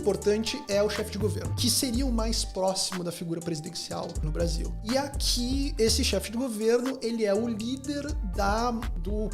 importante é o chefe de governo, que seria o mais próximo da figura presidencial no Brasil. E aqui, esse chefe de governo, ele é o líder do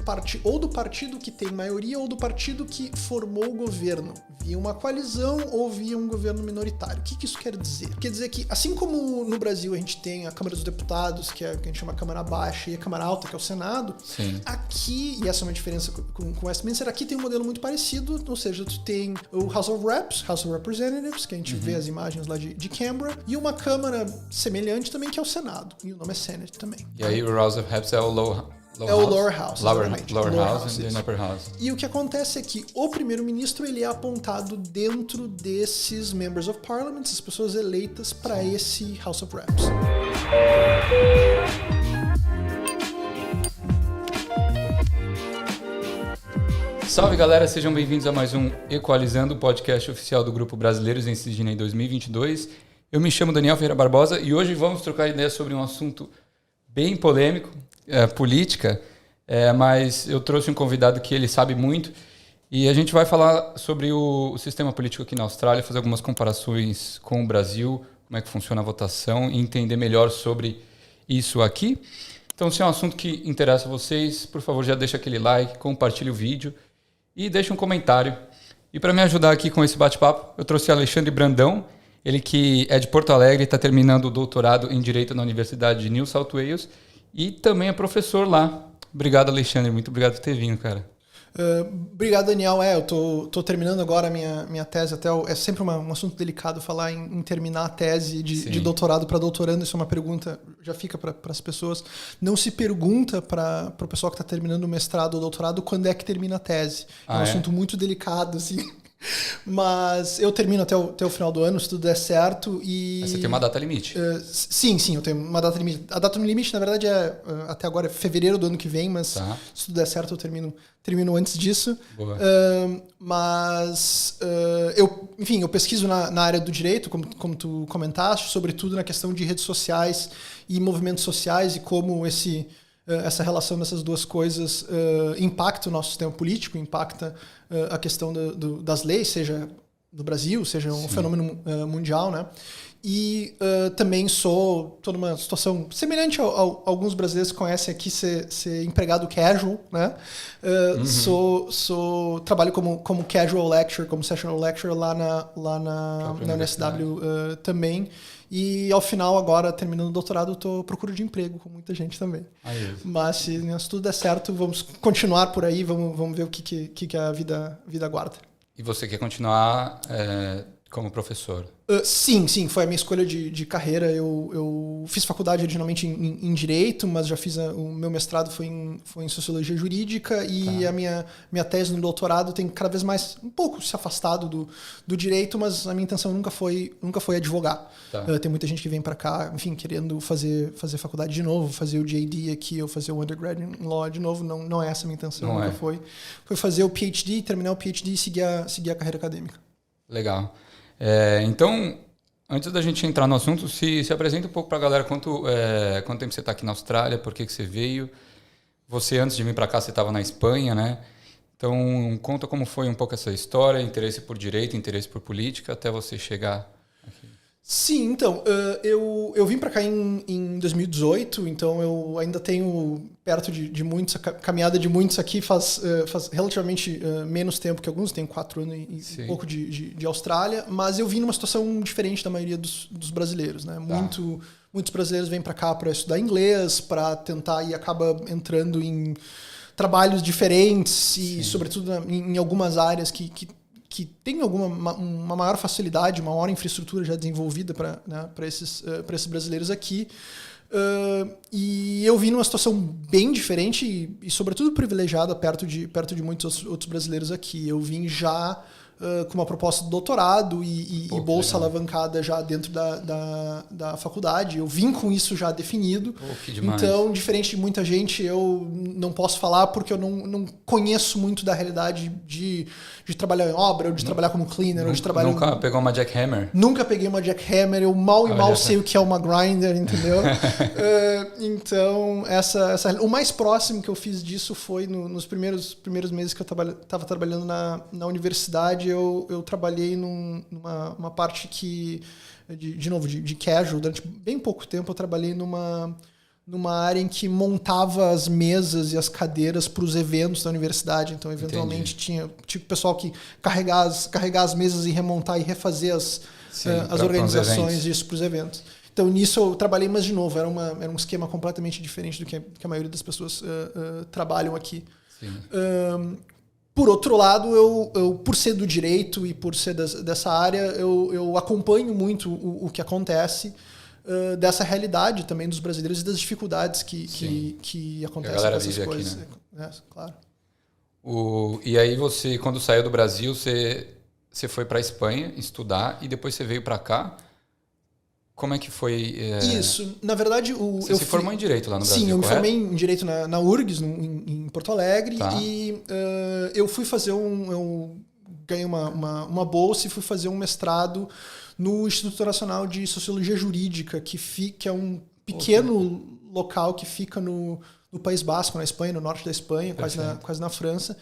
partido que tem maioria ou do partido que formou o governo, via uma coalizão ou via um governo minoritário. O que isso quer dizer? Quer dizer que, assim como no Brasil a gente tem a Câmara dos Deputados, que a gente chama a Câmara Baixa, e a Câmara Alta, que é o Senado, Sim. Aqui, e essa é uma diferença com Westminster, aqui tem um modelo muito parecido, ou seja, tu tem o House of Reps, House of Representatives, que a gente vê as imagens lá de Canberra, e uma Câmara semelhante também, que é o Senado, e o nome é Senate também. E aí o House of Reps é o Lower House, Lower House e Upper House. E o que acontece é que o primeiro-ministro ele é apontado dentro desses Members of Parliament, as pessoas eleitas para esse House of Reps. Salve galera, sejam bem-vindos a mais um Equalizando, o podcast oficial do Grupo Brasileiros em Sydney 2022. Eu me chamo Daniel Ferreira Barbosa e hoje vamos trocar ideias sobre um assunto bem polêmico, política, mas eu trouxe um convidado que ele sabe muito e a gente vai falar sobre o sistema político aqui na Austrália, fazer algumas comparações com o Brasil, como é que funciona a votação e entender melhor sobre isso aqui. Então, se é um assunto que interessa a vocês, por favor, já deixa aquele like, compartilhe o vídeo e deixa um comentário. E para me ajudar aqui com esse bate-papo, eu trouxe Alexandre Brandão, ele que é de Porto Alegre, está terminando o doutorado em Direito na Universidade de New South Wales e também é professor lá. Obrigado, Alexandre. Muito obrigado por ter vindo, cara. Obrigado, Daniel. Eu tô terminando agora a minha tese. É sempre um assunto delicado falar em terminar a tese de doutorado para doutorando. Isso é uma pergunta, já fica para as pessoas. Não se pergunta para o pessoal que está terminando o mestrado ou doutorado quando é que termina a tese. É um assunto muito delicado, assim. Mas eu termino até o final do ano, se tudo der certo. Mas você tem uma data limite? Sim, eu tenho uma data limite. A data limite, na verdade, até agora é fevereiro do ano que vem, mas se tudo der certo, eu termino antes disso. Eu pesquiso na área do direito, como tu comentaste, sobretudo na questão de redes sociais e movimentos sociais e como essa relação dessas duas coisas impacta o nosso sistema político, impacta a questão das leis, seja no Brasil, seja um fenômeno mundial, né? E também estou numa situação semelhante a alguns brasileiros que conhecem aqui ser empregado casual, né? Trabalho como casual lecturer, como sessional lecturer lá na UNSW também. E ao final, agora, terminando o doutorado, estou à procura de emprego, com muita gente também. Mas se tudo der certo, vamos continuar por aí, vamos ver o que a vida aguarda. E você quer continuar como professor? Sim, foi a minha escolha de carreira. Eu fiz faculdade originalmente em Direito, mas já fiz o meu mestrado foi em Sociologia Jurídica e a minha tese no doutorado tem cada vez mais um pouco se afastado do Direito, mas a minha intenção nunca foi advogar. Tem muita gente que vem para cá, enfim, querendo fazer faculdade de novo, fazer o JD aqui ou fazer o undergrad em Law de novo. Não é essa a minha intenção, nunca foi. Foi fazer o PhD, terminar o PhD e seguir a carreira acadêmica. Legal. Então, antes da gente entrar no assunto, se apresenta um pouco para a galera quanto tempo você está aqui na Austrália, por que você veio. Você, antes de vir para cá, você estava na Espanha, né? Então, conta como foi um pouco essa história, interesse por direito, interesse por política, até você chegar aqui. Sim, então, eu vim para cá em 2018, então eu ainda tenho perto de muitos, a caminhada de muitos aqui faz relativamente menos tempo que alguns, tenho 4 anos e pouco de Austrália, mas eu vim numa situação diferente da maioria dos brasileiros, né? Muitos brasileiros vêm para cá para estudar inglês, para tentar e acaba entrando em trabalhos diferentes e, sobretudo, em algumas áreas que tem uma maior facilidade, uma maior infraestrutura já desenvolvida para esses brasileiros aqui. E eu vim numa situação bem diferente e sobretudo, privilegiada perto de muitos outros brasileiros aqui. Eu vim já com uma proposta de doutorado e bolsa alavancada já dentro da faculdade. Eu vim com isso já definido. Então, diferente de muita gente, eu não posso falar porque eu não conheço muito da realidade de trabalhar em obra, ou de trabalhar como cleaner, ou de trabalhar... Nunca pegou uma jackhammer? Nunca peguei uma jackhammer. Eu mal sei o que é uma grinder, entendeu? Então, o mais próximo que eu fiz disso foi nos primeiros meses que eu estava trabalhando na universidade. universidade, eu trabalhei numa parte que, de casual, durante bem pouco tempo eu trabalhei numa área em que montava as mesas e as cadeiras para os eventos da universidade. Então, eventualmente, tinha pessoal que carregar as mesas e remontar e refazer as organizações disso para os eventos. Então, nisso eu trabalhei, mas de novo, era um esquema completamente diferente do que a maioria das pessoas trabalham aqui. Por outro lado, eu, por ser do direito e por ser dessa área, eu acompanho muito o que acontece dessa realidade também dos brasileiros e das dificuldades que acontecem com essas coisas. Aqui, né? Claro. E aí você, quando saiu do Brasil, você foi para a Espanha estudar e depois você veio para cá. Como é que foi? Isso, na verdade... Você se formou em Direito lá no Brasil, Sim, eu me correto? formei em Direito na URGS, em Porto Alegre, e eu fui fazer eu ganhei uma bolsa e fui fazer um mestrado no Instituto Nacional de Sociologia Jurídica, que é um pequeno local que fica no País Basco, na Espanha, no norte da Espanha, quase na França.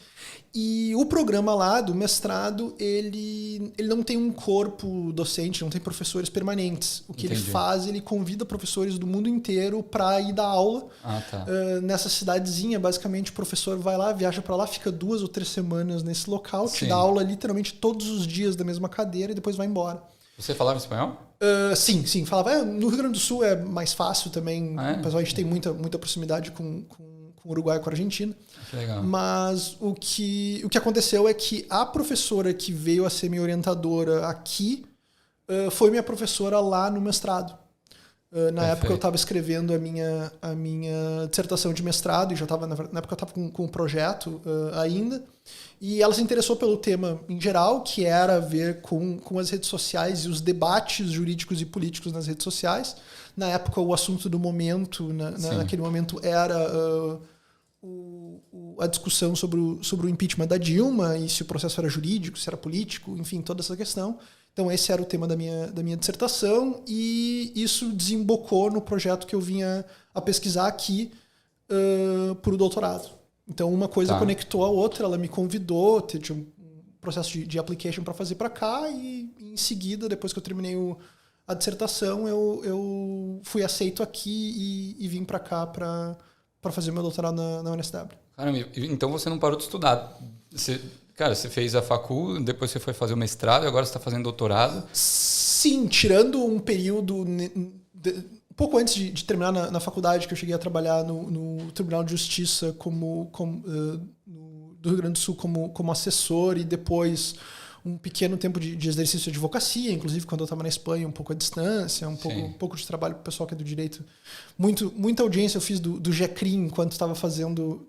E o programa lá do mestrado, ele não tem um corpo docente, não tem professores permanentes. O que ele faz, ele convida professores do mundo inteiro para ir dar aula. Nessa cidadezinha, basicamente, o professor vai lá, viaja para lá, fica 2 ou 3 semanas nesse local, te dá aula literalmente todos os dias da mesma cadeira e depois vai embora. Você falava espanhol? Sim, falava. No Rio Grande do Sul é mais fácil também. A gente tem muita proximidade com o Uruguai e com a Argentina. Que legal. Mas o que aconteceu é que a professora que veio a ser minha orientadora aqui foi minha professora lá no mestrado. Na época eu estava escrevendo a minha dissertação de mestrado, e já estava na época eu estava com um projeto ainda, e ela se interessou pelo tema em geral, que era ver com as redes sociais e os debates jurídicos e políticos nas redes sociais. Na época o assunto do momento, naquele momento, era a discussão sobre o impeachment da Dilma, e se o processo era jurídico, se era político, enfim, toda essa questão. Então esse era o tema da minha dissertação, e isso desembocou no projeto que eu vinha a pesquisar aqui para o doutorado. Então uma coisa conectou a outra, ela me convidou, tinha um processo de application para fazer para cá, e em seguida, depois que eu terminei a dissertação, eu fui aceito aqui e vim para cá para fazer meu doutorado na UNSW. Caramba, então você não parou de estudar. Você fez a facul, depois você foi fazer o mestrado e agora você está fazendo doutorado? Sim, tirando um período... pouco antes de terminar na faculdade, que eu cheguei a trabalhar no Tribunal de Justiça do Rio Grande do Sul como assessor, e depois um pequeno tempo de exercício de advocacia, inclusive quando eu estava na Espanha, um pouco à distância, um pouco de trabalho para o pessoal que é do direito. Muita audiência eu fiz do GECRIM enquanto estava fazendo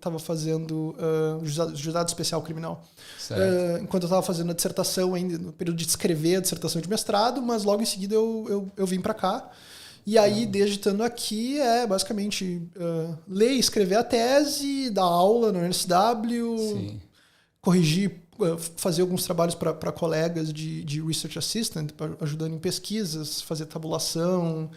Juizado Especial Criminal. Enquanto eu estava fazendo a dissertação ainda, no período de escrever a dissertação de mestrado, mas logo em seguida eu vim para cá. E aí, desde estando aqui, basicamente ler e escrever a tese, dar aula na UNSW, corrigir, fazer alguns trabalhos para colegas de Research Assistant, ajudando em pesquisas, fazer tabulação,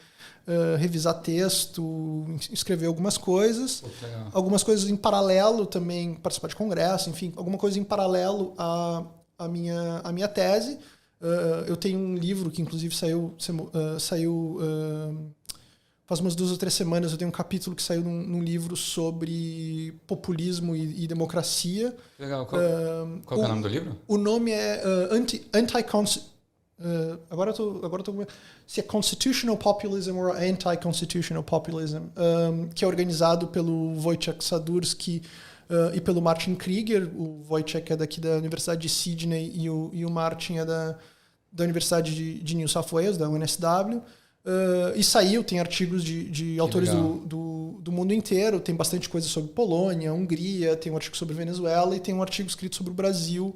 revisar texto, escrever algumas coisas. Algumas coisas em paralelo também, participar de congresso, enfim, alguma coisa em paralelo à minha tese. Eu tenho um livro que, inclusive, saiu faz umas 2 ou 3 semanas. Eu tenho um capítulo que saiu num livro sobre populismo e democracia. Legal. Qual é o nome do livro? O nome é agora eu tô se é Constitutional Populism ou Anti-Constitutional Populism, que é organizado pelo Wojciech Sadursky e pelo Martin Krieger. O Wojciech é daqui da Universidade de Sydney e o Martin é da Universidade de New South Wales, da UNSW. E tem artigos de autores do mundo inteiro, tem bastante coisa sobre Polônia, Hungria, tem um artigo sobre Venezuela e tem um artigo escrito sobre o Brasil,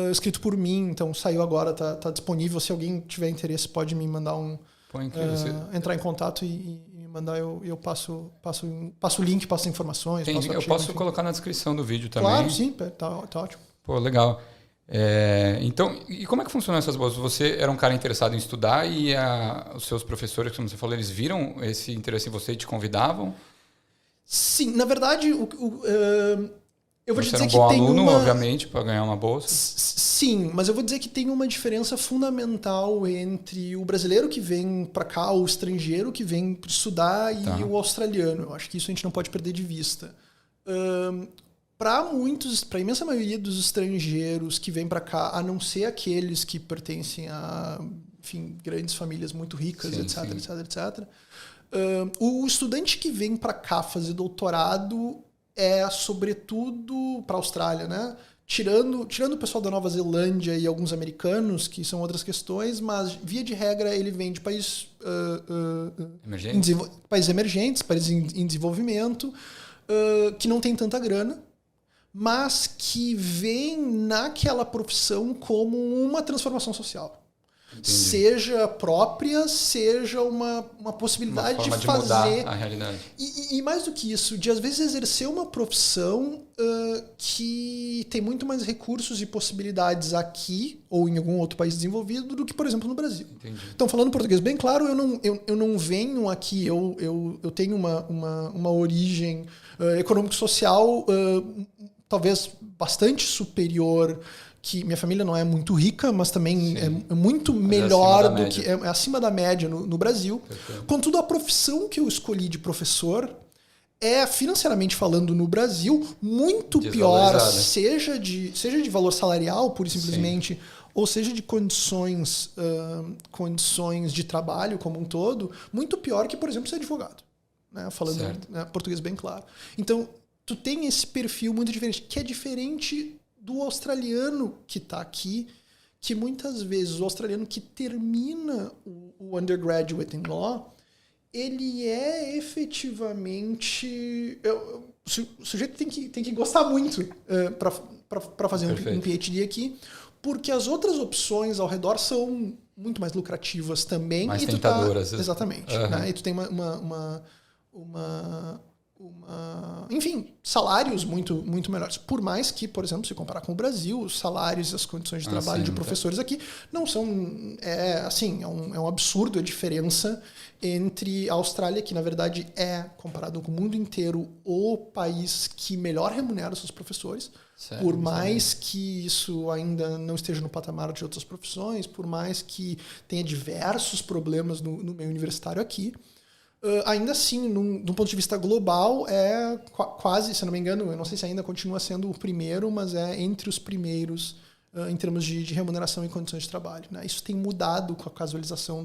escrito por mim. Então saiu agora, tá disponível. Se alguém tiver interesse, pode me mandar entrar em contato e me mandar. Eu passo o link, passo informações. Eu posso colocar na descrição do vídeo também. Claro, sim, tá ótimo. Pô, legal. Então, e como é que funcionam essas bolsas? Você era um cara interessado em estudar e os seus professores, como você falou, eles viram esse interesse em você e te convidavam? Sim, na verdade, Eu vou te Você era dizer um bom que tem aluno, uma... obviamente, para ganhar uma bolsa. Sim, mas eu vou dizer que tem uma diferença fundamental entre o brasileiro que vem para cá, o estrangeiro que vem para estudar e o australiano. Eu acho que isso a gente não pode perder de vista. Para a imensa maioria dos estrangeiros que vêm para cá, a não ser aqueles que pertencem a, enfim, grandes famílias muito ricas, sim, etc, sim. etc. O estudante que vem para cá fazer doutorado é, sobretudo, para a Austrália, né? Tirando o pessoal da Nova Zelândia e alguns americanos, que são outras questões, mas, via de regra, ele vem de países emergentes, países em desenvolvimento, que não tem tanta grana, mas que vem naquela profissão como uma transformação social. Entendi. Seja própria, seja uma possibilidade uma forma de fazer... mudar a realidade. E mais do que isso, de às vezes exercer uma profissão que tem muito mais recursos e possibilidades aqui ou em algum outro país desenvolvido do que, por exemplo, no Brasil. Entendi. Então, falando português bem claro, eu não venho aqui, eu tenho uma origem econômico-social talvez bastante superior, que minha família não é muito rica, mas também é muito melhor do que... É acima da média no Brasil. Perfeito. Contudo, a profissão que eu escolhi de professor é, financeiramente falando, no Brasil, muito pior, seja de valor salarial, pura e simplesmente, sim, ou seja de condições de trabalho como um todo, muito pior que, por exemplo, ser advogado. Né? Falando português bem claro. Então, tu tem esse perfil muito diferente, que é diferente do australiano que está aqui, que muitas vezes o australiano que termina o undergraduate in law, ele é efetivamente... O sujeito tem que gostar muito para fazer um PhD aqui, porque as outras opções ao redor são muito mais lucrativas também. Mais tentadoras. Exatamente. Né? E tu tem enfim, salários muito melhores. Por mais que, por exemplo, se comparar com o Brasil, os salários e as condições de trabalho de professores aqui não são... É um absurdo a diferença entre a Austrália, que na verdade é, comparado com o mundo inteiro, o país que melhor remunera os seus professores. Certo, por mais que isso ainda não esteja no patamar de outras profissões, por mais que tenha diversos problemas no meio universitário aqui, ainda assim, de um ponto de vista global, é quase, se eu não me engano, eu não sei se ainda continua sendo o primeiro, mas é entre os primeiros em termos de remuneração e condições de trabalho. Né? Isso tem mudado com a casualização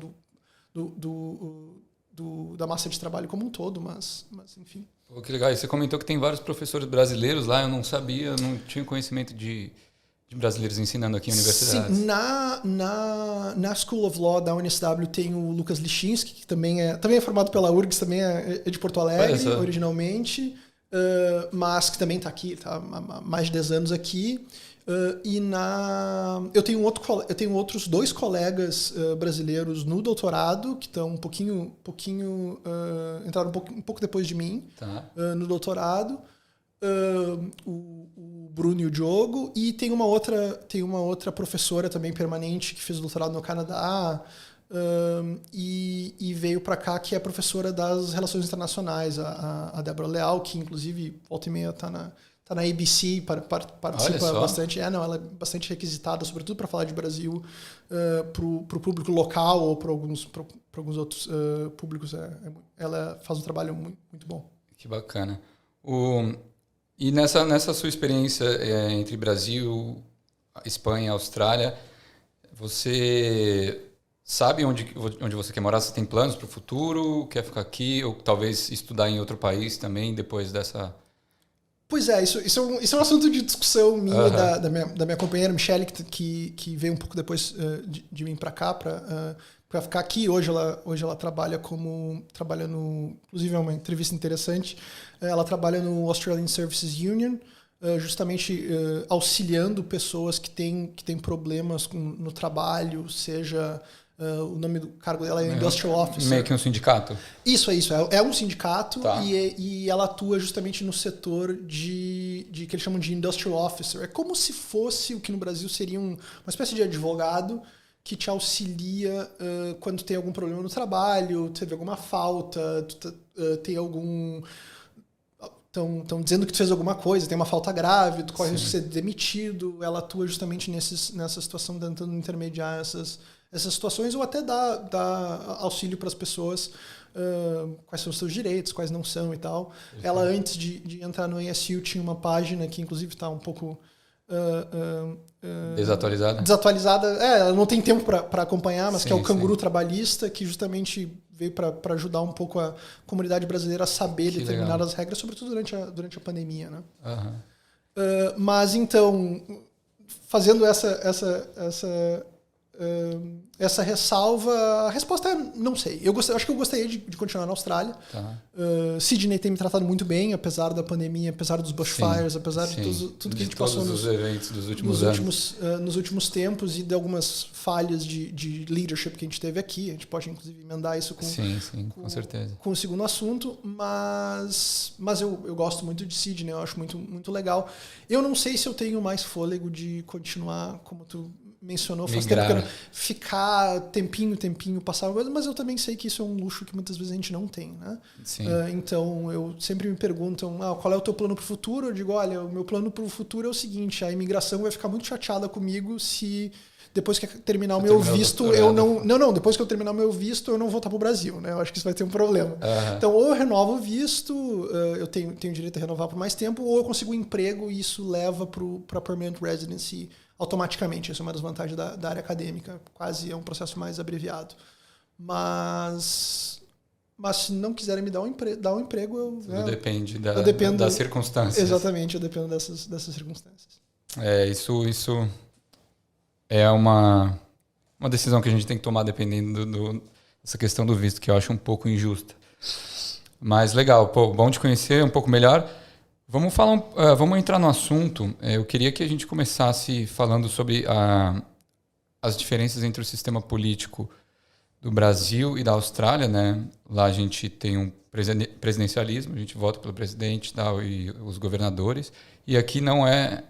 da massa de trabalho como um todo, mas enfim. Pô, que legal. E você comentou que tem vários professores brasileiros lá, eu não sabia, não tinha conhecimento de brasileiros ensinando aqui em universidades. Sim, na School of Law da UNSW tem o Lucas Lichinski, que também é formado pela URGS, também é de Porto Alegre, originalmente, mas que também está aqui, tá há mais de 10 anos aqui. Eu tenho outros 2 colegas brasileiros no doutorado, que estão entraram um pouco depois de mim, no doutorado. O Bruno e o Diogo, e tem uma outra professora também permanente que fez doutorado no Canadá e veio para cá, que é professora das relações internacionais, a Débora Leal, que inclusive volta e meia está na ABC, participa bastante. Ela é bastante requisitada, sobretudo para falar de Brasil para o público local ou para alguns outros públicos. Ela faz um trabalho muito, muito bom. Que bacana. E nessa sua experiência entre Brasil, Espanha e Austrália, você sabe onde você quer morar? Você tem planos para o futuro? Quer ficar aqui? Ou talvez estudar em outro país também depois dessa... Pois é, isso é um assunto de discussão minha da minha companheira Michelle, que veio um pouco depois de mim para cá, para ficar aqui. Hoje ela trabalha inclusive é uma entrevista interessante, ela trabalha no Australian Services Union, justamente auxiliando pessoas que têm problemas no trabalho, seja... o nome do cargo dela é Industrial Officer. Meio que um sindicato? Isso. É um sindicato, e ela atua justamente no setor de que eles chamam de Industrial Officer. É como se fosse o que no Brasil seria uma espécie de advogado que te auxilia quando tem algum problema no trabalho, teve alguma falta, tem estão dizendo que tu fez alguma coisa, tem uma falta grave, tu corre risco de ser demitido, ela atua justamente nessa situação, tentando intermediar essas situações, ou até dar auxílio para as pessoas, quais são os seus direitos, quais não são e tal. Ela, antes de entrar no ASU, tinha uma página que, inclusive, está um pouco... desatualizada. Ela não tem tempo para acompanhar, mas que é o Canguru Trabalhista, que justamente veio para ajudar um pouco a comunidade brasileira a saber determinadas regras, sobretudo durante a pandemia, né? Mas então, fazendo essa ressalva, a resposta é não sei. Acho que eu gostaria de continuar na Austrália. Sydney tem me tratado muito bem, apesar da pandemia, apesar dos bushfires, apesar de tudo que a gente passou nos eventos dos últimos anos. Nos últimos tempos, e de algumas falhas de leadership que a gente teve aqui. A gente pode, inclusive, emendar isso com certeza. Com o segundo assunto, mas eu gosto muito de Sydney, eu acho muito, muito legal. Eu não sei se eu tenho mais fôlego de continuar, como tu mencionou, faz tempo que eu ficar tempinho, passar coisa, mas eu também sei que isso é um luxo que muitas vezes a gente não tem, né? Então, eu sempre me perguntam, qual é o teu plano para o futuro? Eu digo, olha, o meu plano para o futuro é o seguinte, a imigração vai ficar muito chateada comigo se depois que terminar o meu visto, depois que eu terminar o meu visto, eu não voltar para o Brasil, né? Eu acho que isso vai ter um problema. Então, ou eu renovo o visto, eu tenho direito a renovar por mais tempo, ou eu consigo um emprego e isso leva para Permanent Residency automaticamente. Essa é uma das vantagens da área acadêmica. Quase é um processo mais abreviado. Mas se não quiserem me dar um emprego, eu... Depende das circunstâncias. Exatamente, eu dependo dessas circunstâncias. Isso é uma decisão que a gente tem que tomar dependendo dessa questão do visto, que eu acho um pouco injusta. Mas legal, bom te conhecer um pouco melhor. Vamos entrar no assunto. Eu queria que a gente começasse falando sobre as diferenças entre o sistema político do Brasil e da Austrália, né? Lá a gente tem um presidencialismo, a gente vota pelo presidente e os governadores, e aqui não é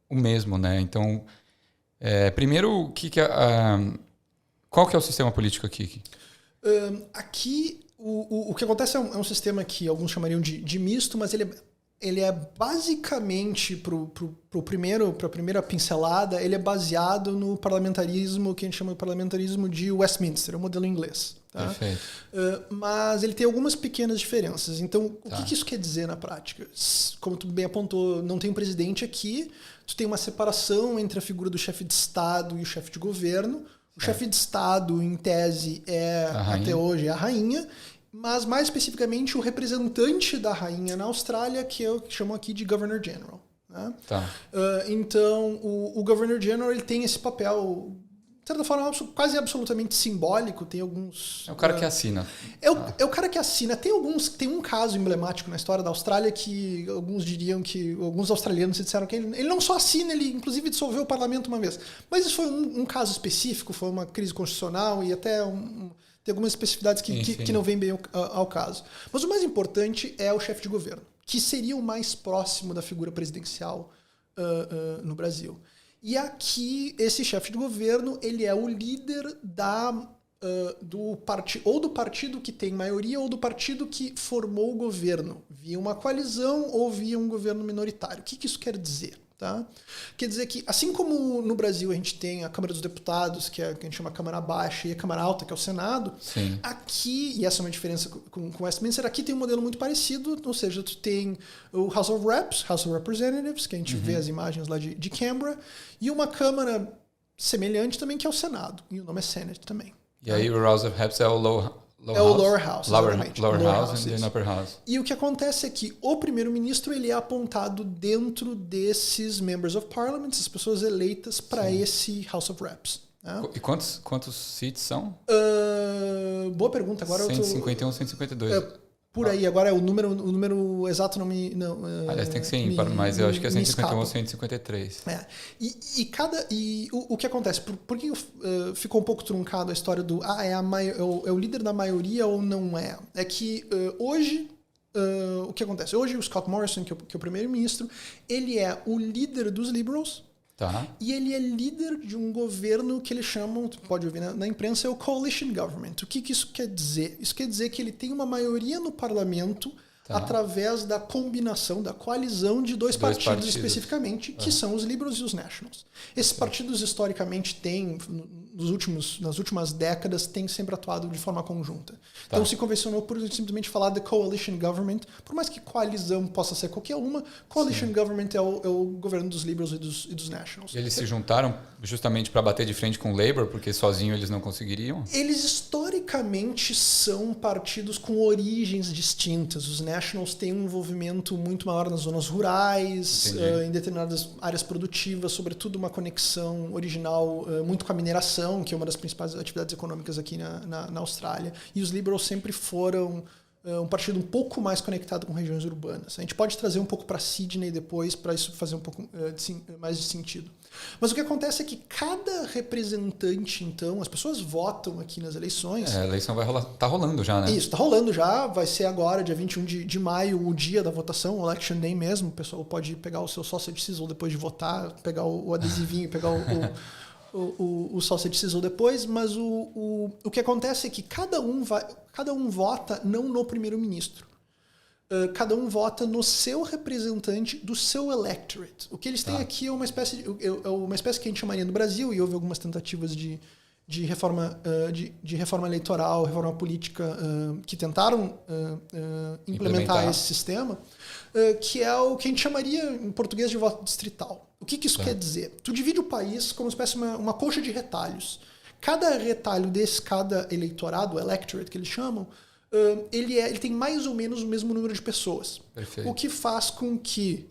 o mesmo, né? Então, primeiro, qual que é o sistema político aqui? Aqui, o que acontece é um sistema que alguns chamariam de misto, mas ele é basicamente, para a primeira pincelada, ele é baseado no parlamentarismo, que a gente chama de parlamentarismo de Westminster, é o modelo inglês. Tá? Perfeito. Mas ele tem algumas pequenas diferenças. Então, o que isso quer dizer na prática? Como tu bem apontou, não tem um presidente aqui, tu tem uma separação entre a figura do chefe de Estado e o chefe de governo. O chefe de Estado, em tese, até hoje, é a rainha, mas mais especificamente o representante da rainha na Austrália, que é o que chamam aqui de Governor General. Né? Então, o Governor General ele tem esse papel, de certa forma, quase absolutamente simbólico. Tem alguns... É o cara que assina. É o cara que assina. Tem um caso emblemático na história da Austrália que alguns diriam que... Alguns australianos disseram que ele não só assina, ele inclusive dissolveu o parlamento uma vez. Mas isso foi um caso específico, foi uma crise constitucional e até tem algumas especificidades que não vêm bem ao caso. Mas o mais importante é o chefe de governo, que seria o mais próximo da figura presidencial no Brasil. E aqui, esse chefe de governo, ele é o líder do partido que tem maioria ou do partido que formou o governo, via uma coalizão ou via um governo minoritário. O que isso quer dizer? Tá? Quer dizer que, assim como no Brasil a gente tem a Câmara dos Deputados, que a gente chama Câmara Baixa, e a Câmara Alta, que é o Senado, aqui, e essa é uma diferença com Westminster, aqui tem um modelo muito parecido, ou seja, tu tem o House of Reps, House of Representatives, que a gente vê as imagens lá de Canberra, e uma Câmara semelhante também, que é o Senado, e o nome é Senate também. E aí o House of Reps é o Lower House. Lower House e Upper House. E o que acontece é que o primeiro-ministro ele é apontado dentro desses Members of Parliament, essas pessoas eleitas para esse House of Reps. Né? E quantos seats são? Boa pergunta. Agora 151, 152. Por aí, agora o número exato não me... Aliás, tem que ser ímpar, mas eu acho que é 151 ou 153. O que acontece? Por que ficou um pouco truncado a história do é o líder da maioria ou não é? É que hoje... o que acontece? Hoje o Scott Morrison, que é o primeiro-ministro, ele é o líder dos Liberals. E ele é líder de um governo que eles chamam, pode ouvir na imprensa, é o Coalition Government. O que isso quer dizer? Isso quer dizer que ele tem uma maioria no parlamento através da combinação, da coalizão de dois partidos especificamente, que são os Liberals e os Nationals. Esses partidos, historicamente, têm, nas últimas décadas, têm sempre atuado de forma conjunta. Então, se convencionou por simplesmente falar de coalition government, por mais que coalizão possa ser qualquer uma, coalition government é o governo dos Liberals e dos Nationals. E eles se juntaram justamente para bater de frente com o Labour, porque sozinho eles não conseguiriam? Eles, historicamente, são partidos com origens distintas. Os Nationals têm um envolvimento muito maior nas zonas rurais, em determinadas áreas produtivas, sobretudo uma conexão original muito com a mineração, que é uma das principais atividades econômicas aqui na Austrália. E os Liberals sempre foram um partido um pouco mais conectado com regiões urbanas. A gente pode trazer um pouco para Sydney depois, para isso fazer um pouco mais de sentido. Mas o que acontece é que cada representante, então, as pessoas votam aqui nas eleições. A eleição vai rolar, tá rolando já, né? Isso, tá rolando já, vai ser agora, dia 21 de maio, o dia da votação, o Election Day mesmo. O pessoal pode pegar o seu sausage sizzle depois de votar, pegar o adesivinho, pegar o sausage sizzle depois, mas o que acontece é que cada um vota não no primeiro-ministro. Cada um vota no seu representante do seu electorate. O que eles têm aqui é uma espécie que a gente chamaria no Brasil, e houve algumas tentativas de reforma eleitoral, reforma política que tentaram implementar esse sistema, que é o que a gente chamaria em português de voto distrital. O que isso quer dizer? Tu divide o país como uma espécie de uma colcha de retalhos. Cada retalho cada eleitorado, o electorate que eles chamam, ele tem mais ou menos o mesmo número de pessoas. Perfeito. O que faz com que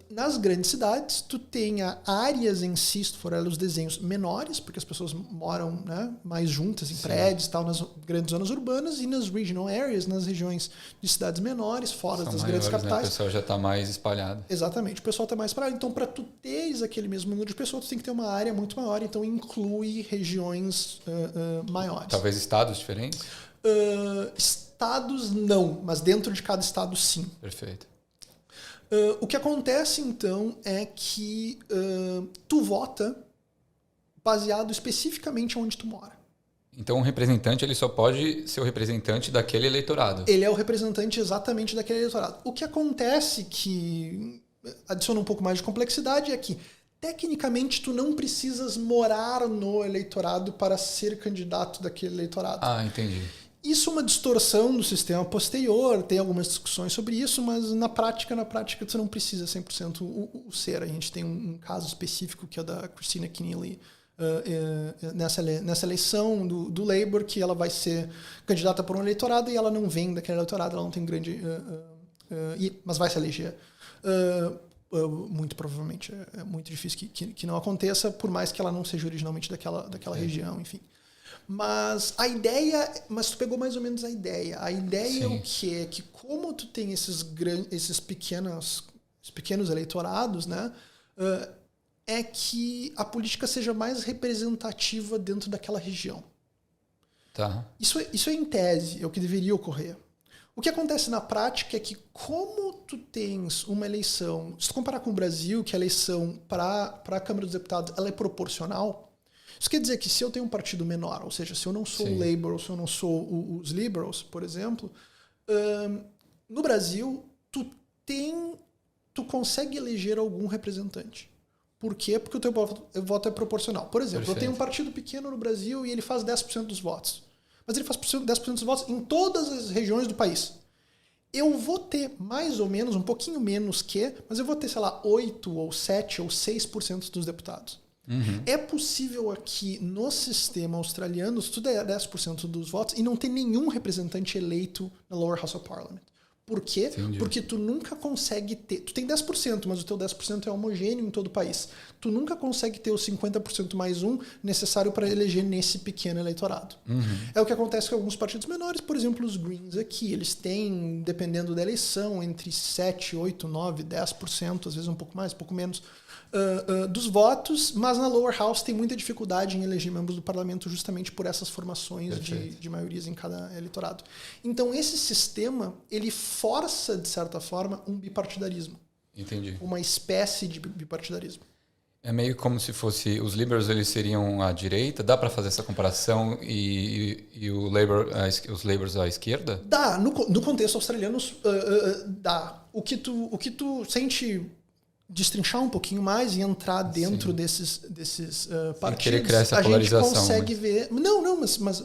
nas grandes cidades tu tenha áreas em si, se for os desenhos menores, porque as pessoas moram, né, mais juntas em prédios e tal, nas grandes zonas urbanas, e nas regional areas, nas regiões de cidades menores, fora das grandes capitais. Né? O pessoal já está mais espalhado. Exatamente, o pessoal está mais espalhado. Então, para tu teres aquele mesmo número de pessoas, tu tem que ter uma área muito maior, então inclui regiões maiores. Talvez estados diferentes? Estados não, mas dentro de cada estado sim. Perfeito. O que acontece, então, é que tu vota baseado especificamente onde tu mora. Então, um representante ele só pode ser o representante daquele eleitorado. Ele é o representante exatamente daquele eleitorado. O que acontece, que adiciona um pouco mais de complexidade, é que, tecnicamente, tu não precisas morar no eleitorado para ser candidato daquele eleitorado. Ah, entendi. Isso é uma distorção do sistema posterior, tem algumas discussões sobre isso, mas na prática você não precisa 100% o ser. A gente tem um caso específico que é da Christina Keneally nessa eleição do Labour, que ela vai ser candidata por um eleitorado e ela não vem daquele eleitorado, ela não tem grande... mas vai se eleger. Muito provavelmente. É muito difícil que não aconteça, por mais que ela não seja originalmente daquela região, enfim. Mas a ideia... Mas tu pegou mais ou menos a ideia. A ideia é o que é que, como tu tem esses pequenos eleitorados, né, é que a política seja mais representativa dentro daquela região. Tá. Isso é em tese, é o que deveria ocorrer. O que acontece na prática é que, como tu tens uma eleição... Se tu comparar com o Brasil, que a eleição para a Câmara dos Deputados ela é proporcional... Isso quer dizer que se eu tenho um partido menor, ou seja, se eu não sou o Labour, ou se eu não sou os Liberals, por exemplo, no Brasil, tu consegue eleger algum representante. Por quê? Porque o teu voto é proporcional. Por exemplo, Perfeito. Eu tenho um partido pequeno no Brasil e ele faz 10% dos votos. Mas ele faz 10% dos votos em todas as regiões do país. Eu vou ter mais ou menos, um pouquinho menos mas eu vou ter, sei lá, 8 ou 7 ou 6% dos deputados. Uhum. É possível aqui no sistema australiano, se tu der 10% dos votos, e não ter nenhum representante eleito na Lower House of Parliament. Por quê? Entendi. Porque tu nunca consegue ter... Tu tem 10%, mas o teu 10% é homogêneo em todo o país. Tu nunca consegue ter os 50% mais um necessário para eleger nesse pequeno eleitorado. Uhum. É o que acontece com alguns partidos menores, por exemplo, os Greens aqui. Eles têm, dependendo da eleição, entre 7, 8, 9, 10%, às vezes um pouco mais, um pouco menos, dos votos, mas na Lower House tem muita dificuldade em eleger membros do parlamento justamente por essas formações de maiorias em cada eleitorado. Então esse sistema, ele força, de certa forma, um bipartidarismo. Entendi. Uma espécie de bipartidarismo. É meio como se fosse os liberals, eles seriam à direita. Dá para fazer essa comparação e os labours à esquerda? Dá, no contexto australiano, dá. O que tu sente destrinchar um pouquinho mais e entrar dentro desses partidos, querer criar essa a gente polarização, consegue ver... Não,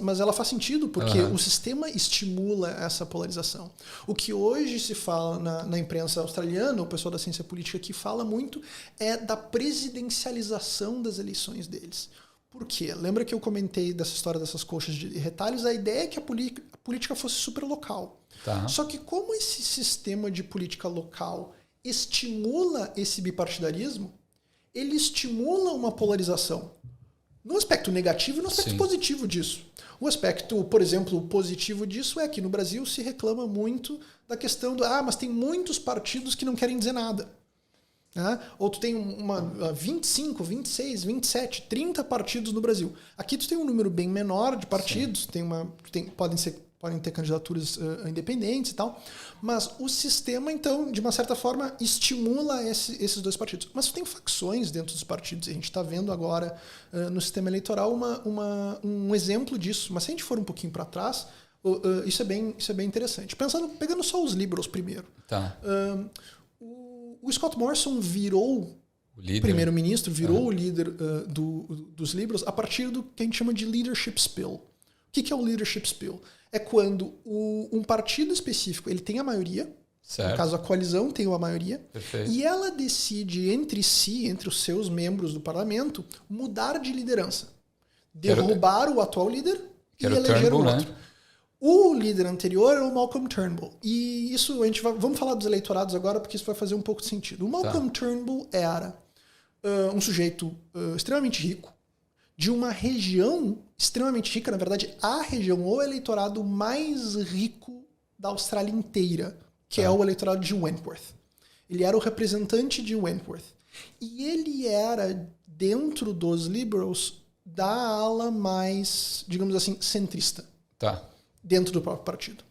mas ela faz sentido, porque Uhum. o sistema estimula essa polarização. O que hoje se fala na imprensa australiana, o pessoal da ciência política que fala muito, é da presidencialização das eleições deles. Por quê? Lembra que eu comentei dessa história dessas coxas de retalhos? A ideia é que a política fosse super local. Tá. Só que como esse sistema de política local estimula esse bipartidarismo, ele estimula uma polarização. No aspecto negativo e no aspecto positivo disso. O aspecto, por exemplo, positivo disso é que no Brasil se reclama muito da questão mas tem muitos partidos que não querem dizer nada. Ou tu tem 25, 26, 27, 30 partidos no Brasil. Aqui tu tem um número bem menor de partidos, podem ter candidaturas independentes e tal, mas o sistema, então, de uma certa forma, estimula esses dois partidos. Mas tem facções dentro dos partidos, e a gente está vendo agora no sistema eleitoral um exemplo disso. Mas se a gente for um pouquinho para trás, isso é bem interessante. Pegando só os liberals primeiro. Tá. O Scott Morrison virou o primeiro-ministro, virou o líder dos liberals a partir do que a gente chama de leadership spill. O que é o leadership spill? É quando um partido específico ele tem a maioria, certo. No caso a coalizão tem uma maioria, perfeito. E ela decide entre os seus membros do parlamento, mudar de liderança. Derrubar o atual líder e eleger o outro. Né? O líder anterior era o Malcolm Turnbull. E isso, vamos falar dos eleitorados agora, porque isso vai fazer um pouco de sentido. O Malcolm Turnbull era um sujeito extremamente rico, de uma região extremamente rica, na verdade, a região, o eleitorado mais rico da Austrália inteira, que é o eleitorado de Wentworth. Ele era o representante de Wentworth. E ele era, dentro dos Liberals, da ala mais, digamos assim, centrista. Tá. Dentro do próprio partido.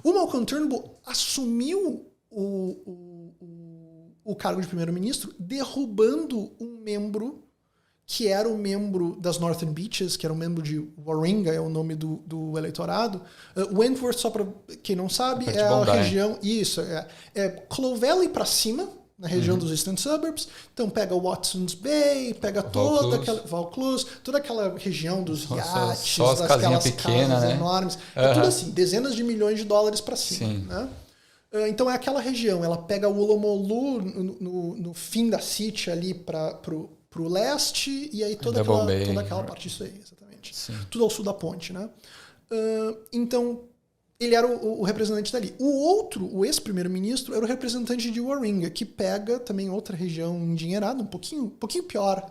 O Malcolm Turnbull assumiu o cargo de primeiro-ministro derrubando um membro que era o membro das Northern Beaches, que era o membro de Warringah, é o nome do eleitorado. Wentworth, só para quem não sabe, é a região... Isso, é Clovelly para cima, na região dos Eastern Suburbs. Então pega Watsons Bay, pega toda aquela... Vaucluse, toda aquela região dos iates, só as casinhas pequenas, né? Enormes. É tudo assim, dezenas de milhões de dólares para cima. Né? Então é aquela região. Ela pega o Ulomolu no fim da City ali pro leste, e aí toda aquela parte, isso aí, exatamente. Sim. Tudo ao sul da ponte, né? Então, ele era o representante dali. O ex-primeiro-ministro, era o representante de Warringah, que pega também outra região endinheirada, um pouquinho pior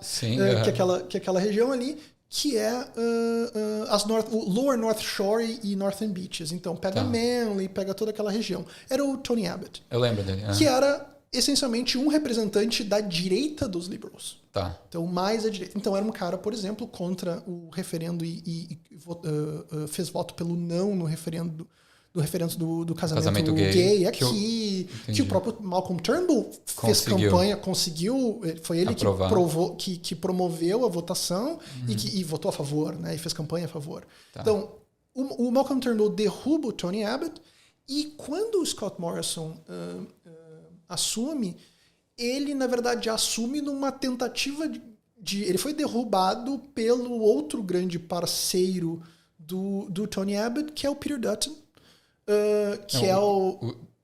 que aquela região ali, que é o Lower North Shore e Northern Beaches. Então, pega Manly, pega toda aquela região. Era o Tony Abbott. Eu lembro dele. Que era essencialmente um representante da direita dos Liberals. Tá. Então, mais à direita. Então, era um cara, por exemplo, contra o referendo e fez voto pelo não no referendo do casamento gay aqui, que o próprio Malcolm Turnbull fez campanha, conseguiu, foi ele que promoveu a votação e votou a favor, né, e fez campanha a favor. Tá. Então, o Malcolm Turnbull derruba o Tony Abbott, e quando o Scott Morrison assume, ele, na verdade, assume numa tentativa ele foi derrubado pelo outro grande parceiro do Tony Abbott, que é o Peter Dutton,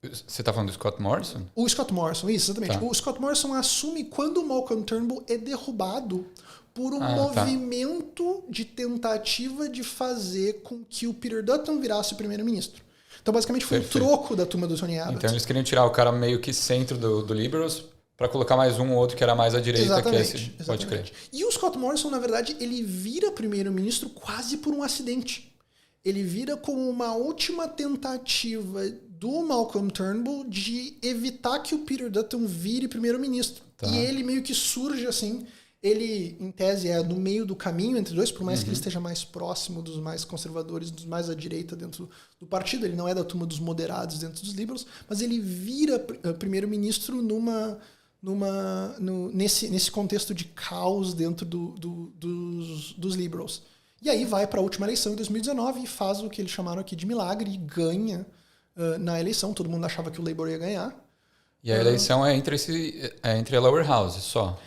Você está falando do Scott Morrison? O Scott Morrison, isso, exatamente. Tá. O Scott Morrison assume quando o Malcolm Turnbull é derrubado por um movimento de tentativa de fazer com que o Peter Dutton virasse primeiro-ministro. Então, basicamente, foi um troco da turma do Tony Abbott. Então, eles queriam tirar o cara meio que centro do Liberals para colocar mais um ou outro que era mais à direita. Exatamente. Pode crer. E o Scott Morrison, na verdade, ele vira primeiro-ministro quase por um acidente. Ele vira como uma última tentativa do Malcolm Turnbull de evitar que o Peter Dutton vire primeiro-ministro. Tá. E ele meio que surge assim... Ele, em tese, é no meio do caminho entre dois, por mais que ele esteja mais próximo dos mais conservadores, dos mais à direita dentro do partido. Ele não é da turma dos moderados dentro dos Liberals, mas ele vira primeiro-ministro nesse contexto de caos dentro dos liberals. E aí vai para a última eleição em 2019 e faz o que eles chamaram aqui de milagre e ganha na eleição. Todo mundo achava que o Labour ia ganhar. E a eleição é entre a Lower House só.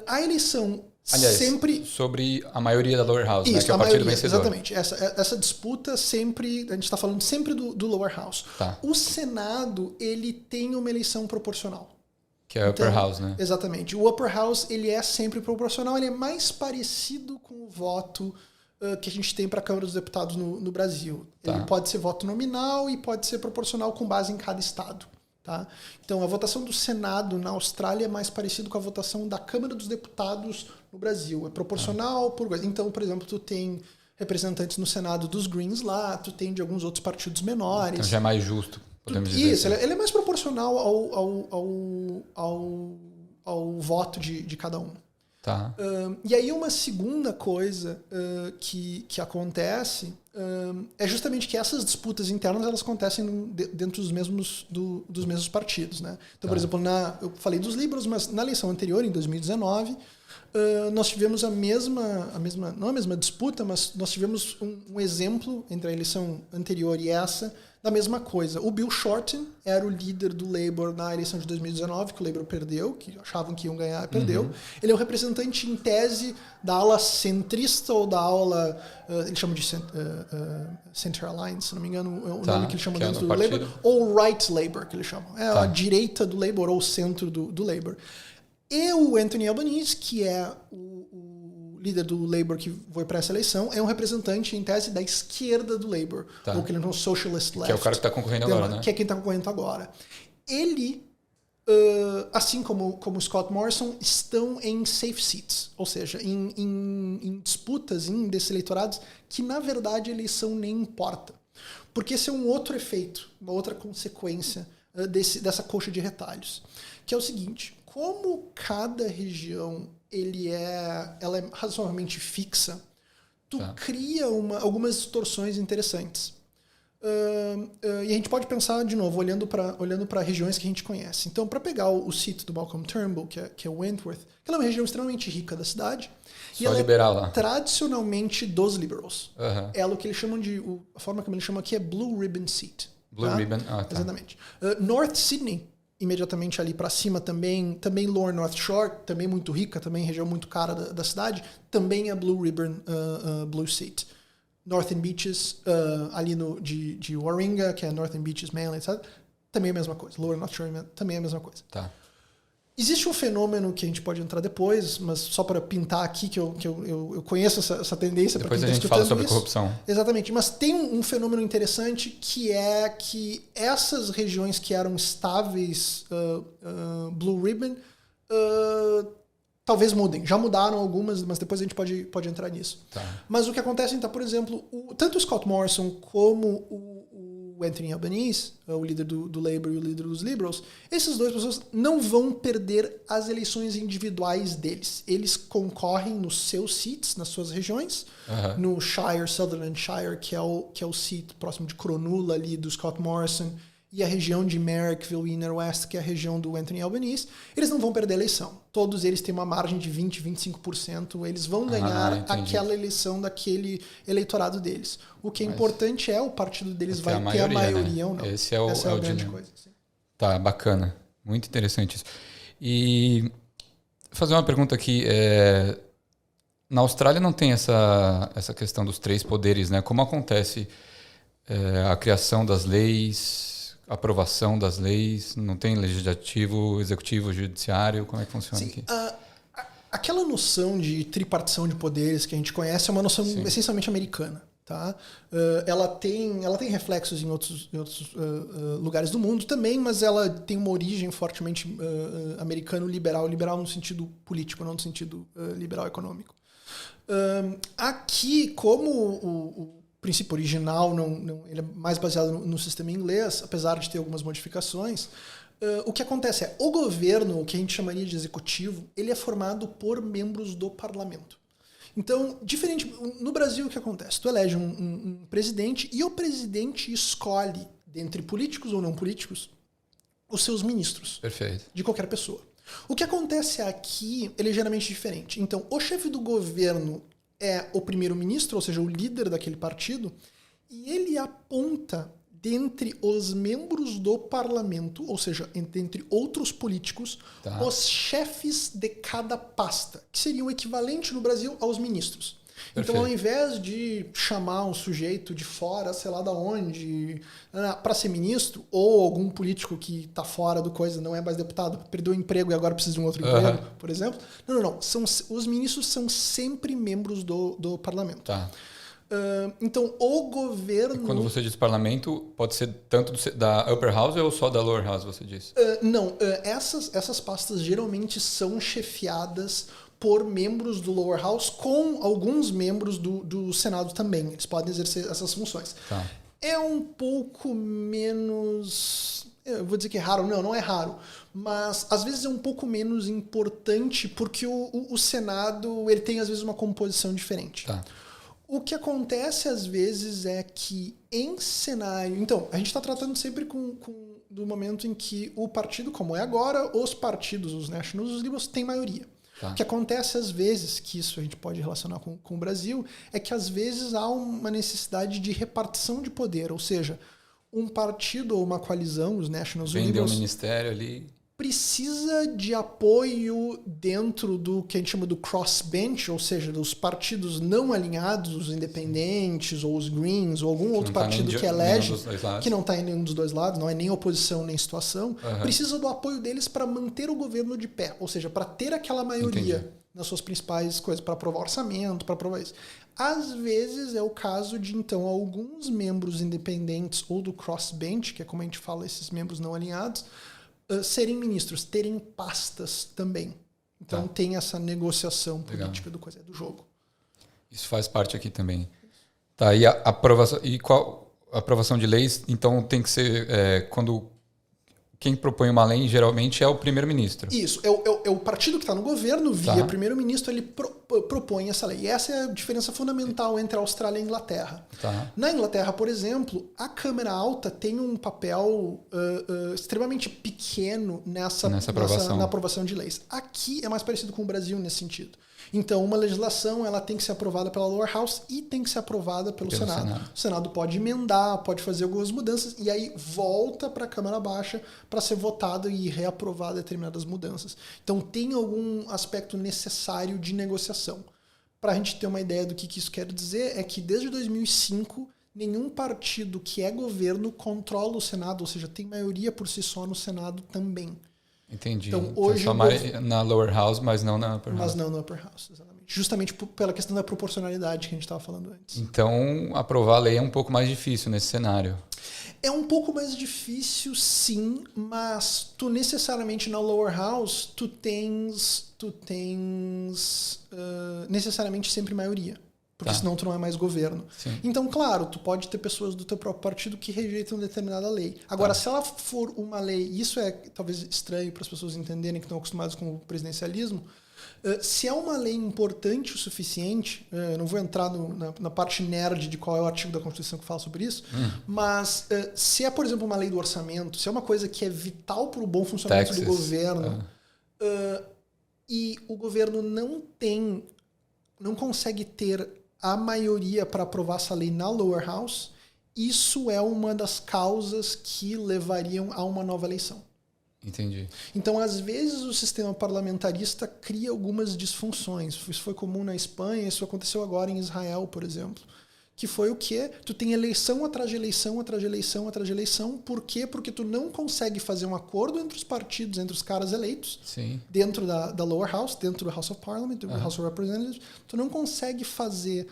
A eleição Aliás, sempre... sobre a maioria da Lower House, Isso, né? Que é o partido vencedor. Exatamente. Essa disputa sempre... A gente está falando sempre do Lower House. Tá. O Senado, ele tem uma eleição proporcional. Que é o Upper House, né? Exatamente. O Upper House, ele é sempre proporcional. Ele é mais parecido com o voto que a gente tem para a Câmara dos Deputados no Brasil. Tá. Ele pode ser voto nominal e pode ser proporcional com base em cada estado. Tá? Então, a votação do Senado na Austrália é mais parecido com a votação da Câmara dos Deputados no Brasil. É proporcional por... Então, por exemplo, tu tem representantes no Senado dos Greens lá, tu tem de alguns outros partidos menores. Então já é mais justo, podemos dizer. Isso, ele é mais proporcional ao voto de cada um. Tá. E aí uma segunda coisa que acontece é justamente que essas disputas internas elas acontecem dentro dos mesmos partidos, né? Então, por exemplo, eu falei dos Liberals, mas na eleição anterior, em 2019, nós tivemos não a mesma disputa, mas nós tivemos um exemplo entre a eleição anterior e essa, da mesma coisa. O Bill Shorten era o líder do Labour na eleição de 2019, que o Labour perdeu, que achavam que iam ganhar, perdeu. Uhum. Ele é o representante, em tese, da ala centrista ou da ala... ele chama de Center Alliance, se não me engano, é o nome que ele chama dentro do Labour. Ou Right Labour, que eles chamam. É a direita do Labour ou o centro do Labour. E o Anthony Albanese, que é o líder do Labour que foi para essa eleição, é um representante, em tese, da esquerda do Labour. Tá. Ou que ele é um socialist left. Que é o cara que está concorrendo agora, né? Que é quem está concorrendo agora. Ele, assim como Scott Morrison, estão em safe seats. Ou seja, em disputas, em desses eleitorados, que na verdade a eleição nem importa. Porque esse é um outro efeito, uma outra consequência dessa coxa de retalhos. Que é o seguinte, como cada região ela é razoavelmente fixa, tu cria algumas distorções interessantes. E a gente pode pensar, de novo, olhando para regiões que a gente conhece. Então, para pegar o sítio do Malcolm Turnbull, que é Wentworth, que é uma região extremamente rica da cidade, só e ela liberal é lá. Tradicionalmente dos liberals. Uhum. Ela, o que eles chamam a forma como eles chamam aqui é Blue Ribbon Seat. Blue Ribbon, tá. Exatamente. North Sydney, imediatamente ali para cima também Lower North Shore, também muito rica, também região muito cara da cidade, também é Blue Ribbon Blue Seat. Northern Beaches, ali de Warringah, que é Northern Beaches, Manly, etc., também é a mesma coisa. Lower North Shore também é a mesma coisa. Tá. Existe um fenômeno que a gente pode entrar depois, mas só para pintar aqui, que eu conheço essa tendência. Depois a gente fala sobre corrupção. Exatamente, mas tem um fenômeno interessante que é que essas regiões que eram estáveis Blue Ribbon talvez mudem. Já mudaram algumas, mas depois a gente pode entrar nisso. Tá. Mas o que acontece, então, por exemplo, tanto o Scott Morrison como o Anthony Albanese, o líder do Labour e o líder dos Liberals, essas duas pessoas não vão perder as eleições individuais deles. Eles concorrem nos seus seats, nas suas regiões, no Shire, Sutherland Shire, que é o seat próximo de Cronulla ali do Scott Morrison, e a região de Marrickville e Inner West, que é a região do Anthony Albanese, eles não vão perder a eleição. Todos eles têm uma margem de 20%, 25%. Eles vão ganhar aquela eleição daquele eleitorado deles. O que é importante é o partido deles vai ter a maioria, né? Ou não. Essa é a grande coisa. Sim. Tá, bacana. Muito interessante isso. E vou fazer uma pergunta aqui. Na Austrália não tem essa questão dos 3 poderes, né? Como acontece a criação das leis... aprovação das leis, não tem legislativo, executivo, judiciário, como é que funciona aqui? Aquela noção de tripartição de poderes que a gente conhece é uma noção essencialmente americana. Tá? Ela tem reflexos em outros lugares do mundo também, mas ela tem uma origem fortemente americano-liberal, liberal no sentido político, não no sentido liberal econômico. Aqui, como o princípio original ele é mais baseado no sistema inglês, apesar de ter algumas modificações. O que acontece é, o governo, o que a gente chamaria de executivo, ele é formado por membros do parlamento. Então, diferente no Brasil, o que acontece? Tu elege um presidente e o presidente escolhe, dentre políticos ou não políticos, os seus ministros. Perfeito. De qualquer pessoa. O que acontece aqui é ligeiramente diferente. Então, o chefe do governo é o primeiro-ministro, ou seja, o líder daquele partido, e ele aponta dentre os membros do parlamento, ou seja, entre outros políticos, os chefes de cada pasta, que seria o equivalente no Brasil aos ministros. Perfeito. Então, ao invés de chamar um sujeito de fora, sei lá da onde, para ser ministro, ou algum político que está fora do coisa, não é mais deputado, perdeu o emprego e agora precisa de um outro emprego, por exemplo. Não. Os ministros são sempre membros do parlamento. Tá. Então, o governo... E quando você diz parlamento, pode ser tanto da upper house ou só da lower house, você disse? Não, essas pastas geralmente são chefiadas por membros do lower house, com alguns membros do Senado também. Eles podem exercer essas funções. Tá. É um pouco menos... Eu vou dizer que é raro. Não é raro. Mas, às vezes, é um pouco menos importante porque o Senado ele tem, às vezes, uma composição diferente. Tá. O que acontece, às vezes, é que em cenário... Então, a gente está tratando sempre do momento em que o partido, como é agora, os partidos, os nationals, os liberals, têm maioria. Tá. O que acontece, às vezes, que isso a gente pode relacionar com o Brasil, é que, às vezes, há uma necessidade de repartição de poder. Ou seja, um partido ou uma coalizão, os nationals, os liberals... Vender um ministério ali... precisa de apoio dentro do que a gente chama do crossbench, ou seja, dos partidos não alinhados, os independentes, ou os Greens, ou algum outro partido que elege, que não está em nenhum dos dois lados, não é nem oposição nem situação, precisa do apoio deles para manter o governo de pé, ou seja, para ter aquela maioria nas suas principais coisas, para aprovar orçamento, para aprovar isso. Às vezes é o caso de, então, alguns membros independentes ou do crossbench, que é como a gente fala, esses membros não alinhados, serem ministros, terem pastas também. Então tem essa negociação política do jogo. Isso faz parte aqui também. Tá, e a aprovação, a aprovação de leis, então tem que ser quando quem propõe uma lei geralmente é o primeiro-ministro. Isso, é o partido que está no governo, via primeiro-ministro, ele propõe essa lei. E essa é a diferença fundamental entre a Austrália e a Inglaterra. Tá. Na Inglaterra, por exemplo, a Câmara Alta tem um papel extremamente pequeno na aprovação de leis. Aqui é mais parecido com o Brasil nesse sentido. Então, uma legislação ela tem que ser aprovada pela lower house e tem que ser aprovada pelo Senado. O Senado pode emendar, pode fazer algumas mudanças e aí volta para a Câmara Baixa para ser votada e reaprovada determinadas mudanças. Então, tem algum aspecto necessário de negociação. Para a gente ter uma ideia do que isso quer dizer, é que desde 2005, nenhum partido que é governo controla o Senado, ou seja, tem maioria por si só no Senado também. Entendi. Então, hoje só na lower house, mas não na upper house. Mas não na upper house, exatamente. Justamente pela questão da proporcionalidade que a gente estava falando antes. Então, aprovar a lei é um pouco mais difícil nesse cenário. É um pouco mais difícil, sim, mas tu necessariamente na lower house, tu tens necessariamente sempre maioria. Porque senão tu não é mais governo. Sim. Então, claro, tu pode ter pessoas do teu próprio partido que rejeitam determinada lei. Agora, se ela for uma lei, isso é talvez estranho para as pessoas entenderem que estão acostumadas com o presidencialismo, se é uma lei importante o suficiente, não vou entrar na parte nerd de qual é o artigo da Constituição que fala sobre isso, mas se é, por exemplo, uma lei do orçamento, se é uma coisa que é vital para o bom funcionamento do governo, e o governo não consegue ter a maioria para aprovar essa lei na lower house, isso é uma das causas que levariam a uma nova eleição. Entendi. Então, às vezes, o sistema parlamentarista cria algumas disfunções. Isso foi comum na Espanha, isso aconteceu agora em Israel, por exemplo. Que foi o quê? Tu tem eleição atrás de eleição, atrás de eleição, atrás de eleição. Por quê? Porque tu não consegue fazer um acordo entre os partidos, entre os caras eleitos, dentro da lower house, dentro do House of Parliament, do House of Representatives. Tu não consegue fazer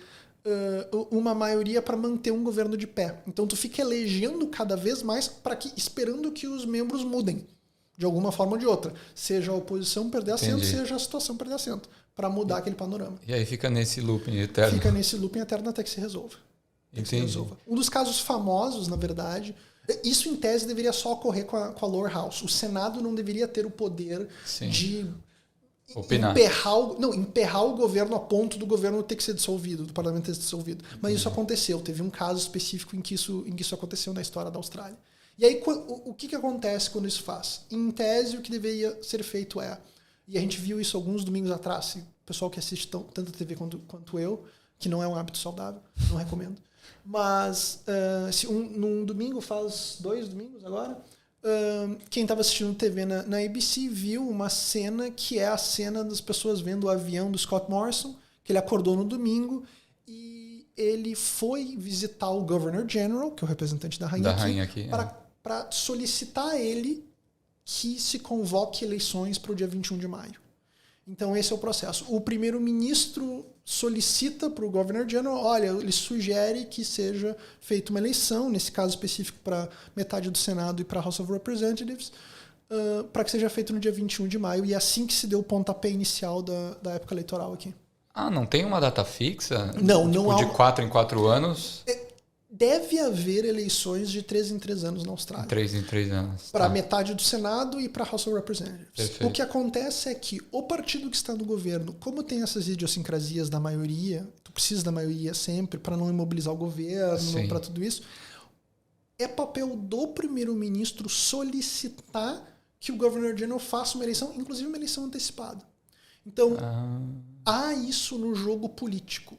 uma maioria para manter um governo de pé. Então tu fica elegendo cada vez mais esperando que os membros mudem, de alguma forma ou de outra. Seja a oposição perder assento, seja a situação perder assento, para mudar aquele panorama. E aí fica nesse looping eterno. Fica nesse looping eterno até que se resolva. Entendi. Um dos casos famosos, na verdade, isso em tese deveria só ocorrer com a lower house. O Senado não deveria ter o poder de emperrar o governo a ponto do governo ter que ser dissolvido, do parlamento ter que ser dissolvido. Mas isso aconteceu. Teve um caso específico em que isso aconteceu na história da Austrália. E aí, o que acontece quando isso faz? Em tese, o que deveria ser feito e a gente viu isso alguns domingos atrás, o pessoal que assiste tanto TV quanto eu, que não é um hábito saudável, não recomendo. Mas num domingo, faz 2 domingos agora, quem estava assistindo TV na ABC viu uma cena que é a cena das pessoas vendo o avião do Scott Morrison, que ele acordou no domingo e ele foi visitar o Governor General, que é o representante da rainha aqui, para solicitar a ele que se convoque eleições para o dia 21 de maio. Então esse é o processo. O primeiro-ministro solicita para o Governor General, olha, ele sugere que seja feita uma eleição, nesse caso específico para metade do Senado e para a House of Representatives, para que seja feito no dia 21 de maio, e é assim que se deu o pontapé inicial da época eleitoral aqui. Ah, não tem uma data fixa? Não, tipo, não há. De 4 em 4 anos? Deve haver eleições de 3 em 3 anos na Austrália. 3 em 3 anos. Para metade do Senado e para a House of Representatives. Perfeito. O que acontece é que o partido que está no governo, como tem essas idiosincrasias da maioria, tu precisa da maioria sempre para não imobilizar o governo, para tudo isso, é papel do primeiro-ministro solicitar que o Governor General faça uma eleição, inclusive uma eleição antecipada. Então, há isso no jogo político.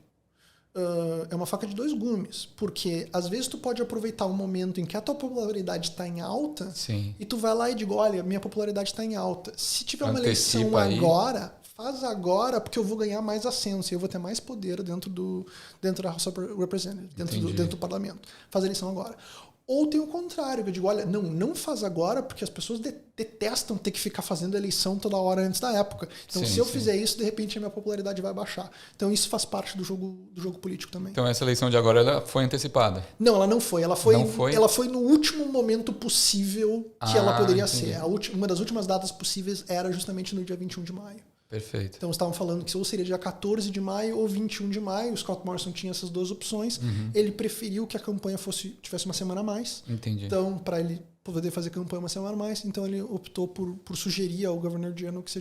É uma faca de 2 gumes, porque às vezes tu pode aproveitar um momento em que a tua popularidade está em alta. Sim. E tu vai lá e digo, olha, minha popularidade está em alta. Se tiver uma Antecipa eleição aí. agora, faz agora, porque eu vou ganhar mais ascenso e eu vou ter mais poder dentro da House of Representatives, dentro do parlamento. Faz a eleição agora. Ou tem o contrário, que eu digo, olha, não faz agora, porque as pessoas detestam ter que ficar fazendo eleição toda hora antes da época. Então, se eu fizer isso, de repente a minha popularidade vai baixar. Então, isso faz parte do jogo político também. Então, essa eleição de agora ela foi antecipada? Não, ela não foi. Ela foi no último momento possível que ela poderia ser. Uma das últimas datas possíveis era justamente no dia 21 de maio. Perfeito. Então, estavam falando que ou seria dia 14 de maio ou 21 de maio. O Scott Morrison tinha essas 2 opções. Uhum. Ele preferiu que a campanha tivesse uma semana a mais. Entendi. Então, para ele poder fazer campanha uma semana a mais, então ele optou por sugerir ao Governor General que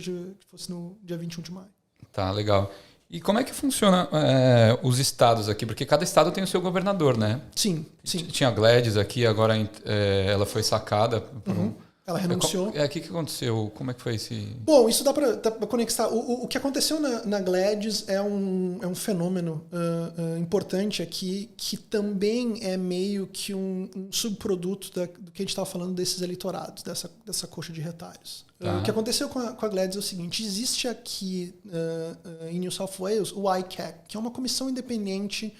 fosse no dia 21 de maio. Tá, legal. E como é que funciona os estados aqui? Porque cada estado tem o seu governador, né? Sim. Tinha a Gladys aqui, agora ela foi sacada por Ela renunciou. O que aconteceu? Como é que foi esse... Bom, isso dá para conectar. O que aconteceu na Gladys é um fenômeno importante aqui, que também é meio que um subproduto do que a gente estava falando desses eleitorados, dessa coxa de retalhos. Tá. O que aconteceu com a Gladys é o seguinte, existe aqui em New South Wales o ICAC, que é uma comissão independente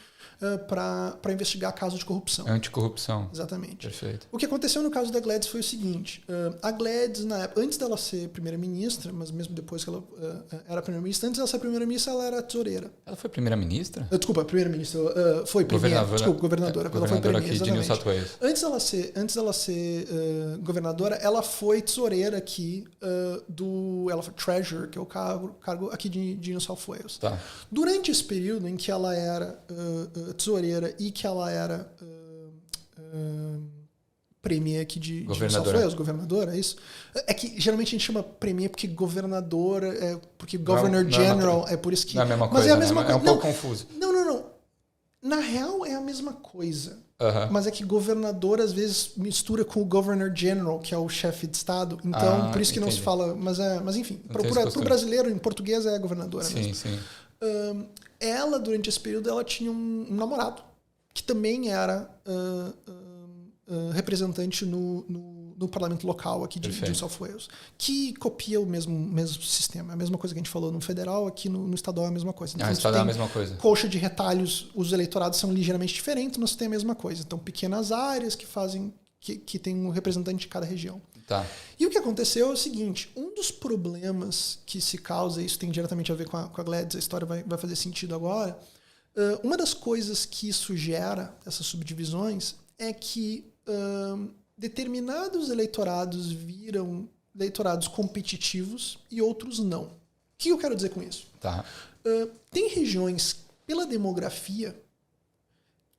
para investigar casos de corrupção. Anticorrupção. Exatamente. Perfeito. O que aconteceu no caso da Gladys foi o seguinte, a Gladys, antes dela ser primeira-ministra, mas mesmo depois que ela era primeira-ministra, antes dela ser primeira-ministra, ela era tesoureira. Ela foi primeira-ministra? Desculpa, primeira-ministra. Foi governadora. Quando ela foi governadora aqui de New South Wales. Antes dela ser governadora, ela foi tesoureira aqui ela foi treasurer, que é o cargo aqui de New South Wales. Tá. Durante esse período em que ela era tesoureira e que ela era premier aqui de New South Wales, governadora, é isso? É que geralmente a gente chama premier porque governador, porque governor general, é por isso que... Não é a mesma mas coisa, é a mesma coisa. É um pouco confuso. Não. Na real é a mesma coisa. Uh-huh. Mas é que governador às vezes mistura com o governor general, que é o chefe de estado. Então, por isso que não se fala... Mas enfim, para o brasileiro, em português, é governadora mesmo. Sim. Ela, durante esse período, ela tinha um namorado, que também era representante no parlamento local aqui de New South Wales, que copia o mesmo sistema. A mesma coisa que a gente falou no federal, aqui no estadual é a mesma coisa. Então, no estadual é a mesma coisa. Coxa de retalhos, os eleitorados são ligeiramente diferentes, mas tem a mesma coisa. Então, pequenas áreas que tem um representante de cada região. Tá. E o que aconteceu é o seguinte, um dos problemas que se causa, isso tem diretamente a ver com a Gladys, a história vai fazer sentido agora, uma das coisas que isso gera, essas subdivisões, é que determinados eleitorados viram eleitorados competitivos e outros não. O que eu quero dizer com isso? Tá. Tem regiões, pela demografia,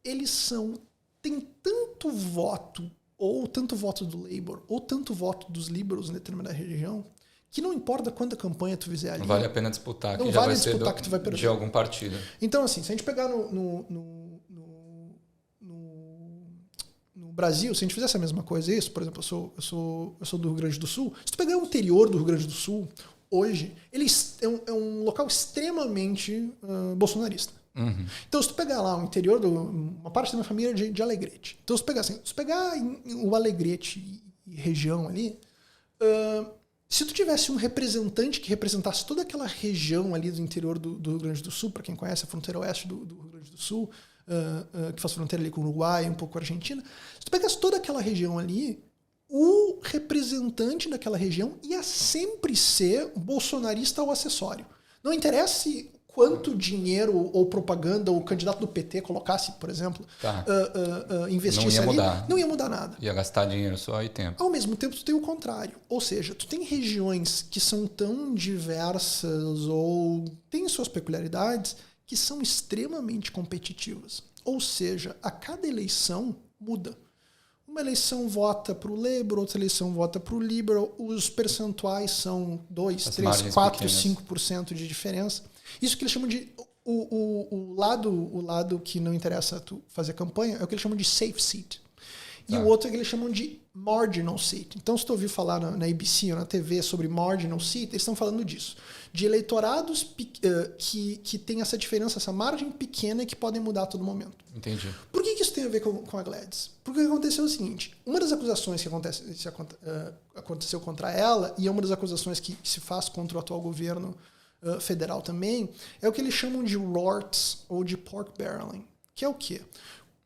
tem tanto voto, ou tanto voto do Labour, ou tanto voto dos Liberals em determinada região, que não importa quanta campanha tu fizer ali. Não vale a pena disputar, não que vale já vai disputar ser que tu vai perder. de algum partido. Então, assim, se a gente pegar no Brasil, se a gente fizesse a mesma coisa, isso, por exemplo, eu sou do Rio Grande do Sul, se tu pegar o interior do Rio Grande do Sul, hoje, ele é um local extremamente bolsonarista. Uhum. Então, se tu pegar lá o interior, uma parte da minha família é de Alegrete. Então, se tu pegar o Alegrete e região ali, se tu tivesse um representante que representasse toda aquela região ali do interior do Rio Grande do Sul, para quem conhece a fronteira oeste do Rio Grande do Sul, que faz fronteira ali com o Uruguai, um pouco com a Argentina, se tu pegasse toda aquela região ali, o representante daquela região ia sempre ser bolsonarista ou acessório. Não interessa quanto dinheiro ou propaganda o candidato do PT colocasse, por exemplo, investisse ali, não ia mudar nada. Ia gastar dinheiro só e tempo. Ao mesmo tempo, tu tem o contrário. Ou seja, tu tem regiões que são tão diversas ou têm suas peculiaridades que são extremamente competitivas. Ou seja, a cada eleição muda. Uma eleição vota para o Labour, outra eleição vota para o Liberal. Os percentuais são 2, 3, 4, 5% de diferença. Isso que eles chamam de... O lado que não interessa tu fazer campanha é o que eles chamam de safe seat. E o outro é que eles chamam de marginal seat. Então, se tu ouvir falar na ABC ou na TV sobre marginal seat, eles estão falando disso. De eleitorados que tem essa diferença, essa margem pequena que podem mudar a todo momento. Entendi. Por que isso tem a ver com a Gladys? Porque aconteceu o seguinte, uma das acusações que aconteceu contra ela, e é uma das acusações que se faz contra o atual governo federal também, é o que eles chamam de rorts ou de pork barreling, que é o quê?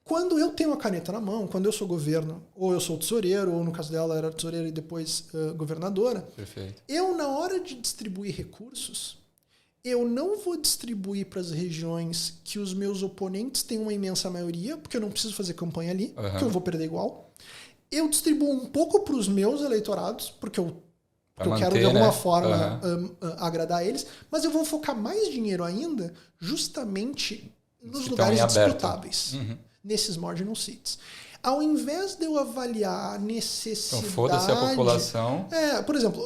Quando eu tenho a caneta na mão, quando eu sou governo, ou eu sou tesoureiro, ou no caso dela era tesoureira e depois governadora, perfeito. Eu, na hora de distribuir recursos, eu não vou distribuir para as regiões que os meus oponentes têm uma imensa maioria, porque eu não preciso fazer campanha ali, porque eu vou perder igual. Eu distribuo um pouco para os meus eleitorados, porque eu quero de alguma forma agradar eles, mas eu vou focar mais dinheiro ainda justamente nos lugares disputáveis. Nesses marginal seats. Ao invés de eu avaliar a necessidade... Então, foda-se a população. Por exemplo,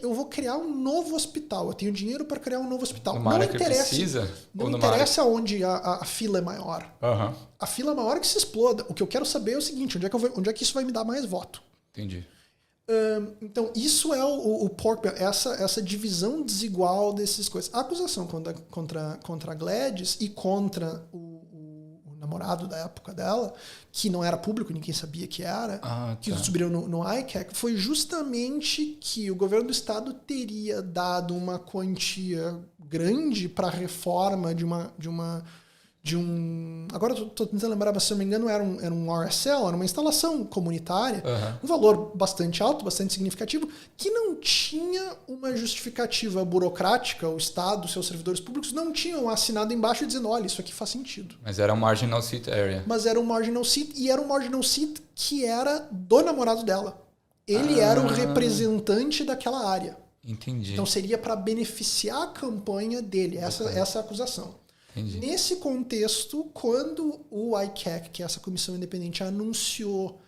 eu vou criar um novo hospital. Eu tenho dinheiro para criar um novo hospital. Numa área que precisa? Não interessa onde a fila é maior. A fila é maior que se exploda. O que eu quero saber é o seguinte, onde é que isso vai me dar mais voto? Entendi. Então, isso é o pork, essa divisão desigual dessas coisas. A acusação contra a Gladys e contra o namorado da época dela, que não era público, ninguém sabia que era, que descobriram no ICAC, foi justamente que o governo do estado teria dado uma quantia grande para a reforma de um... Agora eu estou tentando lembrar, mas se não me engano era um RSL, era uma instalação comunitária, um valor bastante alto, bastante significativo, que não tinha uma justificativa burocrática, o Estado, seus servidores públicos não tinham assinado embaixo dizendo, olha, isso aqui faz sentido. Mas era um marginal seat area. Mas era um marginal seat, e era um marginal seat que era do namorado dela. Ele era o representante daquela área. Entendi. Então seria para beneficiar a campanha dele, essa é a acusação. Entendi. Nesse contexto, quando o ICAC, que é essa comissão independente, anunciou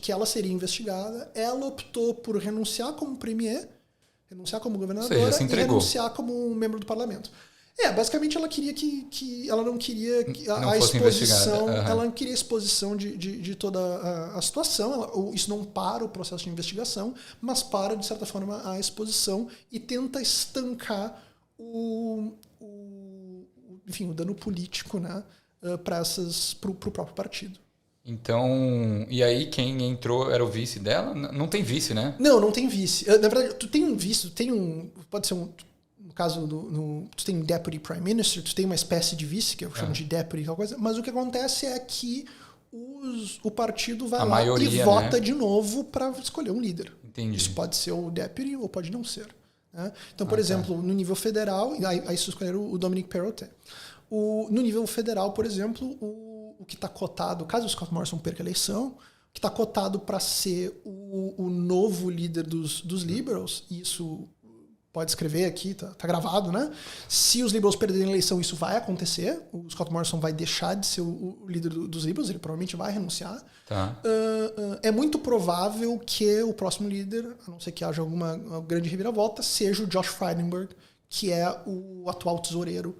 que ela seria investigada, ela optou por renunciar como premier, renunciar como governadora e renunciar como membro do parlamento. Basicamente ela queria que ela não queria a exposição, ela não queria a exposição de toda a situação, isso não para o processo de investigação, mas para, de certa forma, a exposição e tenta estancar o dano político, né, para o próprio partido. Então, e aí quem entrou era o vice dela? Não tem vice, né? Não tem vice. Na verdade, tu tem um vice, pode ser no caso tu tem um deputy prime minister, tu tem uma espécie de vice, que eu chamo de deputy, tal coisa, mas o que acontece é que o partido vai lá e vota de novo para escolher um líder. Entendi. Isso pode ser o deputy ou pode não ser. Então, por exemplo, no nível federal, aí se escolheram o Dominic Perrottet. No nível federal, por exemplo, o que está cotado, caso o Scott Morrison perca a eleição, o que está cotado para ser o novo líder dos Liberals, e isso pode escrever aqui, tá gravado, né? Se os Liberals perderem a eleição, isso vai acontecer. O Scott Morrison vai deixar de ser o líder dos Liberals, ele provavelmente vai renunciar. É muito provável que o próximo líder, a não ser que haja alguma grande reviravolta, seja o Josh Frydenberg, que é o atual tesoureiro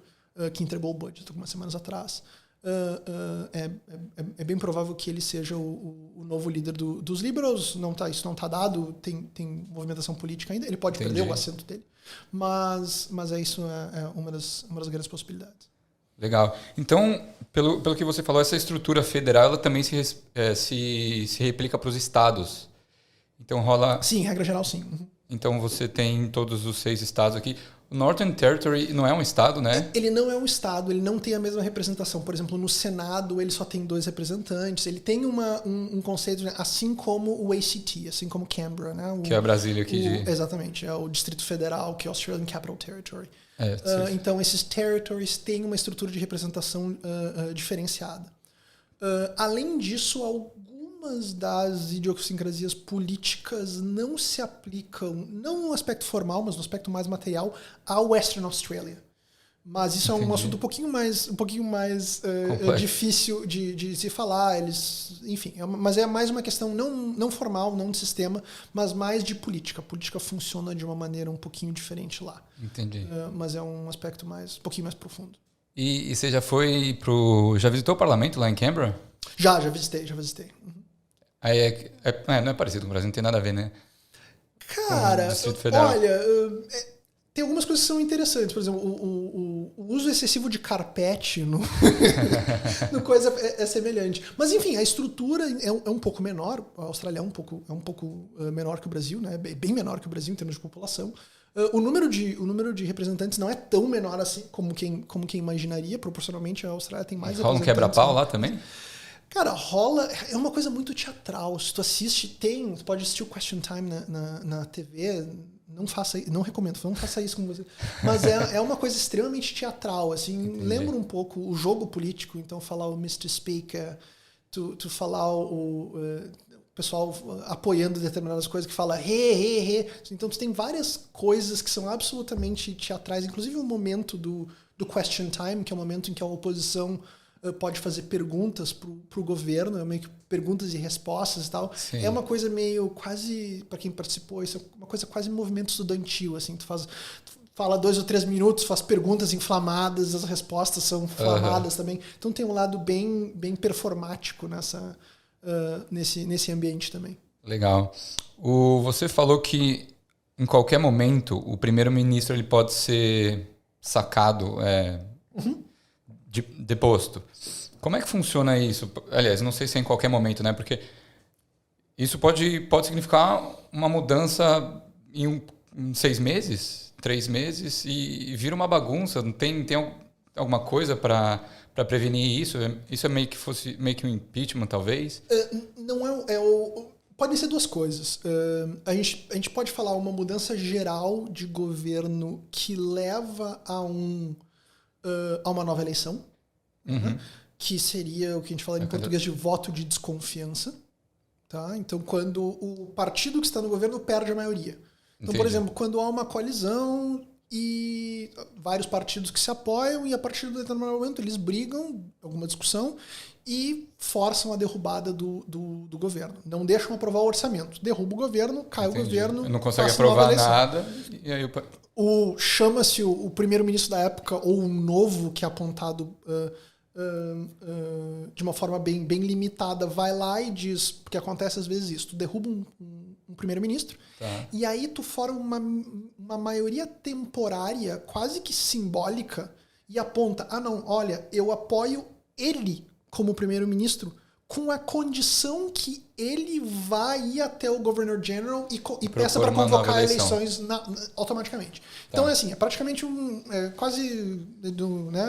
que entregou o budget algumas semanas atrás. é bem provável que ele seja o novo líder dos Liberals. Isso não está dado, tem movimentação política ainda. Ele pode perder o assento dele, mas isso é uma das grandes possibilidades. Legal. Então, pelo que você falou, essa estrutura federal ela também se replica para os estados. Então rola... Sim, regra geral, sim. Uhum. Então você tem todos os 6 estados aqui. O Northern Territory não é um estado, né? Ele não é um estado, ele não tem a mesma representação. Por exemplo, no Senado ele só tem 2 representantes. Ele tem um conceito, né, assim como o ACT, assim como Canberra, né? Que é a Brasília aqui. Exatamente, é o Distrito Federal, que é o Australian Capital Territory. Então esses territories têm uma estrutura de representação diferenciada. Além disso, algumas das idiosincrasias políticas não se aplicam, não no aspecto formal, mas no aspecto mais material, à Western Australia. Mas isso é um assunto um pouquinho mais difícil de se falar. Enfim, mas é mais uma questão não formal, não de sistema, mas mais de política. A política funciona de uma maneira um pouquinho diferente lá. Entendi. Mas é um aspecto um pouquinho mais profundo. E você já já visitou o parlamento lá em Canberra? Já visitei. Uhum. Aí não é parecido com o Brasil, não tem nada a ver, né? Cara, olha, tem algumas coisas que são interessantes. Por exemplo, o uso excessivo de carpete no coisa é semelhante. Mas, enfim, a estrutura é um pouco menor. A Austrália é um pouco menor que o Brasil, né? Bem menor que o Brasil em termos de população. O número de representantes não é tão menor assim como quem imaginaria. Proporcionalmente, a Austrália tem mais rola representantes. Rola um quebra-pau lá também? Cara, é uma coisa muito teatral. Se tu assiste, tu pode assistir o Question Time na TV, não recomendo, não faça isso com você. Mas é uma coisa extremamente teatral, assim. Entendi. Lembra um pouco o jogo político, então falar o Mr. Speaker, tu falar o pessoal apoiando determinadas coisas que fala he. Então tu tem várias coisas que são absolutamente teatrais, inclusive o momento do Question Time, que é o momento em que a oposição pode fazer perguntas pro governo, meio que perguntas e respostas e tal. Sim. É uma coisa meio quase, para quem participou, isso é uma coisa quase movimento estudantil, assim, tu fala 2 ou 3 minutos, faz perguntas inflamadas, as respostas são inflamadas também. Então tem um lado bem performático nesse ambiente também. Legal. Você falou que em qualquer momento o primeiro-ministro ele pode ser sacado, deposto. Como é que funciona isso? Aliás, não sei se é em qualquer momento, né? Porque isso pode significar uma mudança em 6 meses, 3 meses e vira uma bagunça. Tem alguma coisa para prevenir isso? Isso é meio que um impeachment, talvez? Não podem ser 2 coisas. A gente pode falar uma mudança geral de governo que leva a uma nova eleição, né? Que seria o que a gente fala em português de voto de desconfiança. Tá? Então, quando o partido que está no governo perde a maioria. Então, Entendi. Por exemplo, quando há uma coalizão e vários partidos que se apoiam e a partir de determinado momento eles brigam, alguma discussão, e forçam a derrubada do governo. Não deixam aprovar o orçamento. Derruba o governo, cai Entendi. O governo... Não consegue aprovar nada. E aí chama-se o primeiro-ministro da época, ou um novo que é apontado de uma forma bem limitada, vai lá e diz, porque acontece às vezes isso, tu derruba um primeiro-ministro, e aí tu forma uma maioria temporária, quase que simbólica, e aponta, olha, eu apoio ele como primeiro-ministro, com a condição que ele vai ir até o Governor General e peça para convocar eleições automaticamente. Então é praticamente quase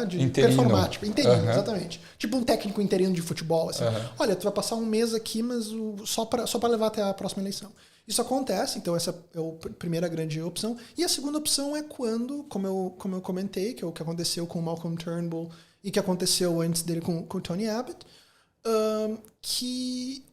de performático. Interino, exatamente. Tipo um técnico interino de futebol. Assim. Olha, tu vai passar um mês aqui, mas só para levar até a próxima eleição. Isso acontece, então essa é a primeira grande opção. E a segunda opção é quando, como eu comentei, que é o que aconteceu com o Malcolm Turnbull e que aconteceu antes dele com o Tony Abbott, que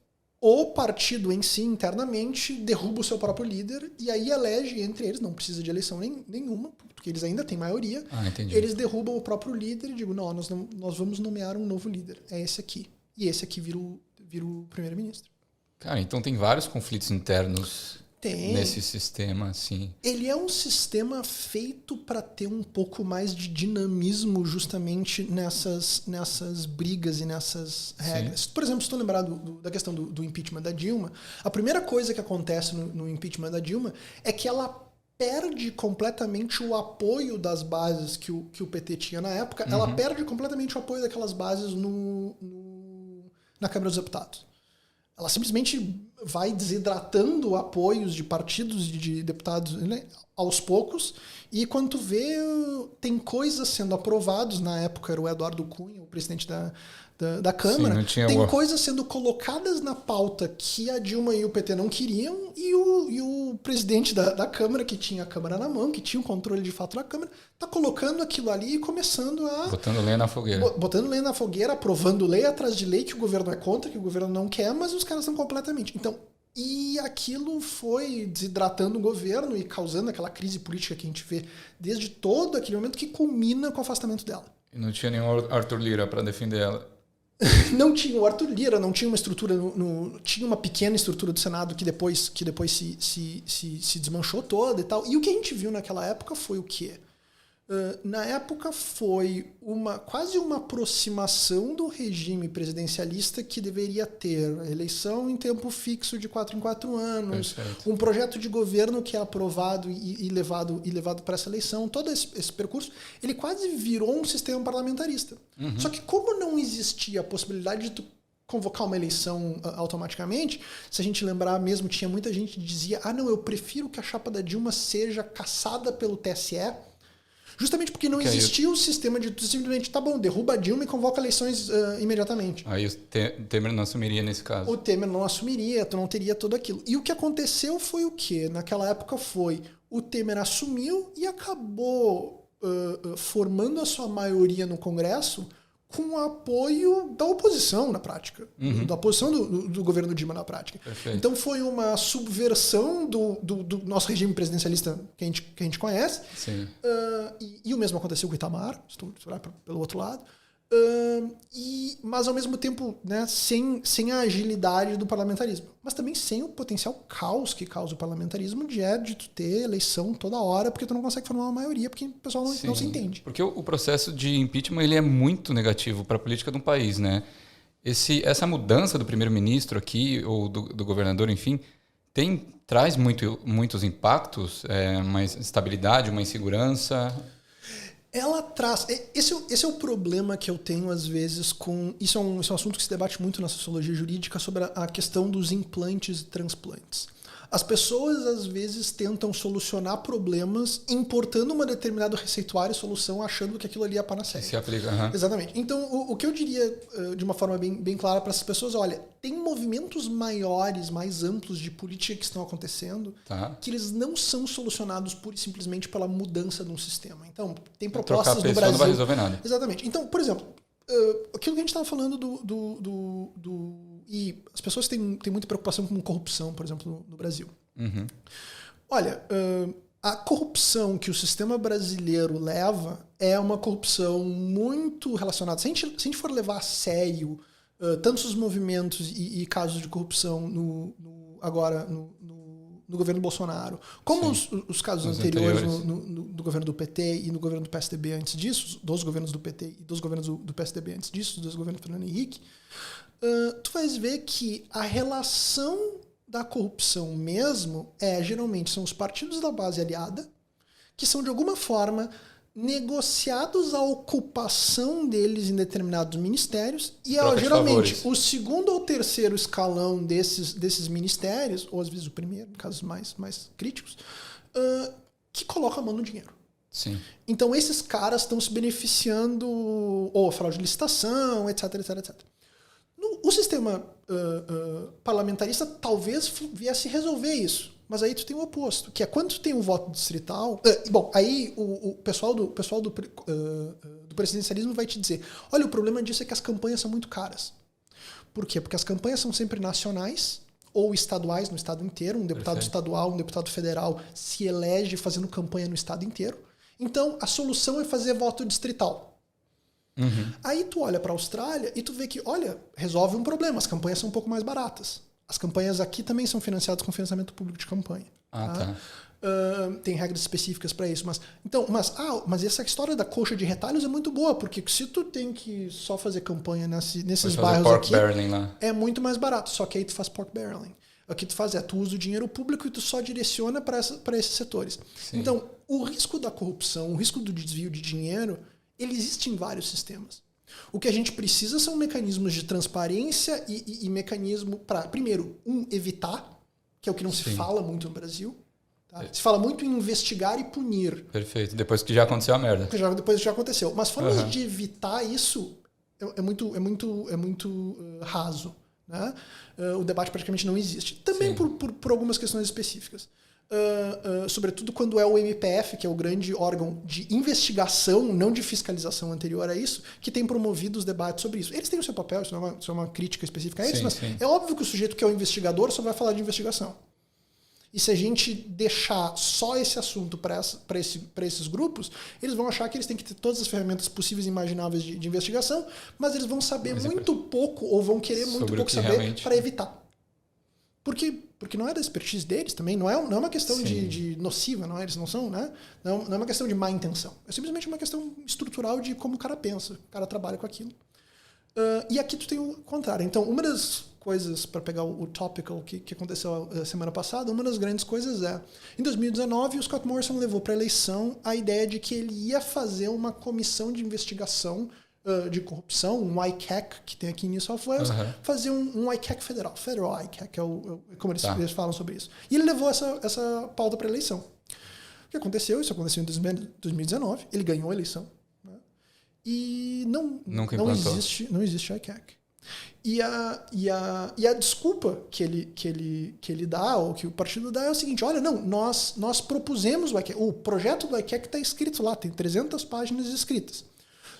o partido em si, internamente, derruba o seu próprio líder e aí elege entre eles, não precisa de eleição nenhuma, porque eles ainda têm maioria, eles derrubam o próprio líder e digam, nós vamos nomear um novo líder, é esse aqui. E esse aqui vira o primeiro-ministro. Cara, então tem vários conflitos internos nesse sistema, assim. Ele é um sistema feito para ter um pouco mais de dinamismo justamente nessas brigas e nessas regras. Sim. Por exemplo, se tu lembrar da questão do impeachment da Dilma, a primeira coisa que acontece no impeachment da Dilma é que ela perde completamente o apoio das bases que o PT tinha na época. Ela perde completamente o apoio daquelas bases na Câmara dos Deputados. Ela simplesmente vai desidratando apoios de partidos e de deputados, né, aos poucos, e quando tu vê, tem coisas sendo aprovadas, na época era o Eduardo Cunha, o presidente da Câmara, Sim, tem coisas sendo colocadas na pauta que a Dilma e o PT não queriam, e o presidente da Câmara, que tinha a Câmara na mão, que tinha o controle de fato da Câmara, tá colocando aquilo ali e começando a... Botando lenha na fogueira. Botando lenha na fogueira, aprovando lei atrás de lei que o governo é contra, que o governo não quer, mas os caras estão completamente... Então, e aquilo foi desidratando o governo e causando aquela crise política que a gente vê desde todo aquele momento que culmina com o afastamento dela. E não tinha nenhum Arthur Lira para defender ela. Não tinha o Arthur Lira, não tinha uma estrutura, tinha uma pequena estrutura do Senado que depois se desmanchou toda e tal. E o que a gente viu naquela época foi o quê? Na época foi quase uma aproximação do regime presidencialista que deveria ter eleição em tempo fixo de 4 em 4 anos, Perfeito. um projeto de governo que é aprovado e levado para essa eleição. Todo esse percurso, ele quase virou um sistema parlamentarista. Só que como não existia a possibilidade de tu convocar uma eleição automaticamente, se a gente lembrar mesmo, tinha muita gente que dizia, não, eu prefiro que a chapa da Dilma seja cassada pelo TSE, justamente porque não existia o sistema de simplesmente, tá bom, derruba a Dilma e convoca eleições imediatamente. Aí o Temer não assumiria nesse caso. O Temer não assumiria, tu não teria tudo aquilo. E o que aconteceu foi o quê? Naquela época o Temer assumiu e acabou formando a sua maioria no Congresso com o apoio da oposição na prática, da oposição do governo Dilma na prática. Perfeito. Então foi uma subversão do nosso regime presidencialista que a gente conhece. Sim. E o mesmo aconteceu com o Itamar, se tu olhar pelo outro lado. Mas ao mesmo tempo, né, sem a agilidade do parlamentarismo, mas também sem o potencial caos que causa o parlamentarismo de tu ter eleição toda hora porque tu não consegue formar uma maioria porque o pessoal não se entende. Porque o processo de impeachment ele é muito negativo para a política de um país, né? Essa mudança do primeiro-ministro aqui ou do governador, enfim, traz muitos impactos, uma instabilidade, uma insegurança. Ela traz... Esse é o problema que eu tenho, às vezes, com... Isso é um assunto que se debate muito na sociologia jurídica sobre a questão dos implantes e transplantes. As pessoas, às vezes, tentam solucionar problemas importando uma determinada receituária e solução, achando que aquilo ali é a panaceia. Se aplica, Exatamente. Então, o que eu diria, de uma forma bem clara para essas pessoas, olha, tem movimentos maiores, mais amplos de política que estão acontecendo, que eles não são solucionados pura e simplesmente pela mudança de um sistema. Então, tem propostas no Brasil... não vai resolver nada. Exatamente. Então, por exemplo, aquilo que a gente estava falando e as pessoas têm muita preocupação com corrupção, por exemplo, no Brasil. Olha, a corrupção que o sistema brasileiro leva é uma corrupção muito relacionada. Se a gente for levar a sério tantos os movimentos e casos de corrupção agora no governo Bolsonaro, como os casos anteriores do governo do PT e no governo do PSDB antes disso, dos governos do PT e dos governos do PSDB antes disso, dos governos do Fernando Henrique, tu vais ver que a relação da corrupção mesmo geralmente são os partidos da base aliada que são de alguma forma negociados a ocupação deles em determinados ministérios e geralmente o segundo ou terceiro escalão desses ministérios, ou às vezes o primeiro, em casos mais críticos, que coloca a mão no dinheiro. Sim. Então esses caras estão se beneficiando ou fraude de licitação, etc. O sistema parlamentarista talvez viesse resolver isso. Mas aí tu tem o oposto, que é quando tu tem um voto distrital... bom, aí o pessoal do presidencialismo vai te dizer, olha, o problema disso é que as campanhas são muito caras. Por quê? Porque as campanhas são sempre nacionais ou estaduais no estado inteiro. Um deputado estadual, um deputado federal se elege fazendo campanha no estado inteiro. Então, a solução é fazer voto distrital. Aí tu olha para a Austrália e tu vê que, olha, resolve um problema, as campanhas são um pouco mais baratas. As campanhas aqui também são financiadas com financiamento público de campanha. Tá. Tem regras específicas para isso. Mas essa história da coxa de retalhos é muito boa, porque se tu tem que só fazer campanha nesses bairros aqui, lá. é muito mais barato. Só que aí tu faz pork barreling. O que tu faz tu usa o dinheiro público e tu só direciona para esses setores. Sim. Então, o risco da corrupção, o risco do desvio de dinheiro, ele existe em vários sistemas. O que a gente precisa são mecanismos de transparência e mecanismo para, primeiro, evitar, que é o que não se fala muito no Brasil. Tá? Se fala muito em investigar e punir. Perfeito. Depois que já aconteceu a merda. Depois que já aconteceu. Mas formas de evitar isso é muito raso. Né? O debate praticamente não existe. Também por algumas questões específicas. Sobretudo quando é o MPF, que é o grande órgão de investigação, não de fiscalização anterior a isso, que tem promovido os debates sobre isso. Eles têm o seu papel, isso é uma crítica específica a eles, mas é óbvio que o sujeito que é o investigador só vai falar de investigação. E se a gente deixar só esse assunto para esses grupos, eles vão achar que eles têm que ter todas as ferramentas possíveis e imagináveis de investigação, mas eles vão saber muito pouco, ou vão querer muito pouco saber para evitar. Porque não é da expertise deles também, não é uma questão de nociva, não é? Eles não são, né? Não é uma questão de má intenção. É simplesmente uma questão estrutural de como o cara pensa, o cara trabalha com aquilo. E aqui tu tem o contrário. Então, uma das coisas, para pegar o topical que aconteceu a semana passada, uma das grandes coisas em 2019, o Scott Morrison levou para a eleição a ideia de que ele ia fazer uma comissão de investigação de corrupção, um ICAC, que tem aqui em New South Wales, fazer um ICAC federal ICAC, como eles falam sobre isso. E ele levou essa pauta para a eleição. O que aconteceu? Isso aconteceu em 2019, ele ganhou a eleição. Né? E não existe ICAC. E a desculpa que ele dá, ou que o partido dá, é o seguinte: olha, não, nós propusemos o ICAC. O projeto do ICAC está escrito lá, tem 300 páginas escritas.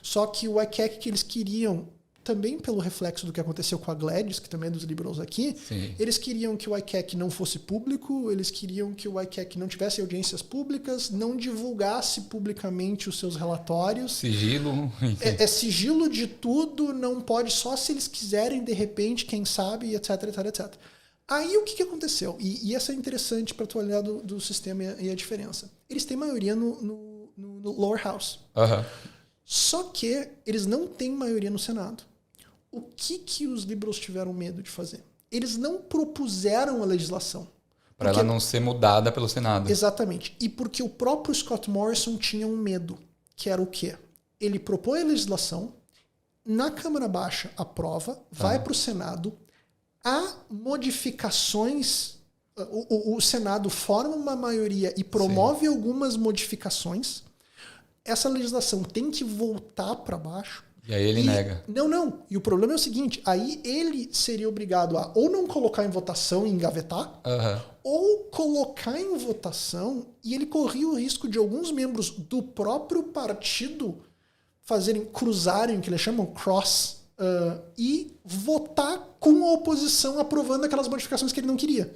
Só que o ICAC que eles queriam, também pelo reflexo do que aconteceu com a Gladys, que também é dos liberals aqui, eles queriam que o ICAC não fosse público, eles queriam que o ICAC não tivesse audiências públicas, não divulgasse publicamente os seus relatórios. Sigilo. É sigilo de tudo, não pode, só se eles quiserem, de repente, quem sabe, etc, etc, etc. Aí o que aconteceu? E essa é interessante para tu olhar do sistema e a diferença. Eles têm maioria no lower house. Só que eles não têm maioria no Senado. O que os liberals tiveram medo de fazer? Eles não propuseram a legislação. Para ela não ser mudada pelo Senado. Exatamente. E porque o próprio Scott Morrison tinha um medo, que era o quê? Ele propõe a legislação, na Câmara Baixa aprova, vai para o Senado, há modificações, o Senado forma uma maioria e promove algumas modificações. Essa legislação tem que voltar para baixo. E aí ele nega. Não. E o problema é o seguinte, aí ele seria obrigado a ou não colocar em votação e engavetar, ou colocar em votação, e ele corria o risco de alguns membros do próprio partido cruzarem, o que eles chamam cross, e votar com a oposição aprovando aquelas modificações que ele não queria.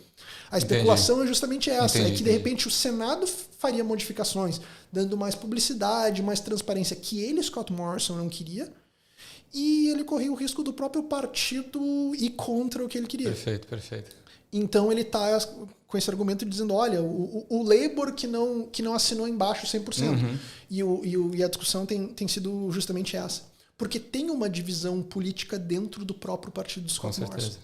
A especulação é justamente essa, é que de repente o Senado faria modificações, dando mais publicidade, mais transparência, que ele, Scott Morrison, não queria, e ele corria o risco do próprio partido ir contra o que ele queria. Perfeito. Então ele está com esse argumento dizendo, olha, o Labour que não assinou embaixo 100%. E a discussão tem sido justamente essa. Porque tem uma divisão política dentro do próprio partido do Scott Morrison.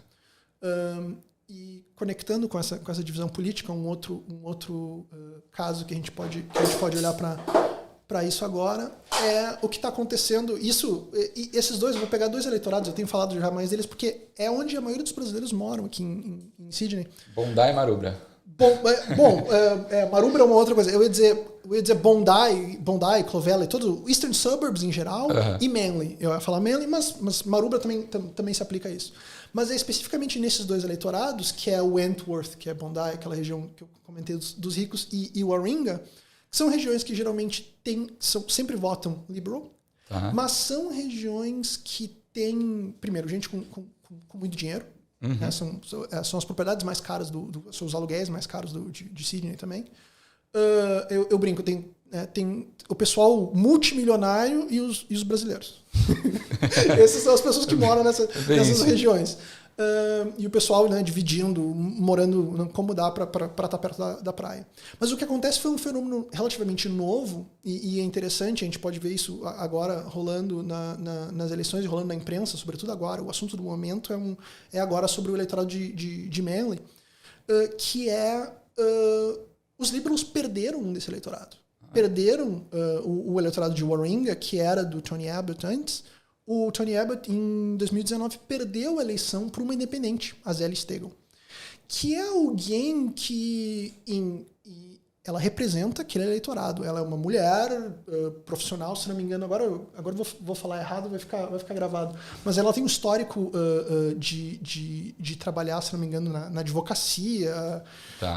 E conectando com essa divisão política, um outro caso que a gente pode olhar para isso agora é o que está acontecendo. Esses dois, eu vou pegar 2 eleitorados, eu tenho falado já mais deles, porque é onde a maioria dos brasileiros moram, aqui em Sydney. Bondi e Maroubra. Maroubra é uma outra coisa. Eu ia dizer Bondi, Clovella e todo, Eastern Suburbs em geral, e Manly. Eu ia falar Manly, mas Maroubra também se aplica a isso. Mas é especificamente nesses 2 eleitorados, que é o Wentworth, que é Bondi, aquela região que eu comentei dos ricos, e Warringah, que são regiões que geralmente sempre votam liberal, mas são regiões que têm, primeiro, gente com muito dinheiro, né? São as propriedades mais caras, são os aluguéis mais caros de Sydney também. Eu brinco, tem o pessoal multimilionário e os brasileiros. Essas são as pessoas que moram nessas regiões. e o pessoal, né, dividindo, morando como dá para estar perto da praia. Mas o que acontece foi um fenômeno relativamente novo, e é interessante, a gente pode ver isso agora rolando nas eleições e rolando na imprensa, sobretudo agora. O assunto do momento é agora sobre o eleitorado de Manly, que é os liberals perderam desse eleitorado. Perderam o eleitorado de Warringah, que era do Tony Abbott antes. O Tony Abbott, em 2019, perdeu a eleição para uma independente, a Zélia Steggall, que é alguém que ela representa aquele eleitorado. Ela é uma mulher profissional, se não me engano, agora vou falar errado, vai ficar gravado, mas ela tem um histórico de trabalhar, se não me engano, na advocacia,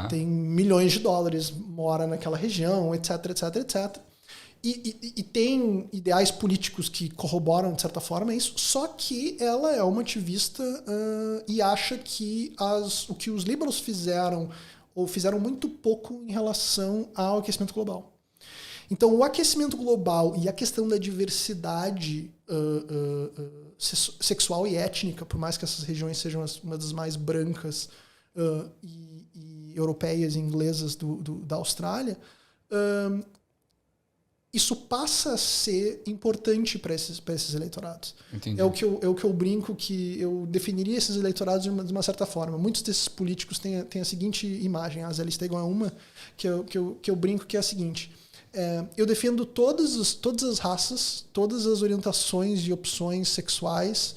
tem milhões de dólares, mora naquela região, etc, etc, etc. E tem ideais políticos que corroboram, de certa forma, isso, só que ela é uma ativista e acha que o que os liberals fizeram, ou fizeram muito pouco em relação ao aquecimento global. Então, o aquecimento global e a questão da diversidade sexual e étnica, por mais que essas regiões sejam uma das mais brancas e europeias e inglesas da Austrália, isso passa a ser importante para esses eleitorados. Entendi. É o que eu brinco, que eu definiria esses eleitorados de uma certa forma. Muitos desses políticos têm a seguinte imagem. A Zélia Steggall é uma que eu brinco, que é a seguinte. Eu defendo todas as raças, todas as orientações e opções sexuais,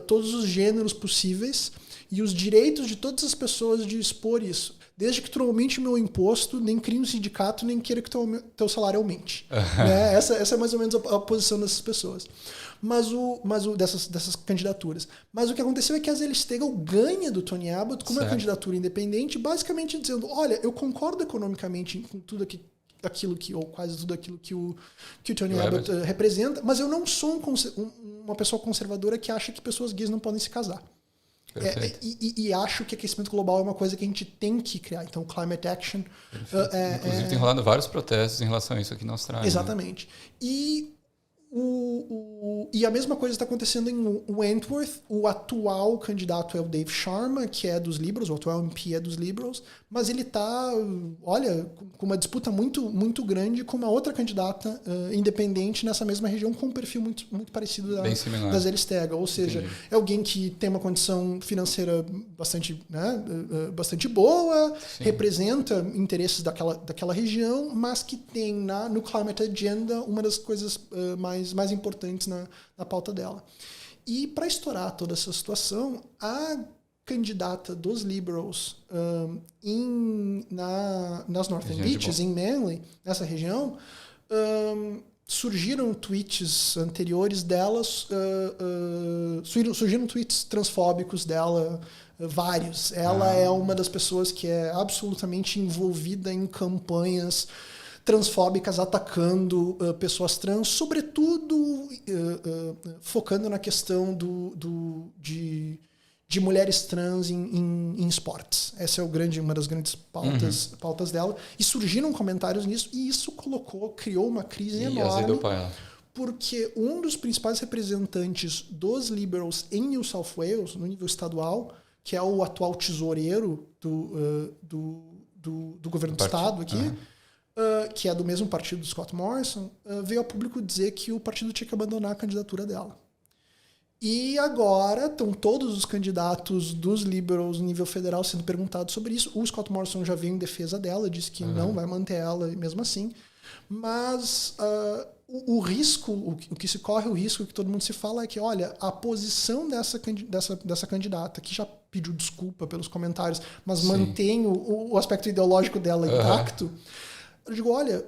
todos os gêneros possíveis e os direitos de todas as pessoas de expor isso. Desde que tu não aumente o meu imposto, nem crie um sindicato, nem queira que teu salário aumente. Né? Essa é mais ou menos a posição dessas pessoas. Dessas candidaturas. Mas o que aconteceu é que a Zélia Steggall ganha do Tony Abbott com uma candidatura independente, basicamente dizendo, olha, eu concordo economicamente com tudo aquilo que, ou quase tudo aquilo que o Tony Abbott representa, mas eu não sou uma pessoa conservadora que acha que pessoas gays não podem se casar. E acho que aquecimento global é uma coisa que a gente tem que criar. Então, climate action... Inclusive, tem rolado vários protestos em relação a isso aqui na Austrália. Exatamente. Né? E a mesma coisa está acontecendo em Wentworth. O atual candidato é o Dave Sharma, que é dos Liberals, o atual MP é dos Liberals, mas ele está, com uma disputa muito, muito grande com uma outra candidata independente nessa mesma região, com um perfil muito, muito parecido da Zélia Steggall. Ou seja, é alguém que tem uma condição financeira bastante boa, representa interesses daquela região, mas que tem no Climate Agenda uma das coisas mais importantes na pauta dela. E para estourar toda essa situação, a candidata dos Liberals nas Northern Beaches, em Manly, nessa região, surgiram tweets anteriores delas, surgiram tweets transfóbicos dela, vários. Ela é uma das pessoas que é absolutamente envolvida em campanhas transfóbicas atacando pessoas trans, sobretudo focando na questão de mulheres trans em esportes. Essa é uma das grandes pautas dela. E surgiram comentários nisso, e isso criou uma crise enorme, porque um dos principais representantes dos Liberals em New South Wales, no nível estadual, que é o atual tesoureiro do governo do estado aqui, que é do mesmo partido do Scott Morrison, veio ao público dizer que o partido tinha que abandonar a candidatura dela. E agora estão todos os candidatos dos Liberals no nível federal sendo perguntados sobre isso. O Scott Morrison já veio em defesa dela, disse que não vai manter ela mesmo assim. Mas o risco, o que se corre, o risco que todo mundo se fala é que, olha, a posição dessa candidata, que já pediu desculpa pelos comentários, mas mantém o aspecto ideológico dela intacto, eu digo, olha,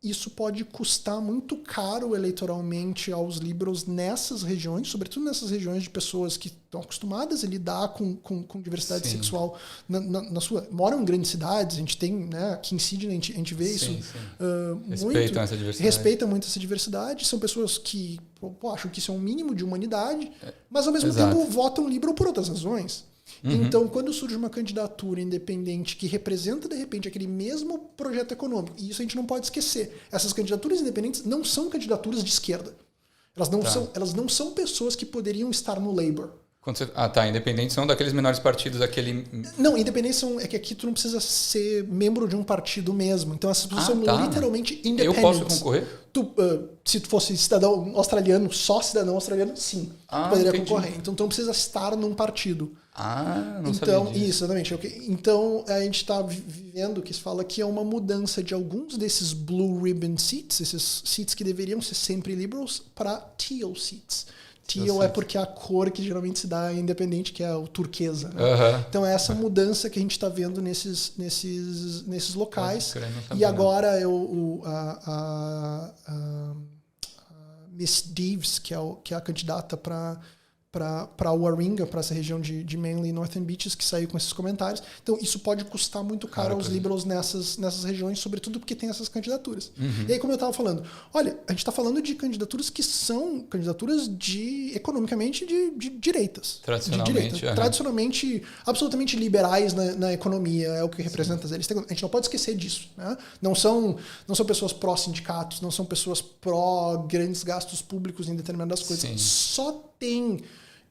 isso pode custar muito caro eleitoralmente aos liberals nessas regiões, sobretudo nessas regiões de pessoas que estão acostumadas a lidar com diversidade sexual moram em grandes cidades, a gente tem, né, aqui em Sydney a gente vê isso respeitam essa diversidade. Respeitam muito essa diversidade, são pessoas que acham que isso é um mínimo de humanidade, mas ao mesmo tempo votam liberal por outras razões. Então, quando surge uma candidatura independente que representa, de repente, aquele mesmo projeto econômico, e isso a gente não pode esquecer, essas candidaturas independentes não são candidaturas de esquerda. Elas não são pessoas que poderiam estar no Labour. Tá. Independentes são daqueles menores partidos, aquele... Não, independentes é que aqui tu não precisa ser membro de um partido mesmo. Então essas pessoas são literalmente independentes. Eu posso concorrer? Se tu fosse cidadão australiano, só cidadão australiano, sim. Tu poderia concorrer. Então tu não precisa estar num partido. Não sabia disso. Isso, exatamente. Então a gente está vivendo que se fala que é uma mudança de alguns desses blue ribbon seats, esses seats que deveriam ser sempre liberals, para teal seats. Teal é porque é a cor que geralmente se dá independente, que é o turquesa. Né? Então é essa mudança que a gente está vendo nesses locais. E agora a Miss Deves, que é a candidata para Warringah, para essa região de Manly e Northern Beaches, que saiu com esses comentários. Então, isso pode custar muito caro aos liberals nessas regiões, sobretudo porque tem essas candidaturas. E aí, como eu estava falando, olha, a gente está falando de candidaturas que são candidaturas economicamente de direitas. Tradicionalmente. Tradicionalmente, absolutamente liberais na economia, é o que representa eles. A gente não pode esquecer disso. Né? Não são pessoas pró-sindicatos, não são pessoas pró-grandes gastos públicos em determinadas coisas. Sim. Só tem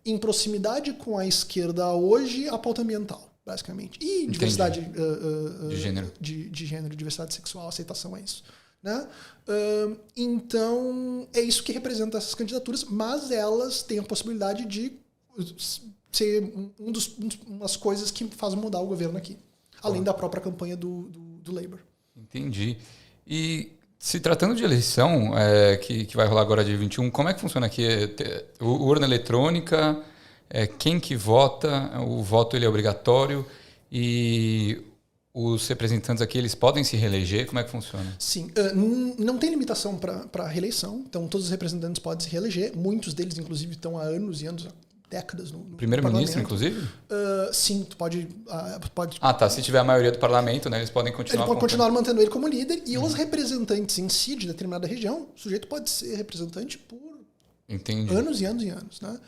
em proximidade com a esquerda hoje a pauta ambiental, basicamente. E diversidade de gênero. De gênero, diversidade sexual, aceitação a isso. Né? Então, é isso que representa essas candidaturas, mas elas têm a possibilidade de ser umas coisas que fazem mudar o governo aqui. Além da própria campanha do Labour. Entendi. E... se tratando de eleição, que vai rolar agora dia 21, como é que funciona aqui? Urna eletrônica, quem que vota, o voto ele é obrigatório e os representantes aqui eles podem se reeleger? Como é que funciona? Sim, não tem limitação para reeleição, então todos os representantes podem se reeleger, muitos deles inclusive estão há anos e anos, décadas no primeiro-ministro, inclusive? Sim, tu pode... Se tiver a maioria do parlamento, né, eles podem continuar... Ele pode continuar mantendo ele como líder e os representantes em si de determinada região, o sujeito pode ser representante por anos e anos e anos. Né?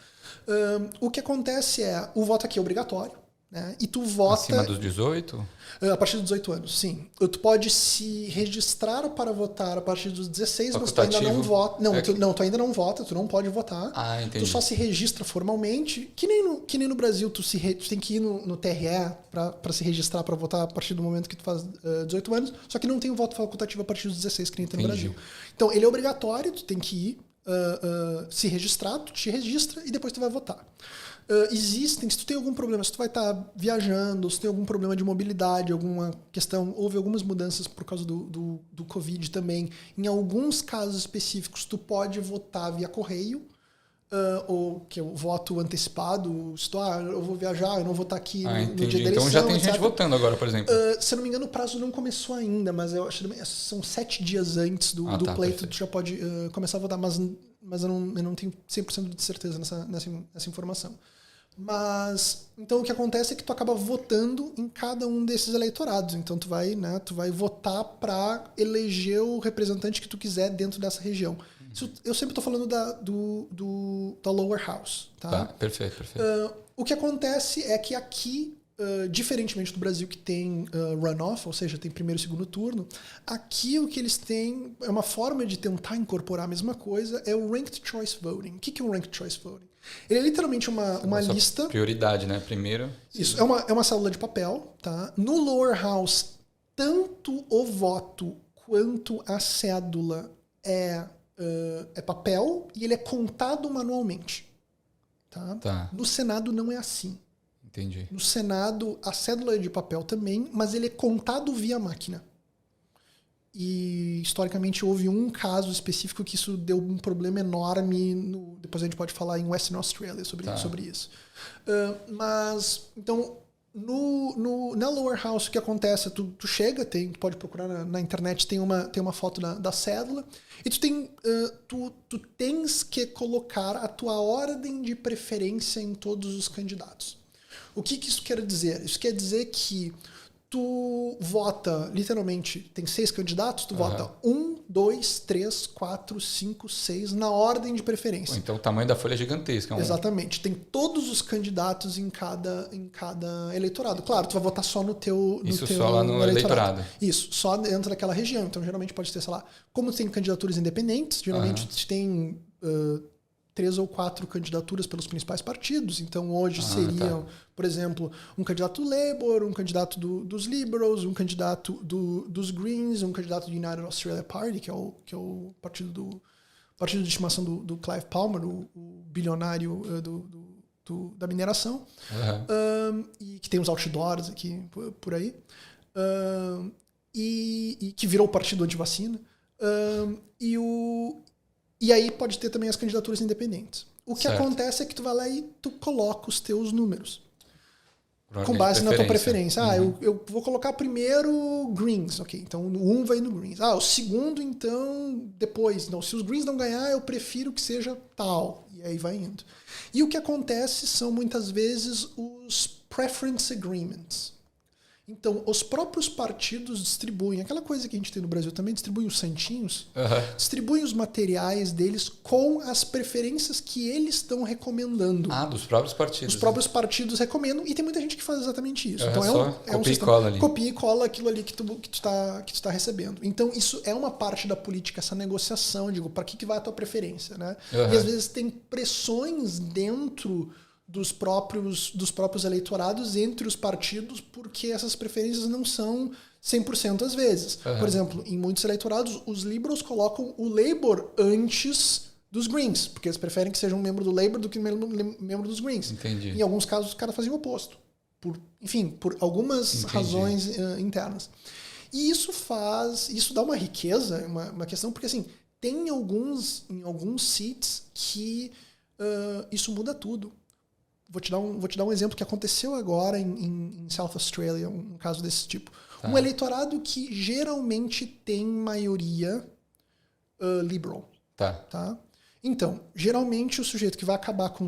O que acontece o voto aqui é obrigatório, né? E tu vota... Acima dos 18? A partir dos 18 anos, sim. Tu pode se registrar para votar a partir dos 16, mas tu ainda não vota. Não, tu ainda não vota, tu não pode votar. Entendi. Tu só se registra formalmente, que nem no Brasil, tu tem que ir no TRE para se registrar para votar a partir do momento que tu faz 18 anos, só que não tem o voto facultativo a partir dos 16, que nem tem no Brasil. Então, ele é obrigatório, tu tem que ir se registrar, tu te registra e depois tu vai votar. Se tu tem algum problema, se tu vai estar viajando, se tu tem algum problema de mobilidade, alguma questão, houve algumas mudanças por causa do Covid também. Em alguns casos específicos, tu pode votar via correio, ou que é o voto antecipado. Se tu, eu vou viajar, eu não vou estar aqui no dia da eleição. Então já tem gente votando agora, por exemplo. Se eu não me engano, o prazo não começou ainda, mas eu acho que são 7 dias antes do pleito, tu já pode começar a votar, mas eu não tenho 100% de certeza nessa informação. Mas, então o que acontece é que tu acaba votando em cada um desses eleitorados. Então tu vai votar para eleger o representante que tu quiser dentro dessa região. Eu sempre estou falando da Lower House. Tá, perfeito. O que acontece é que aqui, diferentemente do Brasil que tem runoff, ou seja, tem primeiro e segundo turno, aqui o que eles têm é uma forma de tentar incorporar a mesma coisa, é o Ranked Choice Voting. O que é o Ranked Choice Voting? Ele é literalmente uma lista... Prioridade, né? Primeiro... Isso, é uma célula de papel. Tá? No Lower House, tanto o voto quanto a cédula é papel e ele é contado manualmente. Tá? No Senado não é assim. Entendi. No Senado, a cédula é de papel também, mas ele é contado via máquina. E, historicamente, houve um caso específico que isso deu um problema enorme. Depois a gente pode falar em Western Australia sobre isso. Mas, então, na Lower House, o que acontece? Tu chega, tu pode procurar na internet, tem uma foto da cédula, e tu tens que colocar a tua ordem de preferência em todos os candidatos. O que isso quer dizer? Isso quer dizer que tu vota, literalmente, tem 6 candidatos, tu vota 1, 2, 3, 4, 5, 6, na ordem de preferência. Então o tamanho da folha é gigantesca. Exatamente. Tem todos os candidatos em cada eleitorado. Claro, tu vai votar só no teu só lá no eleitorado. Isso, só dentro daquela região. Então, geralmente pode ter, sei lá, como tem candidaturas independentes, geralmente tem 3 ou 4 candidaturas pelos principais partidos. Então, hoje seriam, por exemplo, um candidato do Labour, um candidato dos Liberals, um candidato dos Greens, um candidato do United Australia Party, que é o partido de estimação do Clive Palmer, o bilionário da mineração, e que tem os outdoors aqui por aí, e que virou o partido anti-vacina. E aí pode ter também as candidaturas independentes. O que acontece é que tu vai lá e tu coloca os teus números. Com base na tua preferência. Eu vou colocar primeiro Greens. Ok, então o 1 vai no Greens. O segundo, então, depois. Não, se os Greens não ganhar, eu prefiro que seja tal. E aí vai indo. E o que acontece são, muitas vezes, os preference agreements. Então, os próprios partidos distribuem, aquela coisa que a gente tem no Brasil também, distribuem os santinhos, distribuem os materiais deles com as preferências que eles estão recomendando. Dos próprios partidos. Os próprios partidos recomendam, e tem muita gente que faz exatamente isso. Então, copia e cola ali. Copia e cola aquilo ali que tu tá recebendo. Então, isso é uma parte da política, essa negociação, para que vai a tua preferência, né? E às vezes tem pressões dentro dos próprios eleitorados entre os partidos, porque essas preferências não são 100% às vezes. Por exemplo, em muitos eleitorados, os Liberals colocam o Labour antes dos Greens, porque eles preferem que seja um membro do Labour do que um membro dos Greens. Entendi. Em alguns casos, os caras fazem o oposto. Por algumas razões internas. E isso dá uma riqueza, uma questão, porque assim, tem em alguns seats que isso muda tudo. Vou te dar um exemplo que aconteceu agora em South Australia, um caso desse tipo. Um eleitorado que geralmente tem maioria liberal. Tá? Então, geralmente o sujeito que vai acabar com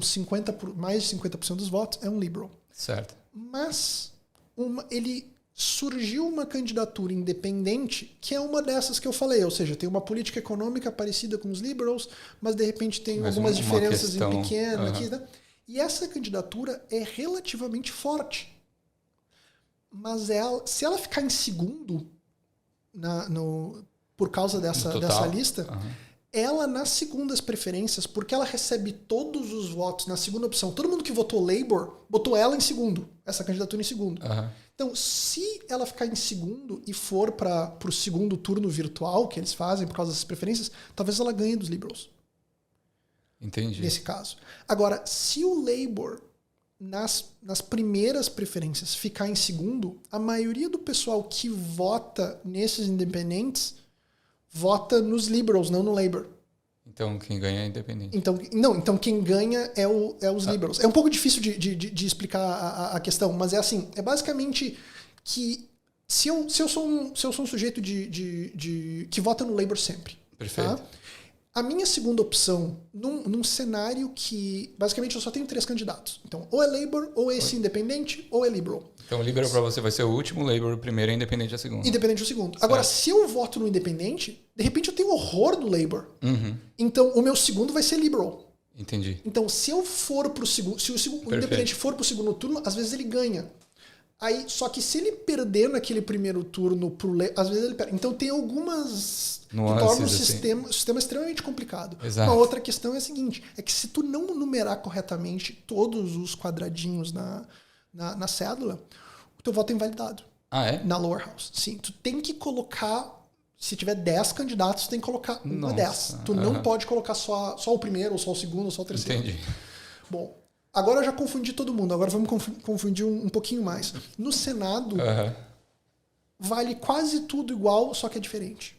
mais de 50% dos votos é um liberal. Certo. Mas surgiu uma candidatura independente que é uma dessas que eu falei, ou seja, tem uma política econômica parecida com os liberals, mas de repente tem algumas diferenças pequenas aqui, né? E essa candidatura é relativamente forte. Mas se ela ficar em segundo por causa dessa lista, ela, nas segundas preferências, porque ela recebe todos os votos na segunda opção, todo mundo que votou Labour, botou ela em segundo, essa candidatura em segundo. Então, se ela ficar em segundo e for para o segundo turno virtual que eles fazem por causa dessas preferências, talvez ela ganhe dos Liberals. Entendi. Nesse caso. Agora, se o Labour, nas primeiras preferências, ficar em segundo, a maioria do pessoal que vota nesses independentes vota nos Liberals, não no Labour. Então, quem ganha é independente. Então quem ganha é os Liberals. É um pouco difícil de explicar a questão, mas é assim, é basicamente que se eu sou um sujeito que vota no Labour sempre. Perfeito. Tá? A minha segunda opção, num cenário que basicamente eu só tenho 3 candidatos. Então, ou é Labour, ou é esse independente, ou é Liberal. Então, o Liberal para você vai ser o último, o Labour o primeiro e o independente a segundo. Independente o segundo. Agora, se eu voto no independente, de repente eu tenho horror do Labour. Então, o meu segundo vai ser Liberal. Entendi. Então, se eu for pro segundo, se o independente for pro segundo turno, às vezes ele ganha. Aí, só que se ele perder naquele primeiro turno, às vezes ele perde. Então, tem algumas nuances, que tornam assim. o sistema extremamente complicado. Exato. Uma outra questão é a seguinte, é que se tu não numerar corretamente todos os quadradinhos na cédula, o teu voto é invalidado. Na lower house. Sim, tu tem que colocar, se tiver 10 candidatos, tu tem que colocar uma dessas. Tu não pode colocar só o primeiro, ou só o segundo, ou só o terceiro. Entendi. Bom, agora eu já confundi todo mundo, agora vamos confundir um pouquinho mais. No Senado, vale quase tudo igual, só que é diferente.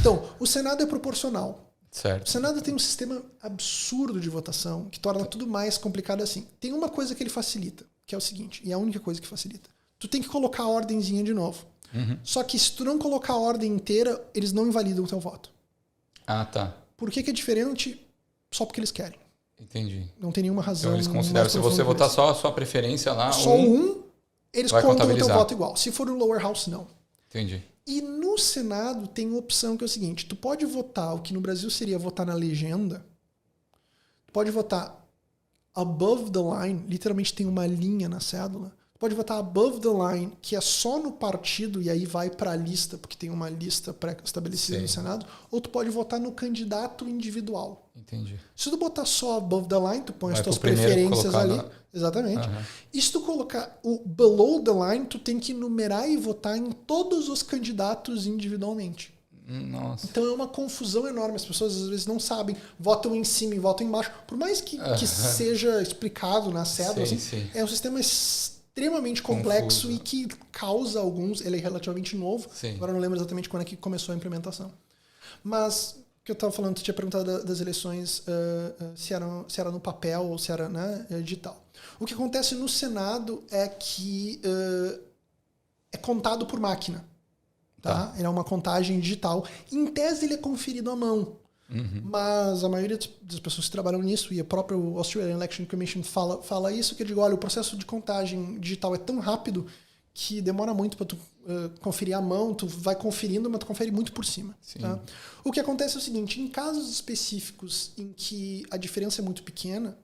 Então, o Senado é proporcional. Certo. O Senado tem um sistema absurdo de votação que torna tudo mais complicado assim. Tem uma coisa que ele facilita, que é o seguinte, e é a única coisa que facilita. Tu tem que colocar a ordenzinha de novo. Só que se tu não colocar a ordem inteira, eles não invalidam o teu voto. Tá. Por que é diferente? Só porque eles querem. Entendi. Não tem nenhuma razão. Então eles consideram, se você votar só a sua preferência lá, só eles contam o teu voto igual. Se for no lower house, não. Entendi. E no Senado tem uma opção que é o seguinte, tu pode votar, o que no Brasil seria votar na legenda, tu pode votar above the line, literalmente tem uma linha na cédula, pode votar above the line, que é só no partido e aí vai para a lista, porque tem uma lista pré-estabelecida no Senado, ou tu pode votar no candidato individual. Entendi. Se tu botar só above the line, tu põe Vai as tuas pro primeiro preferências ali. colocado. Exatamente. E se tu colocar o below the line, tu tem que numerar e votar em todos os candidatos individualmente. Nossa. Então é uma confusão enorme. As pessoas às vezes não sabem, votam em cima e votam embaixo. Por mais que seja explicado na cédula, é um sistema extremamente complexo e que causa alguns. Ele é relativamente novo. Agora eu não lembro exatamente quando é que começou a implementação. Mas o que eu estava falando, tu tinha perguntado das eleições se era no papel ou se era digital. O que acontece no Senado é que é contado por máquina. Tá? Ele é uma contagem digital. Em tese, ele é conferido à mão. Mas a maioria das pessoas que trabalham nisso, e a própria Australian Election Commission fala isso, que eu digo, olha, o processo de contagem digital é tão rápido que demora muito para tu conferir à mão, tu vai conferindo, mas tu confere muito por cima. Tá? O que acontece é o seguinte, em casos específicos em que a diferença é muito pequena,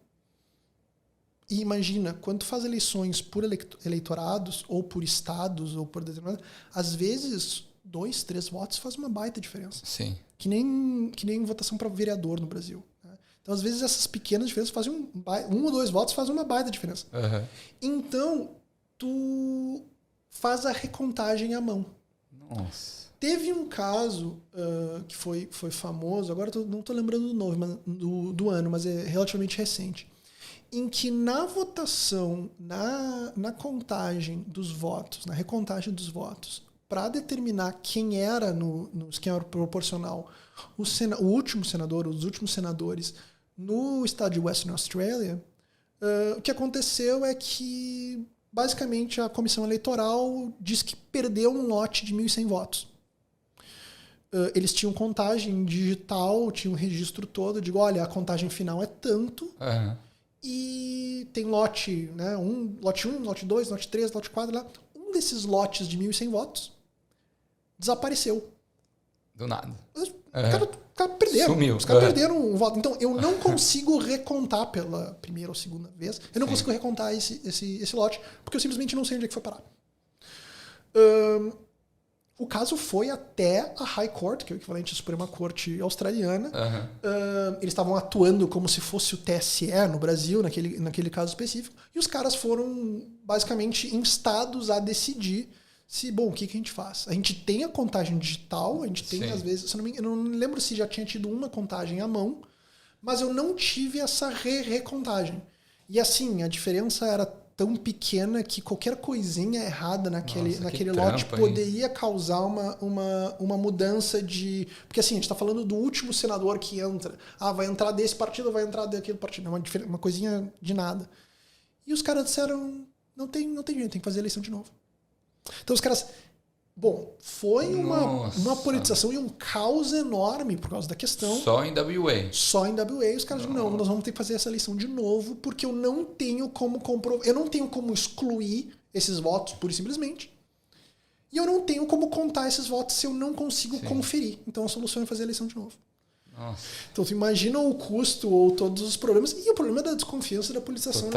e imagina, quando tu faz eleições por eleitorados, ou por estados, ou por determinados, às vezes 2, 3 votos faz uma baita diferença. Sim. Que nem votação para vereador no Brasil. Né? Então, às vezes, essas pequenas diferenças fazem 1 ou 2 votos fazem uma baita diferença. Então, tu faz a recontagem à mão. Nossa. Teve um caso que foi famoso, agora não estou lembrando do ano, mas é relativamente recente, em que na votação, na contagem dos votos, na recontagem dos votos, para determinar quem era no esquema proporcional o último senador, os últimos senadores no estado de Western Australia, o que aconteceu é que basicamente a comissão eleitoral disse que perdeu um lote de 1.100 votos. Eles tinham contagem digital, tinham um registro todo, digo, olha, a contagem final é tanto, e tem lote, né, lote 1, lote 2, lote 3, lote 4, lá. Um desses lotes de 1.100 votos desapareceu. Do nada. Os caras perderam. Sumiu. Os caras perderam um voto. Então, eu não consigo recontar pela primeira ou segunda vez. Eu não consigo recontar esse lote, porque eu simplesmente não sei onde é que foi parar. O caso foi até a High Court, que é o equivalente à Suprema Corte australiana. Eles estavam atuando como se fosse o TSE no Brasil, naquele caso específico. E os caras foram, basicamente, instados a decidir o que a gente faz? A gente tem a contagem digital, a gente tem, às vezes, eu não me lembro se já tinha tido uma contagem à mão, mas eu não tive essa recontagem. E assim, a diferença era tão pequena que qualquer coisinha errada naquele lote poderia causar uma mudança de... Porque assim, a gente está falando do último senador que entra. Vai entrar desse partido, vai entrar daquele partido. É uma coisinha de nada. E os caras disseram, não tem jeito, tem que fazer eleição de novo. Então os caras... Bom, foi uma politização e um caos enorme por causa da questão. Só em WA. Só em WA. Os caras disseram, não, nós vamos ter que fazer essa eleição de novo porque eu não tenho como comprovar. Eu não tenho como excluir esses votos, pura e simplesmente. E eu não tenho como contar esses votos se eu não consigo conferir. Então a solução é fazer a eleição de novo. Nossa. Então tu imagina o custo ou todos os problemas e o problema da desconfiança da politização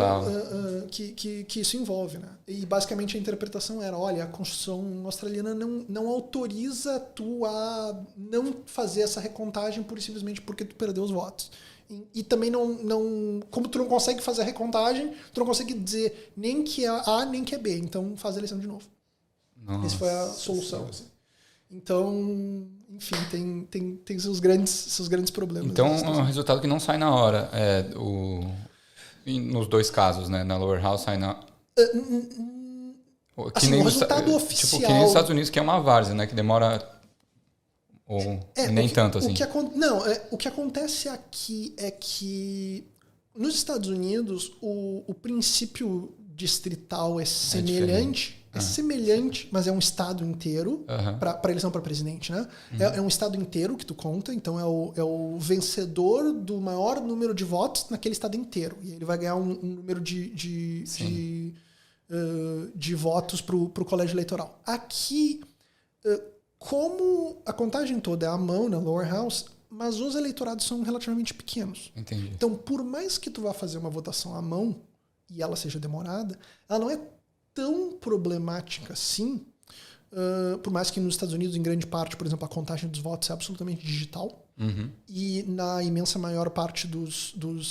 que isso envolve, né? E basicamente a interpretação era, olha, a Constituição australiana não autoriza tu a não fazer essa recontagem pura e simplesmente porque tu perdeu os votos. E também como tu não consegue fazer a recontagem, tu não consegue dizer nem que é A nem que é B, então faz a eleição de novo. Nossa. Essa foi a solução. Assim. Então, enfim, tem seus grandes problemas. Então, é um resultado que não sai na hora. Nos dois casos, né? Na Lower House sai na... assim, nem o resultado oficial... Tipo, que nem nos Estados Unidos, que é uma várzea, né? Que demora... nem tanto, assim. O que acontece aqui é que nos Estados Unidos o princípio distrital é semelhante... É semelhante, mas é um estado inteiro para eleição para presidente, né? É um estado inteiro que tu conta, então é o vencedor do maior número de votos naquele estado inteiro. E ele vai ganhar um número de votos para o colégio eleitoral. Aqui, como a contagem toda é à mão na Lower House, mas os eleitorados são relativamente pequenos. Entendi. Então, por mais que tu vá fazer uma votação à mão e ela seja demorada, ela não é tão problemática assim, por mais que nos Estados Unidos, em grande parte, por exemplo, a contagem dos votos é absolutamente digital. E na imensa maior parte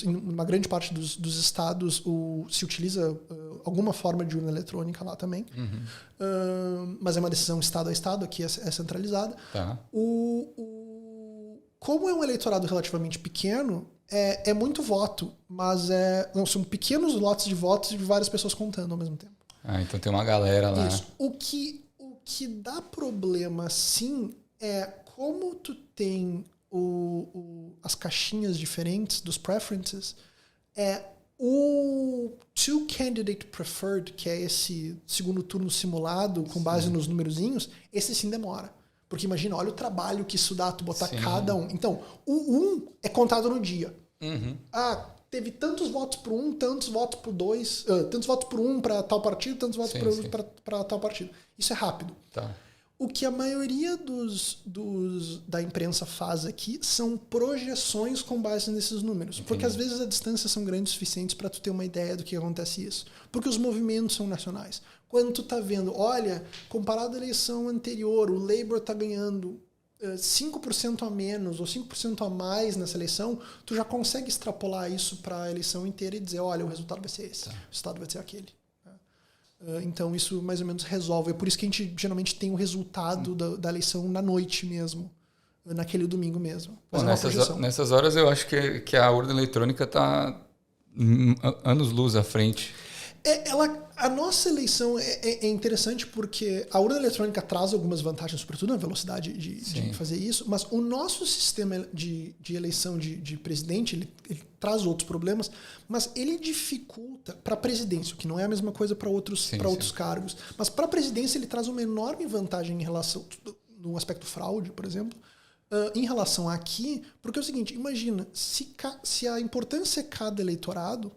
uma grande parte dos estados se utiliza alguma forma de urna eletrônica lá também. Mas é uma decisão estado a estado, aqui é centralizada. Tá. Como é um eleitorado relativamente pequeno, é muito voto, mas são pequenos lotes de votos e várias pessoas contando ao mesmo tempo. Então tem uma galera lá. Isso. O que dá problema, sim, é como tu tem as caixinhas diferentes dos preferences, o two candidate preferred, que é esse segundo turno simulado com base nos numerozinhos, esse sim demora. Porque imagina, olha o trabalho que isso dá, tu botar cada um. Então, o é contado no dia. Teve tantos votos para um, tantos votos para dois, tantos votos para um para tal partido, tantos votos para tal partido. Isso é rápido. Tá. O que a maioria da imprensa faz aqui são projeções com base nesses números. Entendi. Porque às vezes as distâncias são grandes o suficientes para tu ter uma ideia do que acontece isso. Porque os movimentos são nacionais. Quando tu tá vendo, olha, comparado à eleição anterior, o Labour tá ganhando 5% a menos ou 5% a mais nessa eleição, tu já consegue extrapolar isso para a eleição inteira e dizer, olha, o resultado vai ser esse, o resultado vai ser aquele. Então isso mais ou menos resolve. É por isso que a gente geralmente tem o resultado da eleição na noite mesmo, naquele domingo mesmo. Nessas horas eu acho que a urna eletrônica está anos-luz à frente. A nossa eleição é interessante porque a urna eletrônica traz algumas vantagens, sobretudo na velocidade de fazer isso, mas o nosso sistema de eleição de presidente, ele traz outros problemas, mas ele dificulta para a presidência, o que não é a mesma coisa para outros cargos. Mas para a presidência ele traz uma enorme vantagem em relação, no aspecto fraude, por exemplo, em relação a aqui, porque é o seguinte, imagina, se a importância é cada eleitorado,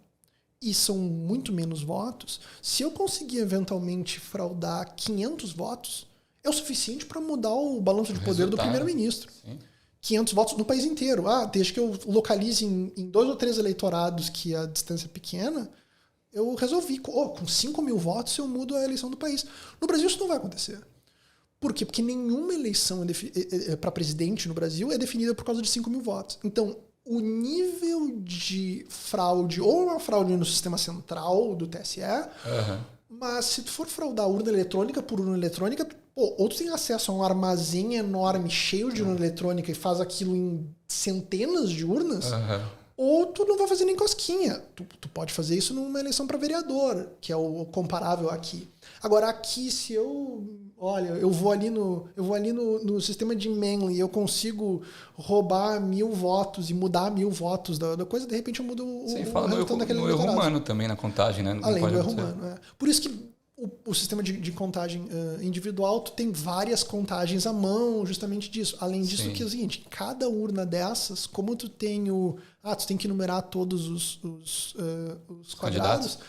e são muito menos votos, se eu conseguir eventualmente fraudar 500 votos, é o suficiente para mudar o balanço de poder do primeiro-ministro. 500 votos no país inteiro. Desde que eu localize em 2 ou 3 eleitorados que a distância é pequena, eu resolvi. Com 5 mil votos eu mudo a eleição do país. No Brasil isso não vai acontecer. Por quê? Porque nenhuma eleição para presidente no Brasil é definida por causa de 5 mil votos. Então, o nível de fraude, ou uma fraude no sistema central do TSE, mas se tu for fraudar urna eletrônica por urna eletrônica, ou tu tem acesso a um armazém enorme, cheio de urna eletrônica e faz aquilo em centenas de urnas, ou tu não vai fazer nem cosquinha. Tu pode fazer isso numa eleição para vereador, que é o comparável aqui. Agora, aqui, se eu vou ali no sistema de Manley, eu consigo roubar 1.000 votos e mudar 1.000 votos da coisa, de repente eu mudo o resultado daquele eleitorado. No erro humano também na contagem, né? Além do erro humano. Por isso que o sistema de contagem individual, tu tem várias contagens à mão, justamente disso. Além disso, que é o seguinte, cada urna dessas, como tu tem tu tem que numerar todos os quadrados,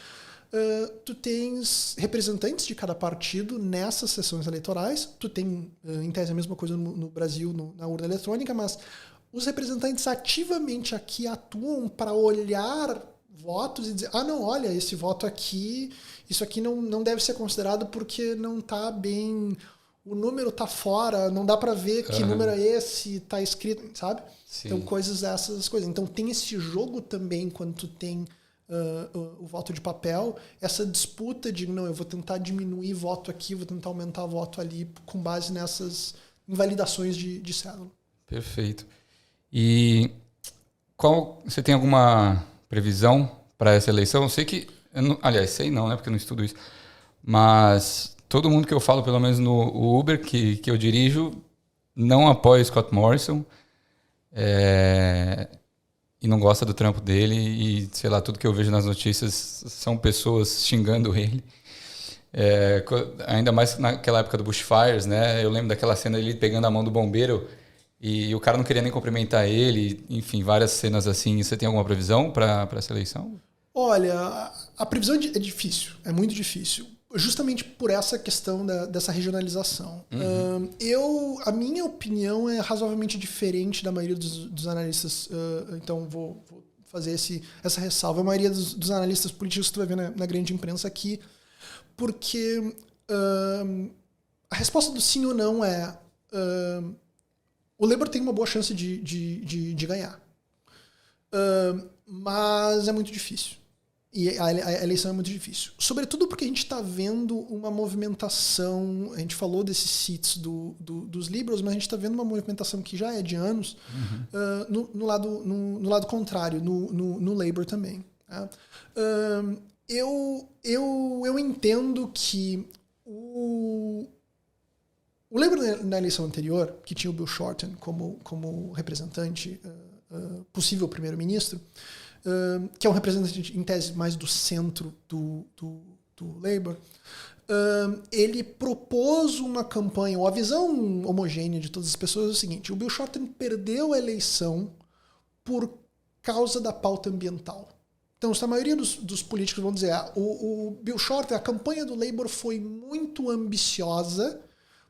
tu tens representantes de cada partido nessas sessões eleitorais. Tu tem, em tese, a mesma coisa no Brasil, na urna eletrônica, mas os representantes ativamente aqui atuam para olhar votos e dizer, não, olha, esse voto aqui, isso aqui não deve ser considerado porque não está bem, o número está fora, não dá para ver que número é esse, está escrito, sabe? Então, essas coisas. Então, tem esse jogo também quando tu tem o voto de papel, essa disputa de, não, eu vou tentar diminuir voto aqui, vou tentar aumentar voto ali, com base nessas invalidações de cédula. Perfeito. E você tem alguma previsão para essa eleição? Eu sei que, sei não, né, porque eu não estudo isso, mas todo mundo que eu falo, pelo menos no Uber, que eu dirijo, não apoia Scott Morrison, e não gosta do trampo dele, e sei lá, tudo que eu vejo nas notícias são pessoas xingando ele. Ainda mais naquela época do bushfires, né? Eu lembro daquela cena dele pegando a mão do bombeiro e o cara não queria nem cumprimentar ele, enfim, várias cenas assim. Você tem alguma previsão para essa eleição? Olha, a previsão é difícil, é muito difícil, justamente por essa questão dessa regionalização. A minha opinião é razoavelmente diferente da maioria dos analistas, então vou fazer essa ressalva. A maioria dos analistas políticos que tu vai ver na grande imprensa aqui Porque a resposta do sim ou não é o Labour tem uma boa chance de ganhar. Mas é muito difícil. E a eleição é muito difícil. Sobretudo porque a gente está vendo uma movimentação. A gente falou desses seats dos Liberals, mas a gente está vendo uma movimentação que já é de anos no lado contrário, no Labour também. Tá? Eu entendo que o Labour na eleição anterior, que tinha o Bill Shorten como representante, possível primeiro-ministro, que é um representante, em tese, mais do centro do Labour, ele propôs uma campanha, ou a visão homogênea de todas as pessoas é o seguinte: o Bill Shorten perdeu a eleição por causa da pauta ambiental. Então, a maioria dos políticos vão dizer o Bill Shorten, a campanha do Labour foi muito ambiciosa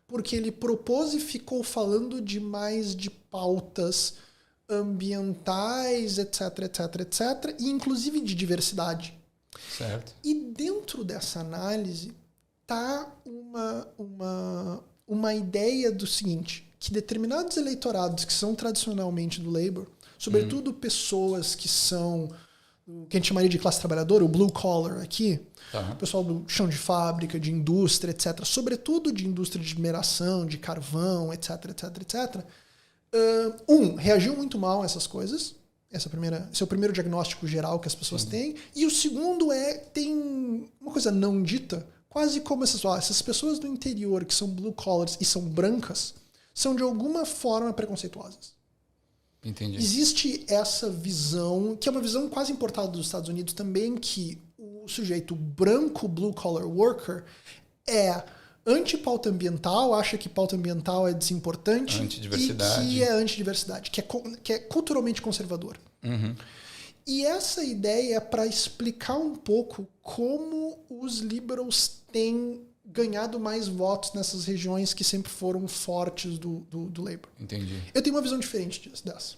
porque ele propôs e ficou falando demais de pautas ambientais, etc, e inclusive de diversidade. Certo. E dentro dessa análise tá uma ideia do seguinte, que determinados eleitorados que são tradicionalmente do Labour, sobretudo pessoas que são o que a gente chamaria de classe trabalhadora, o blue collar aqui, o pessoal do chão de fábrica, de indústria, etc, sobretudo de indústria de mineração, de carvão, etc, reagiu muito mal a essas coisas. Esse é o primeiro diagnóstico geral que as pessoas têm. E o segundo tem uma coisa não dita, quase como essas pessoas do interior que são blue collars e são brancas, são de alguma forma preconceituosas. Entendi. Existe essa visão, que é uma visão quase importada dos Estados Unidos também, que o sujeito branco blue collar worker é anti-pauta ambiental, acha que pauta ambiental é desimportante e que é antidiversidade, que é culturalmente conservador. E essa ideia é para explicar um pouco como os liberals têm ganhado mais votos nessas regiões que sempre foram fortes do Labour. Entendi. Eu tenho uma visão diferente dessa.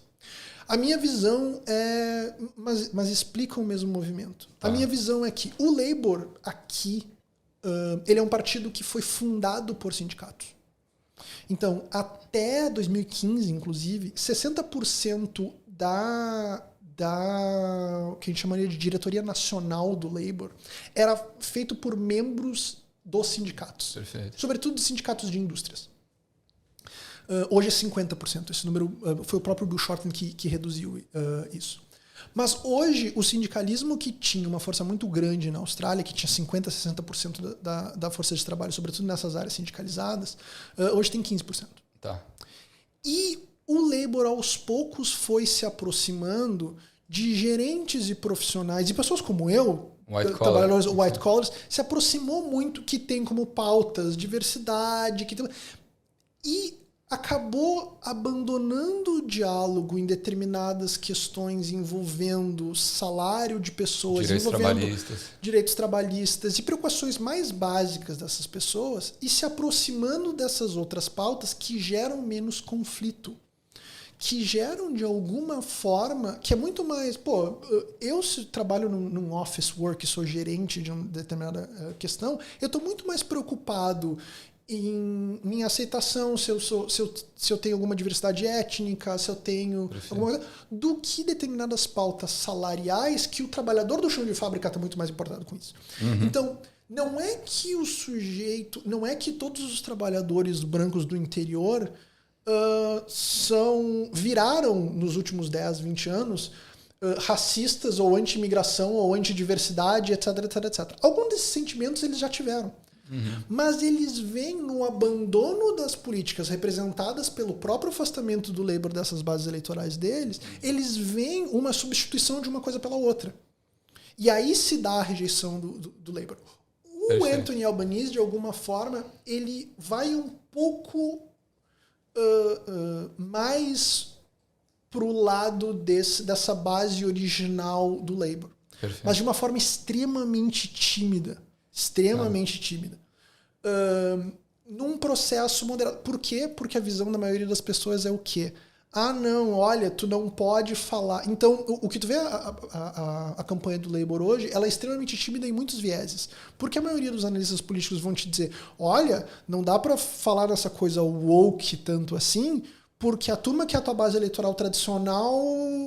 A minha visão é... Mas explica o mesmo movimento. A minha visão é que o Labour aqui ele é um partido que foi fundado por sindicatos. Então, até 2015, inclusive, 60% da que a gente chamaria de diretoria nacional do Labour era feito por membros dos sindicatos. Perfeito. Sobretudo dos sindicatos de indústrias. Hoje é 50%. Esse número foi o próprio Bill Shorten que reduziu isso. Mas hoje, o sindicalismo que tinha uma força muito grande na Austrália, que tinha 50%, 60% da força de trabalho, sobretudo nessas áreas sindicalizadas, hoje tem 15%. Tá. E o Labour, aos poucos, foi se aproximando de gerentes e profissionais, e pessoas como eu, trabalhadores white collars, se aproximou muito, que tem como pautas diversidade, e acabou abandonando o diálogo em determinadas questões envolvendo salário de pessoas, direitos trabalhistas e preocupações mais básicas dessas pessoas, e se aproximando dessas outras pautas que geram menos conflito, que geram de alguma forma, que é muito mais... eu se trabalho num office work, sou gerente de uma determinada questão, eu estou muito mais preocupado em minha aceitação, se eu tenho alguma diversidade étnica, se eu tenho alguma coisa, do que determinadas pautas salariais que o trabalhador do chão de fábrica está muito mais importado com isso. Então, não é que não é que todos os trabalhadores brancos do interior viraram nos últimos 10, 20 anos racistas ou anti-imigração ou anti-diversidade, etc. Alguns desses sentimentos eles já tiveram. Mas eles veem no abandono das políticas representadas pelo próprio afastamento do Labour dessas bases eleitorais deles, eles veem uma substituição de uma coisa pela outra. E aí se dá a rejeição do Labour. O Anthony Albanese, de alguma forma, ele vai um pouco mais pro lado dessa base original do Labour. Perfeito. Mas de uma forma extremamente tímida. Num processo moderado. Por quê? Porque a visão da maioria das pessoas é o quê? não, olha, tu não pode falar. Então, o que tu vê, a campanha do Labour hoje, ela é extremamente tímida em muitos vieses. Porque a maioria dos analistas políticos vão te dizer, olha, não dá pra falar dessa coisa woke tanto assim, porque a turma que é a tua base eleitoral tradicional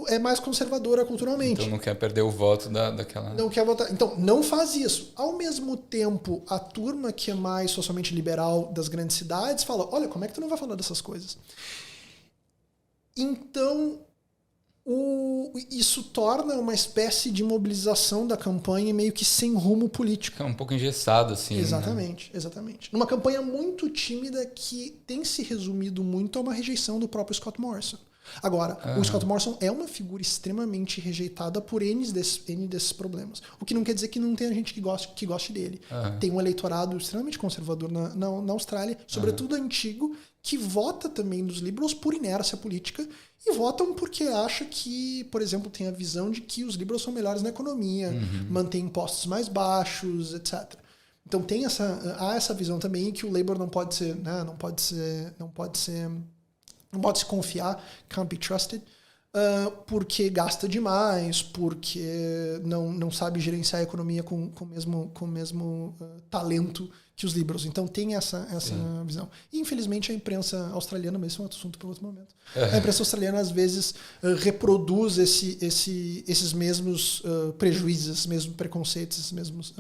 é mais conservadora culturalmente. Então não quer perder o voto daquela... Não quer votar. Então, não faz isso. Ao mesmo tempo, a turma que é mais socialmente liberal das grandes cidades fala, olha, como é que tu não vai falar dessas coisas? Então, isso torna uma espécie de mobilização da campanha meio que sem rumo político. É um pouco engessado, assim. Exatamente, exatamente. Numa campanha muito tímida que tem se resumido muito a uma rejeição do próprio Scott Morrison. Agora, o Scott Morrison é uma figura extremamente rejeitada por N desses problemas. O que não quer dizer que não tenha gente que goste dele. Tem um eleitorado extremamente conservador na Austrália, sobretudo antigo, que vota também nos Liberals por inércia política e votam porque acha que, por exemplo, tem a visão de que os Liberals são melhores na economia, mantém impostos mais baixos, etc. Então há essa visão também que o Labour não pode se confiar, can't be trusted, porque gasta demais, porque não sabe gerenciar a economia com o mesmo talento que os Liberals. Então tem essa visão. E infelizmente a imprensa australiana, mas isso é um assunto para outro momento, a imprensa australiana às vezes reproduz esses mesmos prejuízos, esses mesmos preconceitos, esses mesmos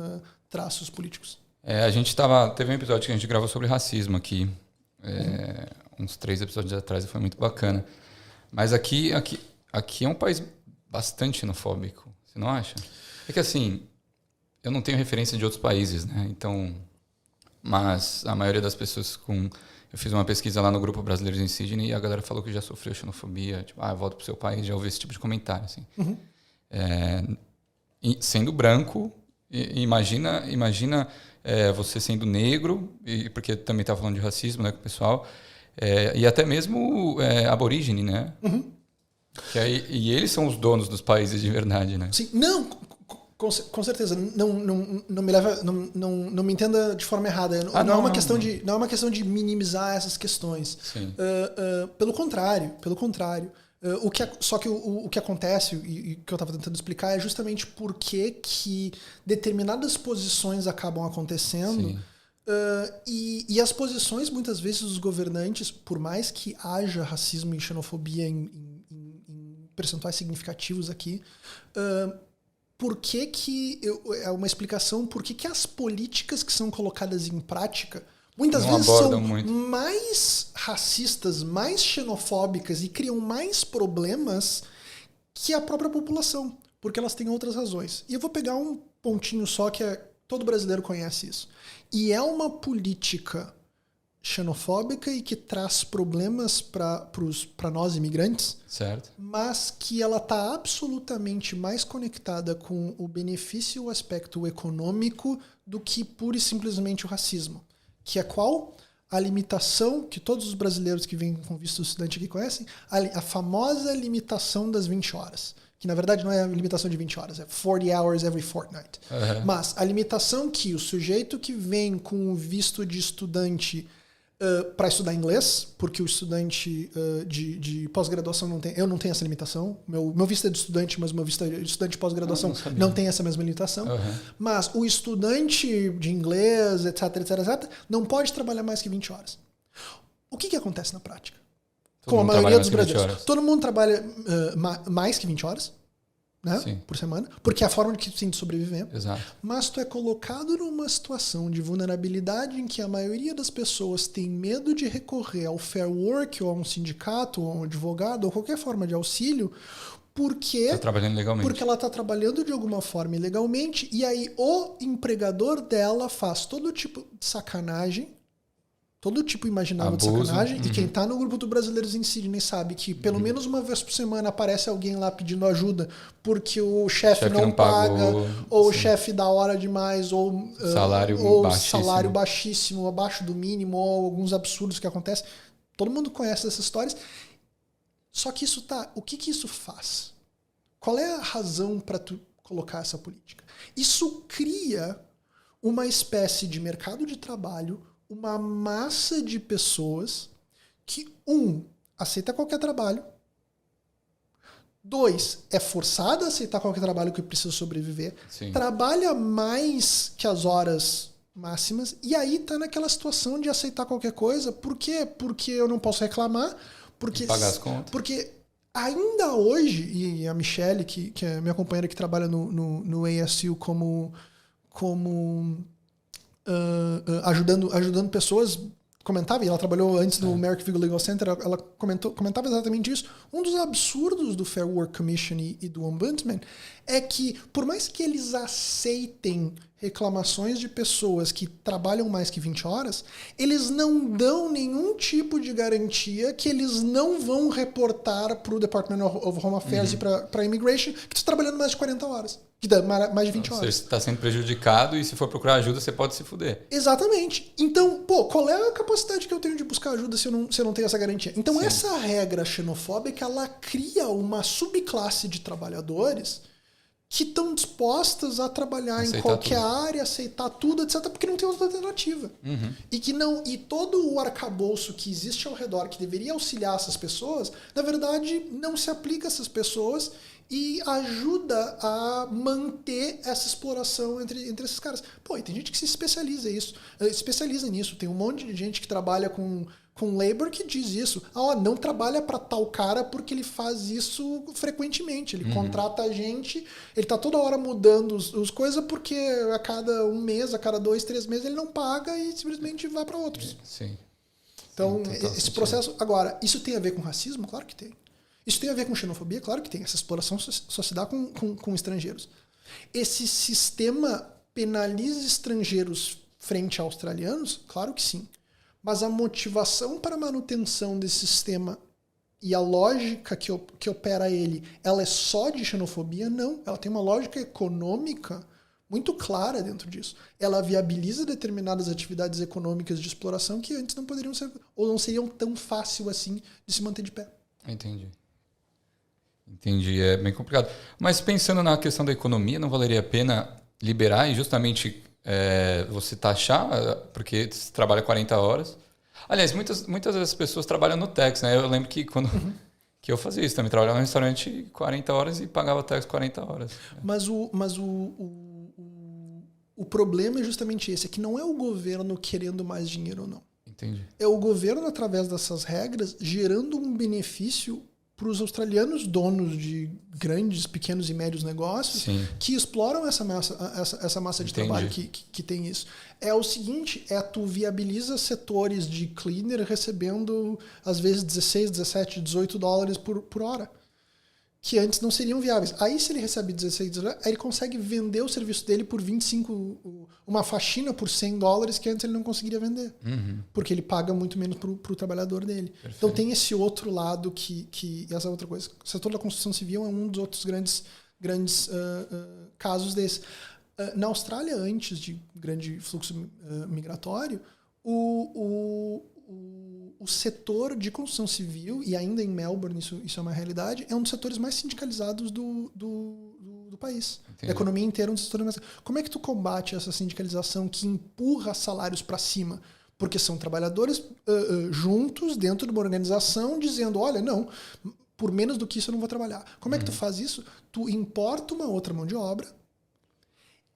traços políticos. A gente teve um episódio que a gente gravou sobre racismo aqui, uns 3 episódios atrás, e foi muito bacana. Mas aqui é um país bastante xenofóbico, você não acha? É que assim, eu não tenho referência de outros países, né? Então, mas a maioria das pessoas eu fiz uma pesquisa lá no grupo Brasileiros em Sydney e a galera falou que já sofreu xenofobia, tipo, volta pro seu país, já ouvi esse tipo de comentário, assim. Sendo branco, imagina você sendo negro, porque também estava falando de racismo, né, com o pessoal, e até mesmo aborígene, né? E eles são os donos dos países de verdade, né? Sim, não, com certeza. Não me leva, não me entenda de forma errada. Não é uma questão de minimizar essas questões. Pelo contrário. Só que o que acontece, e que eu estava tentando explicar, é justamente por que determinadas posições acabam acontecendo. E as posições, muitas vezes, dos governantes, por mais que haja racismo e xenofobia em percentuais significativos aqui, é uma explicação por que as políticas que são colocadas em prática muitas vezes são mais racistas, mais xenofóbicas e criam mais problemas que a própria população, porque elas têm outras razões. E eu vou pegar um pontinho só que todo brasileiro conhece isso. E é uma política xenofóbica e que traz problemas para nós imigrantes, certo, mas que ela está absolutamente mais conectada com o benefício e o aspecto econômico do que pura e simplesmente o racismo. Que é qual? A limitação que todos os brasileiros que vêm com visto estudante aqui conhecem, a famosa limitação das 20 horas. Que na verdade não é a limitação de 20 horas, é 40 hours every fortnight. Mas a limitação que o sujeito que vem com o visto de estudante para estudar inglês, porque o estudante de pós-graduação não tem... Eu não tenho essa limitação. Meu visto é de estudante, mas meu visto de estudante de pós-graduação não tem essa mesma limitação. Mas o estudante de inglês, etc, não pode trabalhar mais que 20 horas. O que acontece na prática? Com a maioria dos brasileiros. Todo mundo trabalha mais que 20 horas, né, por semana, porque é a forma que tem de sobreviver. Exato. Mas tu é colocado numa situação de vulnerabilidade em que a maioria das pessoas tem medo de recorrer ao Fair Work, ou a um sindicato, ou a um advogado, ou qualquer forma de auxílio, porque tá trabalhando legalmente. Porque ela está trabalhando de alguma forma ilegalmente, e aí o empregador dela faz todo tipo de sacanagem, todo tipo imaginável de sacanagem, e quem tá no grupo do Brasileiros em Sydney sabe que pelo menos uma vez por semana aparece alguém lá pedindo ajuda porque o chefe não paga, ou o chefe dá hora demais, ou salário baixíssimo, abaixo do mínimo, ou alguns absurdos que acontecem. Todo mundo conhece essas histórias. Só que o que isso faz? Qual é a razão para tu colocar essa política? Isso cria uma espécie de mercado de trabalho, uma massa de pessoas que, aceita qualquer trabalho, 2, é forçada a aceitar qualquer trabalho que precisa sobreviver. Sim. Trabalha mais que as horas máximas. E aí tá naquela situação de aceitar qualquer coisa. Por quê? Porque eu não posso reclamar. Porque, pagar as contas. Porque ainda hoje, e a Michelle, que é minha companheira que trabalha no ASU como ajudando pessoas, comentava, e ela trabalhou antes no Merrickville Legal Center, ela comentava exatamente isso. Um dos absurdos do Fair Work Commission e do Ombudsman é que, por mais que eles aceitem reclamações de pessoas que trabalham mais que 20 horas, eles não dão nenhum tipo de garantia que eles não vão reportar para o Department of Home Affairs e para a Immigration que está trabalhando mais de 40 horas. Que dá mais de 20 horas. Você está sendo prejudicado e se for procurar ajuda, você pode se fuder. Exatamente. Então, qual é a capacidade que eu tenho de buscar ajuda se eu não tenho essa garantia? Então, Sim. Essa regra xenofóbica, ela cria uma subclasse de trabalhadores que estão dispostas a trabalhar aceitar em qualquer área, aceitar tudo, etc., porque não tem outra alternativa. E todo o arcabouço que existe ao redor, que deveria auxiliar essas pessoas, na verdade, não se aplica a essas pessoas e ajuda a manter essa exploração entre esses caras. E tem gente que se especializa nisso. Tem um monte de gente que trabalha com labor que diz isso. Não trabalha para tal cara porque ele faz isso frequentemente. Ele contrata a gente, ele tá toda hora mudando as coisas porque a cada um mês, a cada 2, 3 meses ele não paga e simplesmente vai para outros. Sim. Então, esse processo... Agora, isso tem a ver com racismo? Claro que tem. Isso tem a ver com xenofobia? Claro que tem. Essa exploração só se dá com estrangeiros. Esse sistema penaliza estrangeiros frente a australianos? Claro que sim. Mas a motivação para a manutenção desse sistema e a lógica que opera ele, ela é só de xenofobia? Não. Ela tem uma lógica econômica muito clara dentro disso. Ela viabiliza determinadas atividades econômicas de exploração que antes não poderiam ser, ou não seriam tão fácil assim de se manter de pé. Entendi, é bem complicado. Mas pensando na questão da economia, não valeria a pena liberar e justamente você taxar, porque você trabalha 40 horas. Aliás, muitas das pessoas trabalham no tax, né? Eu lembro que quando que eu fazia isso também, trabalhava no restaurante 40 horas e pagava tax 40 horas. Mas o problema é justamente esse, é que não é o governo querendo mais dinheiro ou não. Entendi. É o governo, através dessas regras, gerando um benefício para os australianos, donos de grandes, pequenos e médios negócios, Sim. que exploram essa massa de trabalho que tem isso. É o seguinte, tu viabiliza setores de cleaner recebendo, às vezes, 16, 17, 18 dólares por hora, que antes não seriam viáveis. Aí, se ele recebe 16 dólares, aí ele consegue vender o serviço dele por 25, uma faxina por 100 dólares que antes ele não conseguiria vender. Porque ele paga muito menos para o trabalhador dele. Perfeito. Então tem esse outro lado que essa outra coisa. O setor da construção civil é um dos outros grandes casos desses. Na Austrália, antes de grande fluxo migratório, o setor de construção civil, e ainda em Melbourne isso é uma realidade, é um dos setores mais sindicalizados do país. Entendi. A economia inteira é um dos setores mais... Como é que tu combate essa sindicalização que empurra salários para cima? Porque são trabalhadores juntos dentro de uma organização dizendo, olha, não, por menos do que isso eu não vou trabalhar. Como é que tu faz isso? Tu importa uma outra mão de obra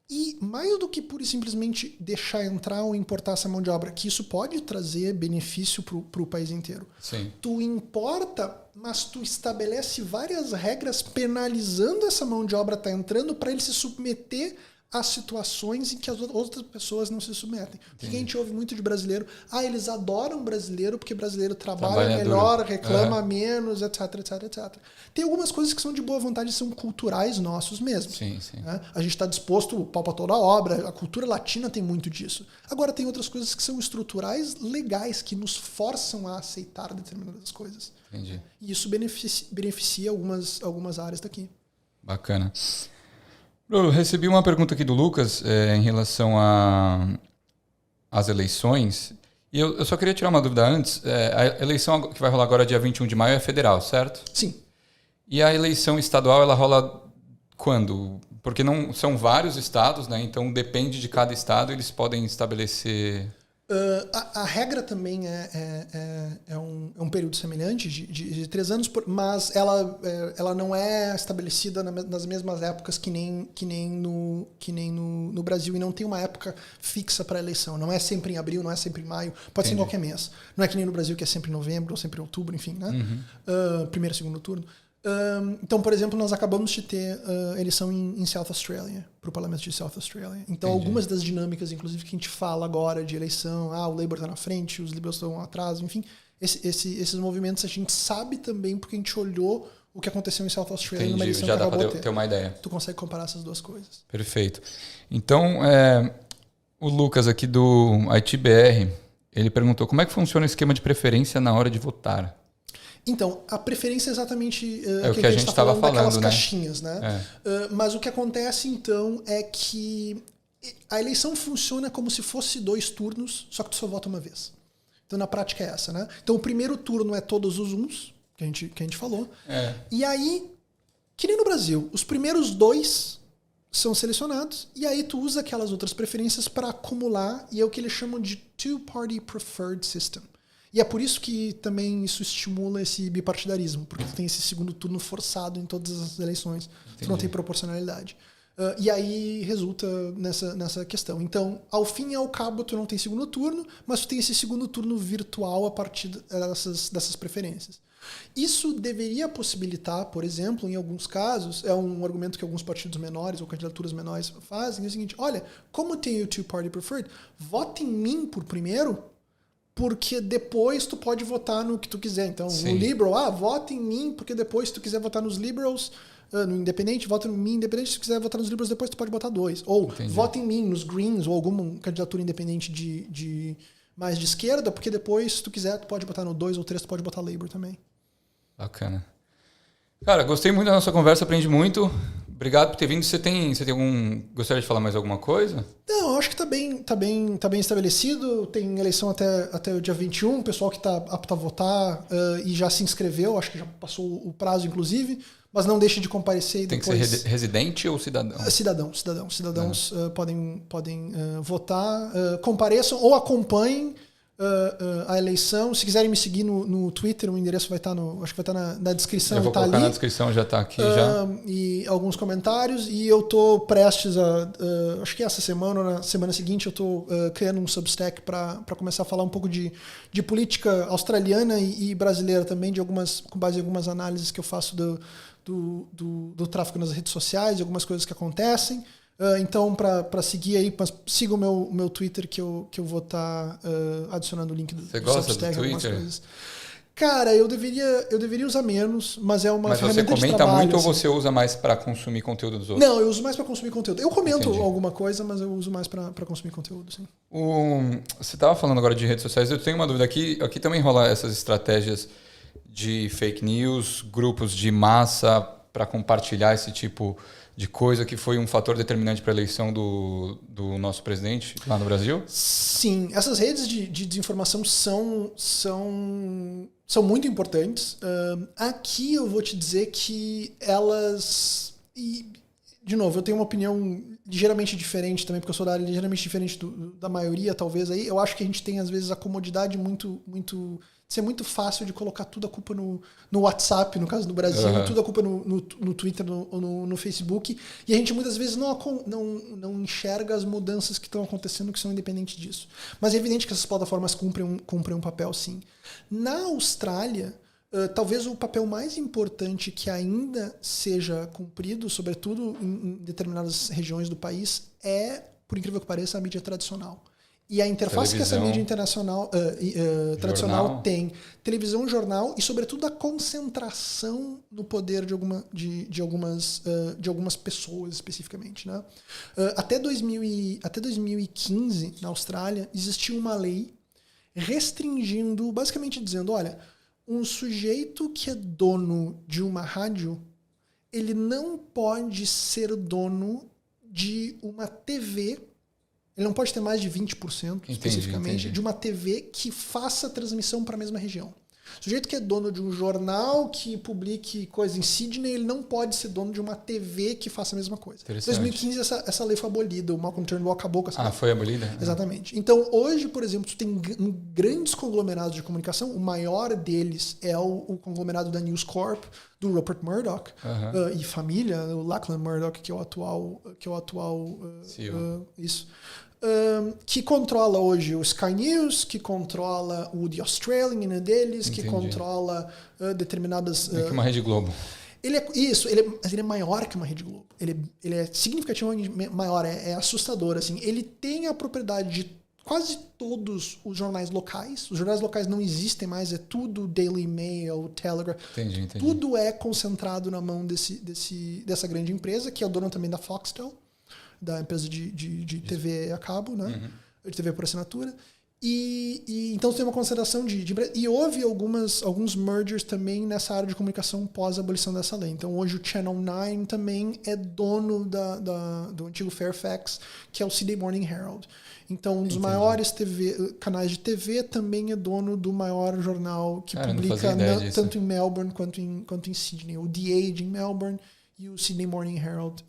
e mais do que pura e simplesmente deixar entrar ou importar essa mão de obra, que isso pode trazer benefício para o país inteiro. Sim. Tu importa, mas tu estabelece várias regras penalizando essa mão de obra estar entrando para ele se submeter a situações em que as outras pessoas não se submetem. O que a gente ouve muito de brasileiro? Eles adoram brasileiro porque brasileiro trabalha melhor, reclama menos, etc, etc, etc. Tem algumas coisas que são de boa vontade e são culturais nossos mesmo. Sim, sim. Né? A gente está disposto, pau para toda a obra, a cultura latina tem muito disso. Agora, tem outras coisas que são estruturais, legais, que nos forçam a aceitar determinadas coisas. Entendi. E isso beneficia algumas áreas daqui. Bacana. Eu recebi uma pergunta aqui do Lucas em relação às eleições. E eu só queria tirar uma dúvida antes. A eleição que vai rolar agora dia 21 de maio é federal, certo? Sim. E a eleição estadual, ela rola quando? Porque não são vários estados, né? Então depende de cada estado, eles podem estabelecer... A regra também é um período semelhante de 3 anos, mas ela não é estabelecida nas mesmas épocas que nem no Brasil, e não tem uma época fixa para a eleição. Não é sempre em abril, não é sempre em maio, pode ser em qualquer mês. Não é que nem no Brasil, que é sempre em novembro ou sempre em outubro, enfim, né? Primeiro, segundo turno. Então, por exemplo, nós acabamos de ter eleição em South Australia, para o parlamento de South Australia. Então, algumas das dinâmicas, inclusive, que a gente fala agora de eleição, o Labour está na frente, os Liberals estão atrás, enfim, esses movimentos a gente sabe também porque a gente olhou o que aconteceu em South Australia numa eleição já que dá acabou para ter uma ideia. Tu consegue comparar essas duas coisas. Perfeito. Então, o Lucas aqui do ITBR, ele perguntou como é que funciona o esquema de preferência na hora de votar? Então, a preferência é exatamente o que a gente estava falando, daquelas né? caixinhas, né? Mas o que acontece, então, é que a eleição funciona como se fosse 2 turnos, só que tu só vota uma vez. Então, na prática é essa, né? Então, o primeiro turno é todos os uns, que a gente falou. E aí, que nem no Brasil, os primeiros 2 são selecionados, e aí tu usa aquelas outras preferências para acumular, e é o que eles chamam de Two-Party Preferred System. E é por isso que também isso estimula esse bipartidarismo, porque tu tem esse segundo turno forçado em todas as eleições. Tu não tem proporcionalidade. E aí resulta nessa questão. Então, ao fim e ao cabo, tu não tem segundo turno, mas tu tem esse segundo turno virtual a partir dessas preferências. Isso deveria possibilitar, por exemplo, em alguns casos, é um argumento que alguns partidos menores ou candidaturas menores fazem, é o seguinte: olha, como tem o Two-Party Preferred, vota em mim por primeiro, porque depois tu pode votar no que tu quiser. Então, o Liberal, vota em mim, porque depois se tu quiser votar nos Liberals, no Independente, vota em mim, Independente, se tu quiser votar nos Liberals, depois tu pode botar 2. Ou vota em mim nos Greens, ou alguma candidatura independente mais de esquerda, porque depois, se tu quiser, tu pode botar no 2 ou 3, tu pode botar Labour também. Bacana. Cara, gostei muito da nossa conversa, aprendi muito. Obrigado por ter vindo. Você tem gostaria de falar mais alguma coisa? Não, acho que tá bem estabelecido. Tem eleição até o dia 21. O pessoal que está apto a votar e já se inscreveu, acho que já passou o prazo, inclusive. Mas não deixe de comparecer e depois... Tem que ser residente ou cidadão? Cidadãos podem votar. Compareçam ou acompanhem a eleição. Se quiserem me seguir no Twitter, o endereço vai estar acho que vai estar na descrição. Eu vou colocar na descrição, já está aqui já. E alguns comentários. E eu estou prestes acho que essa semana ou na semana seguinte, eu estou criando um Substack para começar a falar um pouco de política australiana e brasileira também, com base em algumas análises que eu faço do tráfico nas redes sociais, de algumas coisas que acontecem. Então, para seguir aí, siga o meu Twitter, que eu vou estar adicionando o link do Você gosta Substack, do Twitter? Coisas. Cara, eu deveria usar menos, mas é uma ferramenta de trabalho. Mas você comenta muito, assim, ou você usa mais para consumir conteúdo dos outros? Não, eu uso mais para consumir conteúdo. Eu comento alguma coisa, mas eu uso mais para consumir conteúdo, sim. Você estava falando agora de redes sociais, eu tenho uma dúvida aqui. Aqui também rola essas estratégias de fake news, grupos de massa para compartilhar esse tipo de coisa, que foi um fator determinante para a eleição do nosso presidente lá no Brasil? Sim, essas redes de desinformação são muito importantes. Aqui eu vou te dizer que elas... E, de novo, eu tenho uma opinião ligeiramente diferente também, porque eu sou da área ligeiramente diferente da maioria, talvez. Aí eu acho que a gente tem, às vezes, a comodidade ser muito fácil de colocar tudo a culpa no WhatsApp, no caso do Brasil, tudo a culpa no Twitter ou no Facebook, e a gente muitas vezes não enxerga as mudanças que estão acontecendo, que são independentes disso. Mas é evidente que essas plataformas cumprem um papel, sim. Na Austrália, talvez o papel mais importante que ainda seja cumprido, sobretudo em determinadas regiões do país, é, por incrível que pareça, a mídia tradicional. E a interface que essa mídia internacional tradicional tem, televisão, jornal e, sobretudo, a concentração no poder de algumas pessoas, especificamente. Né? Até 2015, na Austrália, existia uma lei restringindo, basicamente dizendo, olha, um sujeito que é dono de uma rádio, ele não pode ser dono de uma TV. Ele não pode ter mais de 20%, especificamente, de uma TV que faça transmissão para a mesma região. O sujeito que é dono de um jornal que publique coisa em Sydney, ele não pode ser dono de uma TV que faça a mesma coisa. Em 2015 essa lei foi abolida, o Malcolm Turnbull acabou com essa lei. Foi abolida? Exatamente. Então hoje, por exemplo, tu tem grandes conglomerados de comunicação, o maior deles é o conglomerado da News Corp, do Rupert Murdoch e família, o Lachlan Murdoch, que é o atual CEO. isso. Que controla hoje o Sky News, que controla o The Australian deles, que controla determinadas... É que uma Rede Globo. Mas ele é maior que uma Rede Globo. Ele é significativamente maior, é assustador. Assim. Ele tem a propriedade de quase todos os jornais locais. Os jornais locais não existem mais, é tudo Daily Mail, Telegraph. Entendi. Tudo é concentrado na mão dessa grande empresa, que é o dono também da Foxtel, da empresa de TV a cabo, né? De TV por assinatura. E então tem uma concentração e houve alguns mergers também nessa área de comunicação pós a abolição dessa lei. Então hoje o Channel 9 também é dono do antigo Fairfax, que é o Sydney Morning Herald. Então um dos maiores canais de TV também é dono do maior jornal que publica tanto em Melbourne quanto em Sydney. O The Age em Melbourne e o Sydney Morning Herald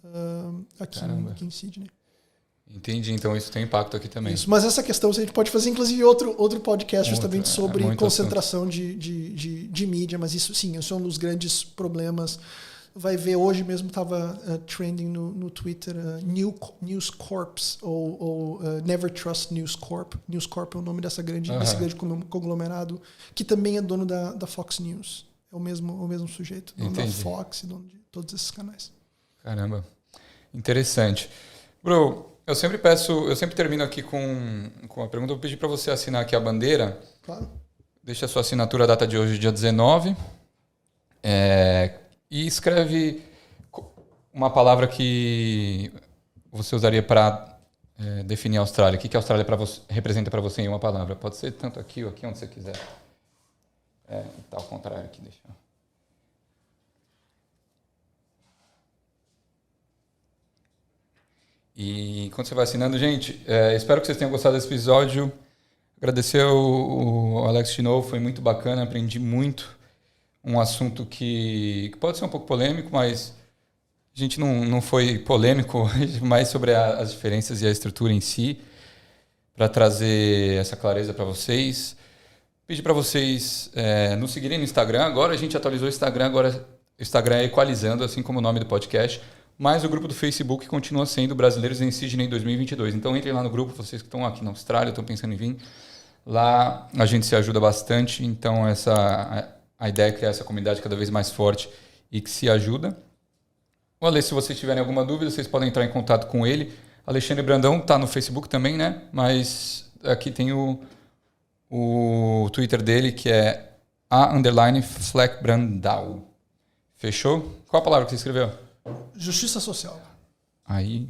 aqui em Sydney. Entendi, então isso tem impacto aqui também. Isso, mas essa questão a gente pode fazer, inclusive, outro podcast justamente sobre concentração de mídia, mas isso sim, isso é um dos grandes problemas. Vai ver, hoje mesmo estava trending no Twitter News Corps ou Never Trust News Corp. News Corp é o nome desse grande conglomerado, que também é dono da Fox News. É o mesmo sujeito, dono da Fox e dono de todos esses canais. Caramba, interessante. Bro, eu sempre termino aqui com a pergunta. Eu vou pedir para você assinar aqui a bandeira. Claro. Deixa a sua assinatura, a data de hoje, dia 19. E escreve uma palavra que você usaria para definir a Austrália. O que a Austrália representa para você em uma palavra? Pode ser tanto aqui ou aqui, onde você quiser. Tá ao contrário aqui, deixa eu... E enquanto você vai assinando, gente, espero que vocês tenham gostado desse episódio. Agradecer o Alex de novo, foi muito bacana, aprendi muito. Um assunto que pode ser um pouco polêmico, mas a gente não foi polêmico hoje, mais sobre as diferenças e a estrutura em si, para trazer essa clareza para vocês. Pedir para vocês nos seguirem no Instagram. Agora a gente atualizou o Instagram, agora o Instagram é Equalizando, assim como o nome do podcast. Mas o grupo do Facebook continua sendo Brasileiros em Sydney 2022. Então entrem lá no grupo, vocês que estão aqui na Austrália, estão pensando em vir. Lá a gente se ajuda bastante. Então a ideia é criar essa comunidade cada vez mais forte e que se ajuda. O Ale, se vocês tiverem alguma dúvida, vocês podem entrar em contato com ele. Alexandre Brandão está no Facebook também, né? Mas aqui tem o Twitter dele, que é _FleckBrandau. Fechou? Qual a palavra que você escreveu? Justiça social. Aí.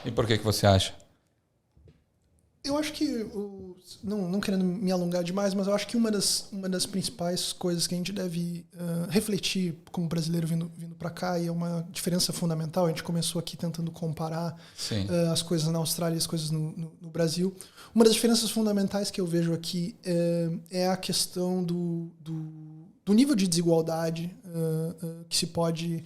E por que você acha? Eu acho que, não querendo me alongar demais, mas eu acho que uma das principais coisas que a gente deve refletir como brasileiro vindo para cá, e é uma diferença fundamental, a gente começou aqui tentando comparar as coisas na Austrália e as coisas no Brasil. Uma das diferenças fundamentais que eu vejo aqui é a questão do nível de desigualdade que se pode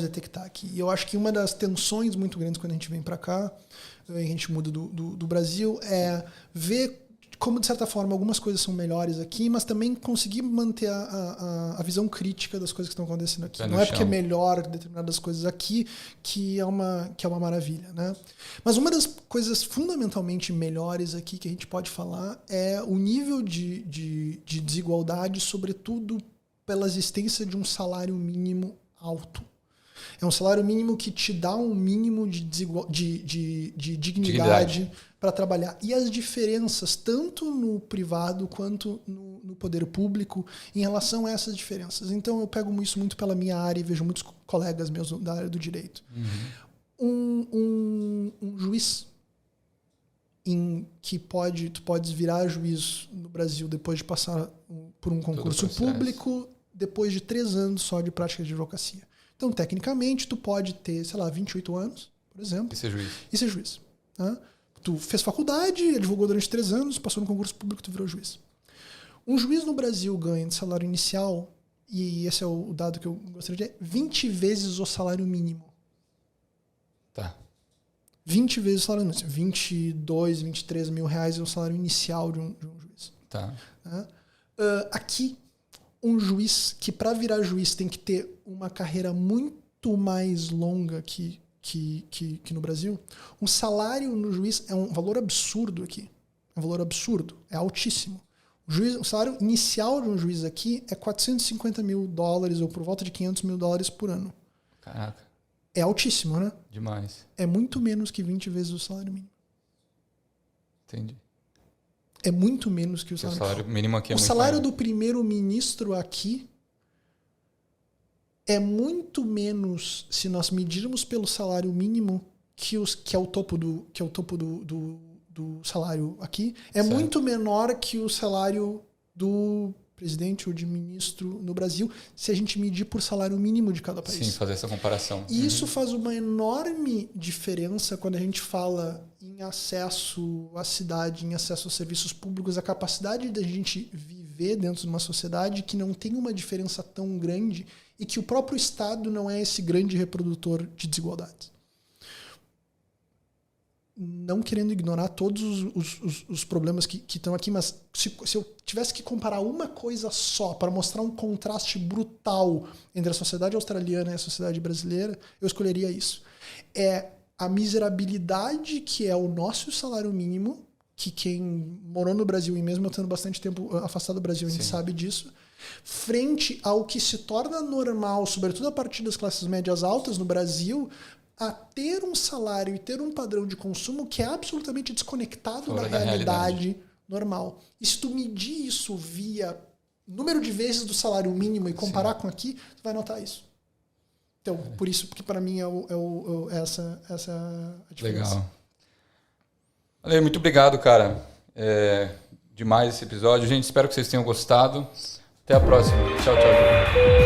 detectar aqui. E eu acho que uma das tensões muito grandes quando a gente vem para cá, e a gente muda do Brasil, é ver como, de certa forma, algumas coisas são melhores aqui, mas também conseguir manter a visão crítica das coisas que estão acontecendo aqui. Não é porque é melhor determinadas coisas aqui que é uma maravilha, né? Mas uma das coisas fundamentalmente melhores aqui que a gente pode falar é o nível de desigualdade, sobretudo pela existência de um salário mínimo alto. É um salário mínimo que te dá um mínimo de dignidade para trabalhar. E as diferenças, tanto no privado quanto no poder público, em relação a essas diferenças. Então eu pego isso muito pela minha área e vejo muitos colegas meus da área do direito. Um juiz que tu podes virar juiz no Brasil depois de passar por um concurso público, depois de 3 anos só de prática de advocacia. Então, tecnicamente, tu pode ter, 28 anos, por exemplo. E ser juiz. Né? Tu fez faculdade, advogou durante 3 anos, passou no concurso público, tu virou juiz. Um juiz no Brasil ganha de salário inicial, e esse é o dado que eu gostaria de dizer, 20 vezes o salário mínimo. Tá. 20 vezes o salário mínimo. 22, 23 mil reais é o salário inicial de um juiz. Tá. Aqui, um juiz que para virar juiz tem que ter uma carreira muito mais longa que no Brasil, um salário no juiz é um valor absurdo aqui. É um valor absurdo. É altíssimo. O salário inicial de um juiz aqui é $450 mil ou por volta de $500 mil por ano. Caraca. É altíssimo, né? Demais. É muito menos que 20 vezes o salário mínimo. Entendi. É muito menos que o O salário, salário mínimo aqui é o muito salário maior. do primeiro-ministro aqui é muito menos, se nós medirmos pelo salário mínimo, que é o topo do salário aqui, é certo. muito menor que o salário do presidente ou de ministro no Brasil, se a gente medir por salário mínimo de cada país. Sim, fazer essa comparação. E isso faz uma enorme diferença quando a gente fala em acesso à cidade, em acesso aos serviços públicos, a capacidade da gente viver dentro de uma sociedade que não tem uma diferença tão grande e que o próprio Estado não é esse grande reprodutor de desigualdades. Não querendo ignorar todos os problemas que estão aqui, mas se eu tivesse que comparar uma coisa só para mostrar um contraste brutal entre a sociedade australiana e a sociedade brasileira, eu escolheria isso. É a miserabilidade que é o nosso salário mínimo, que quem morou no Brasil, e mesmo eu tendo bastante tempo afastado do Brasil, a gente sabe disso, frente ao que se torna normal, sobretudo a partir das classes médias altas no Brasil, a ter um salário e ter um padrão de consumo que é absolutamente desconectado da realidade normal. E se tu medir isso via número de vezes do salário mínimo e comparar com aqui, tu vai notar isso. Então, por isso, porque para mim essa a diferença. Legal. Ale, muito obrigado, cara. Demais esse episódio. Gente, espero que vocês tenham gostado. Até a próxima. Tchau, tchau.